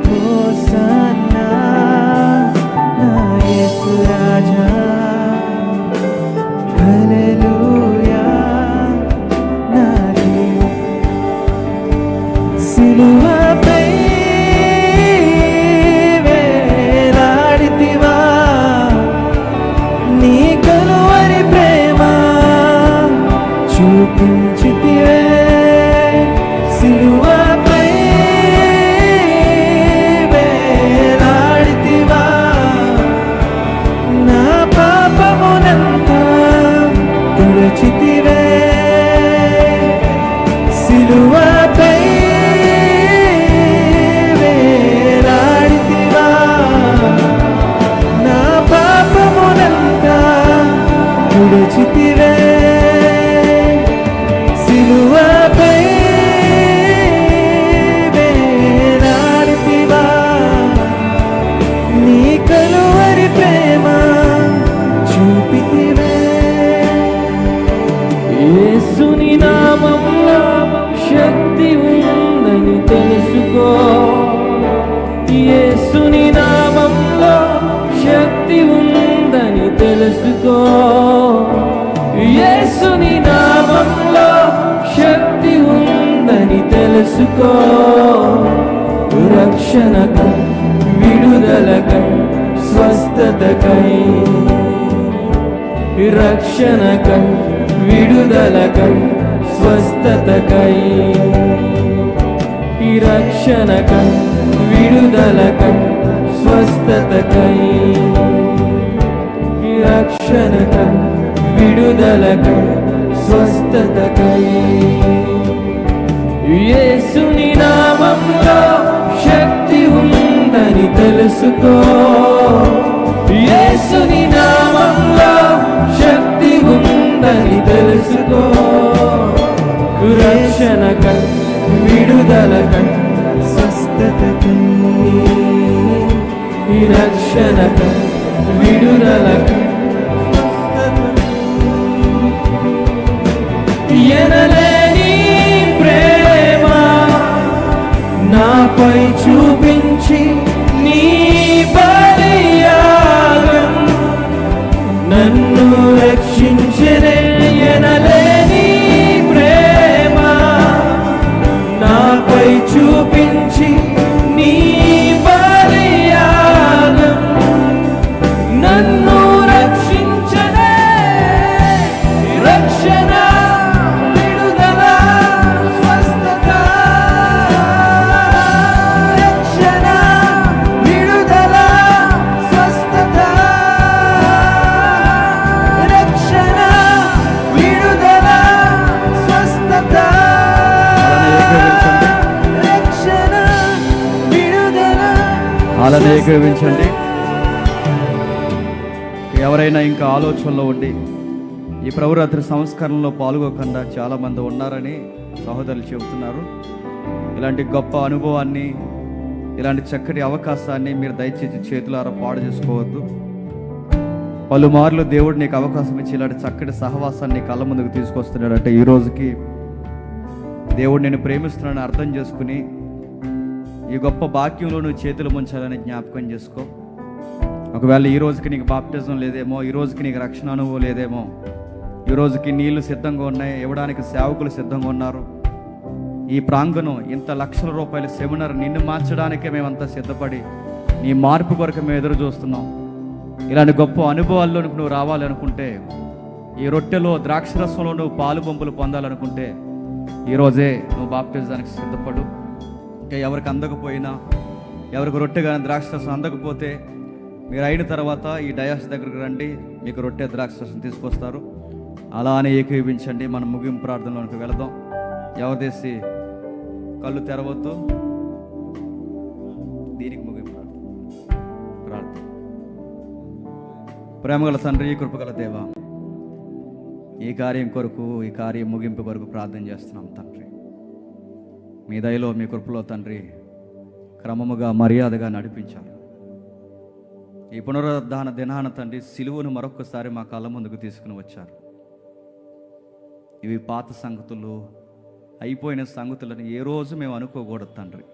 హోసన్నా నా యేసు రాజా హల్లెలూయా నా సిలువపై వేలాడితివా నీ కలువరి ప్రేమ చూపించితివే సిలువపై వేలాడితివా నా పాపమునంతా తుడిచితివే సిలువపై వేలాడితివా నా పాపమునంతా తుడిచితివే సిలువపై వేలాడితివా నీ కలువరి ప్రేమ చూపితివే యేసుని నామంలో శక్తి ఉందని తెలుసుకో యేసుని నామంలో శక్తి ఉందని తెలుసుకో యేసుని నామంలో శక్తి ఉందని తెలుసుకో రక్షణకై విడుదలకై స్వస్థతకై రక్షణకై విడుదలకై స్వస్థతకై రక్షణకై విడుదలకై స్వస్థతకై రక్షణకై విడుదలకై స్వస్థతకై యేసుని నామంలో శక్తి ఉందని తెలుసుకో యేసుని నామంలో శక్తి ఉందని తెలుసుకో రక్షణకై విడుదలకై స్వస్థతకై రక్షణకై విడుదలకై ఎనలేని ప్రేమ నాపై చూపించి నీ బలియాగం నన్ను రక్షించనే ఎనలేని ప్రేమ నాపై చూపించి నీ బలియాగం నన్ను రక్షించనే రక్షణ విడుదల స్వస్థత రక్షణ విడుదల స్వస్థత రక్షణ విడుదల స్వస్థత రక్షణ విడుదల అలానే ఏకీభవించండి. ఎవరైనా ఇంకా ఆలోచనలో ఉండి ఈ ప్రభురాత్రి సంస్కరణలో పాల్గొకుండా చాలామంది ఉన్నారని సహోదరులు చెబుతున్నారు. ఇలాంటి గొప్ప అనుభవాన్ని, ఇలాంటి చక్కటి అవకాశాన్ని మీరు దయచేసి చేతులారా పాడు చేసుకోవద్దు. పలుమార్లు దేవుడు నీకు అవకాశం ఇచ్చి ఇలాంటి చక్కటి సహవాసాన్ని కళ్ళ ముందుకు తీసుకొస్తున్నాడంటే ఈ రోజుకి దేవుడు నేను ప్రేమిస్తున్నానని అర్థం చేసుకుని ఈ గొప్ప భాగ్యంలో నువ్వు చేతులు ముంచాలని జ్ఞాపకం చేసుకో. ఒకవేళ ఈ రోజుకి నీకు బాప్టిజం లేదేమో, ఈ రోజుకి నీకు రక్షణ అనుభవం లేదేమో, ఈ ఈరోజుకి నీళ్లు సిద్ధంగా ఉన్నాయి, ఇవ్వడానికి సేవకులు సిద్ధంగా ఉన్నారు. ఈ ప్రాంగణం ఇంత లక్షల రూపాయల సెమినార్ నిన్ను మార్చడానికే మేమంతా సిద్ధపడి నీ మార్పు కొరకు మేము ఎదురు చూస్తున్నాం. ఇలాంటి గొప్ప అనుభవాల్లోనికి నువ్వు రావాలనుకుంటే, ఈ రొట్టెలో ద్రాక్షరసంలో నువ్వు పాలు బొంపులు పొందాలనుకుంటే ఈరోజే నువ్వు బాప్టిజానికి సిద్ధపడు. ఇంకా ఎవరికి అందకపోయినా, ఎవరికి రొట్టె కానీ ద్రాక్షరసం అందకపోతే మీరు అయిన తర్వాత ఈ డయాస్ దగ్గరకు రండి, మీకు రొట్టె ద్రాక్షరసం తీసుకొస్తారు. అలానే ఏకీవించండి. మనం ముగింపు ప్రార్థనలోకి వెళదాం. ఎవరు తీసి కళ్ళు తెరవద్దు. దీనికి ముగింపు ప్రార్థన. ప్రేమగల తండ్రి, కృపగల దేవ, ఈ కార్యం కొరకు, ఈ కార్యం ముగింపు కొరకు ప్రార్థన చేస్తున్నాం తండ్రి. మీ దయలో, మీ కృపలో తండ్రి క్రమముగా మర్యాదగా నడిపించారు. ఈ పునరుద్ధాన దినాన తండ్రి సిలువను మరొక్కసారి మా కళ్ళ ముందుకు తీసుకుని వచ్చారు. ఇవి పాత సంగతులు, అయిపోయిన సంగతులను ఏ రోజు మేము అనుకోకూడదు తండ్రి.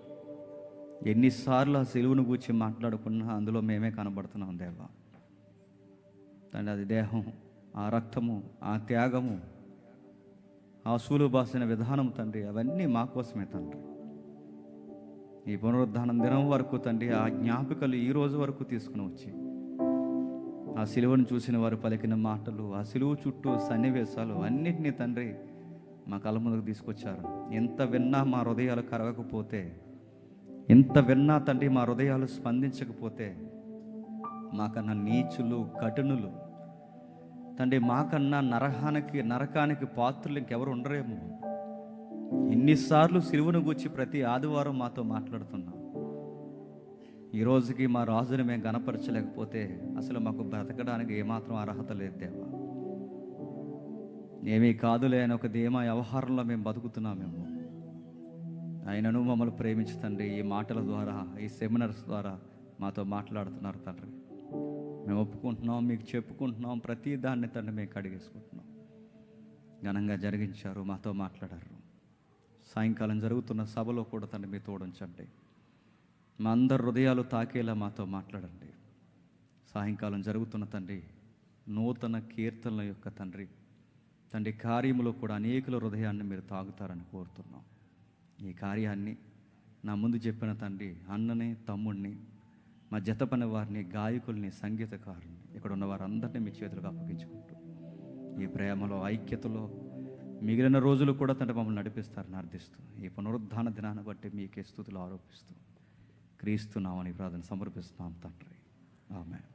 ఎన్నిసార్లు ఆ సిలువను గూర్చి మాట్లాడుకున్నా అందులో మేమే కనబడుతున్నాం దేవా తండ్రి. అది దేహం, ఆ రక్తము, ఆ త్యాగము, ఆ సూలు బాసిన విధానం తండ్రి, అవన్నీ మా కోసమే తండ్రి. ఈ పునరుద్ధానం దినం వరకు తండ్రి ఆ జ్ఞాపికలు ఈ రోజు వరకు తీసుకుని వచ్చి ఆ సిలువను చూసిన వారు పలికిన మాటలు, ఆ సిలువ చుట్టూ సన్నివేశాలు అన్నిటినీ తండ్రి మా కళ్ళ ముందుకు తీసుకొచ్చారు. ఎంత విన్నా మా హృదయాలు కరగకపోతే, ఎంత విన్నా తండ్రి మా హృదయాలు స్పందించకపోతే, మాకన్నా నీచులు, కఠినులు తండ్రి, మాకన్నా నరకానికి పాత్రులు ఇంకెవరు ఉండరేమో. ఎన్నిసార్లు సిలువను గూర్చి ప్రతి ఆదివారం మాతో మాట్లాడుతున్నాం. ఈ రోజుకి మా రాజుని మేము గణపరచలేకపోతే అసలు మాకు బ్రతకడానికి ఏమాత్రం అర్హత లేదు దేవా. ఏమీ కాదులే అని ఒక ధీమా వ్యవహారంలో మేము బతుకుతున్నామేమో. ఆయనను మమ్మల్ని ప్రేమించు తండ్రి. ఈ మాటల ద్వారా, ఈ సెమినార్స్ ద్వారా మాతో మాట్లాడుతున్నారు తండ్రి. మేము ఒప్పుకుంటున్నాం, మీకు చెప్పుకుంటున్నాం. ప్రతి దాన్ని తండ్రి మేము కడిగేసుకుంటున్నాం. ఘనంగా జరిగించారు, మాతో మాట్లాడారు. సాయంకాలం జరుగుతున్న సభలో కూడా తండ్రి మీ తోడుంచండి. మా అందరి హృదయాలు తాకేలా మాతో మాట్లాడండి. సాయంకాలం జరుగుతున్న తండ్రి నూతన కీర్తనల యొక్క తండ్రి కార్యములో కూడా అనేకుల హృదయాన్ని మీరు తాగుతారని కోరుతున్నాం. ఈ కార్యాన్ని నా ముందు చెప్పిన తండ్రి అన్నని, తమ్ముడిని, మా జత పని వారిని, గాయకుల్ని, సంగీతకారుల్ని, ఇక్కడ ఉన్న వారందరినీ మీ చేతులకు అప్పగించుకుంటూ ఈ ప్రేమలో, ఐక్యతలో మిగిలిన రోజులు కూడా తండ్రి మమ్మల్ని నడిపిస్తారని అర్థిస్తూ ఈ పునరుద్ధాన దినాన్ని బట్టి మీకే స్తుతులు ఆరోపిస్తూ క్రీస్తు నామమున ప్రార్థన సమర్పిస్తున్నాం తండ్రి. ఆమేన్.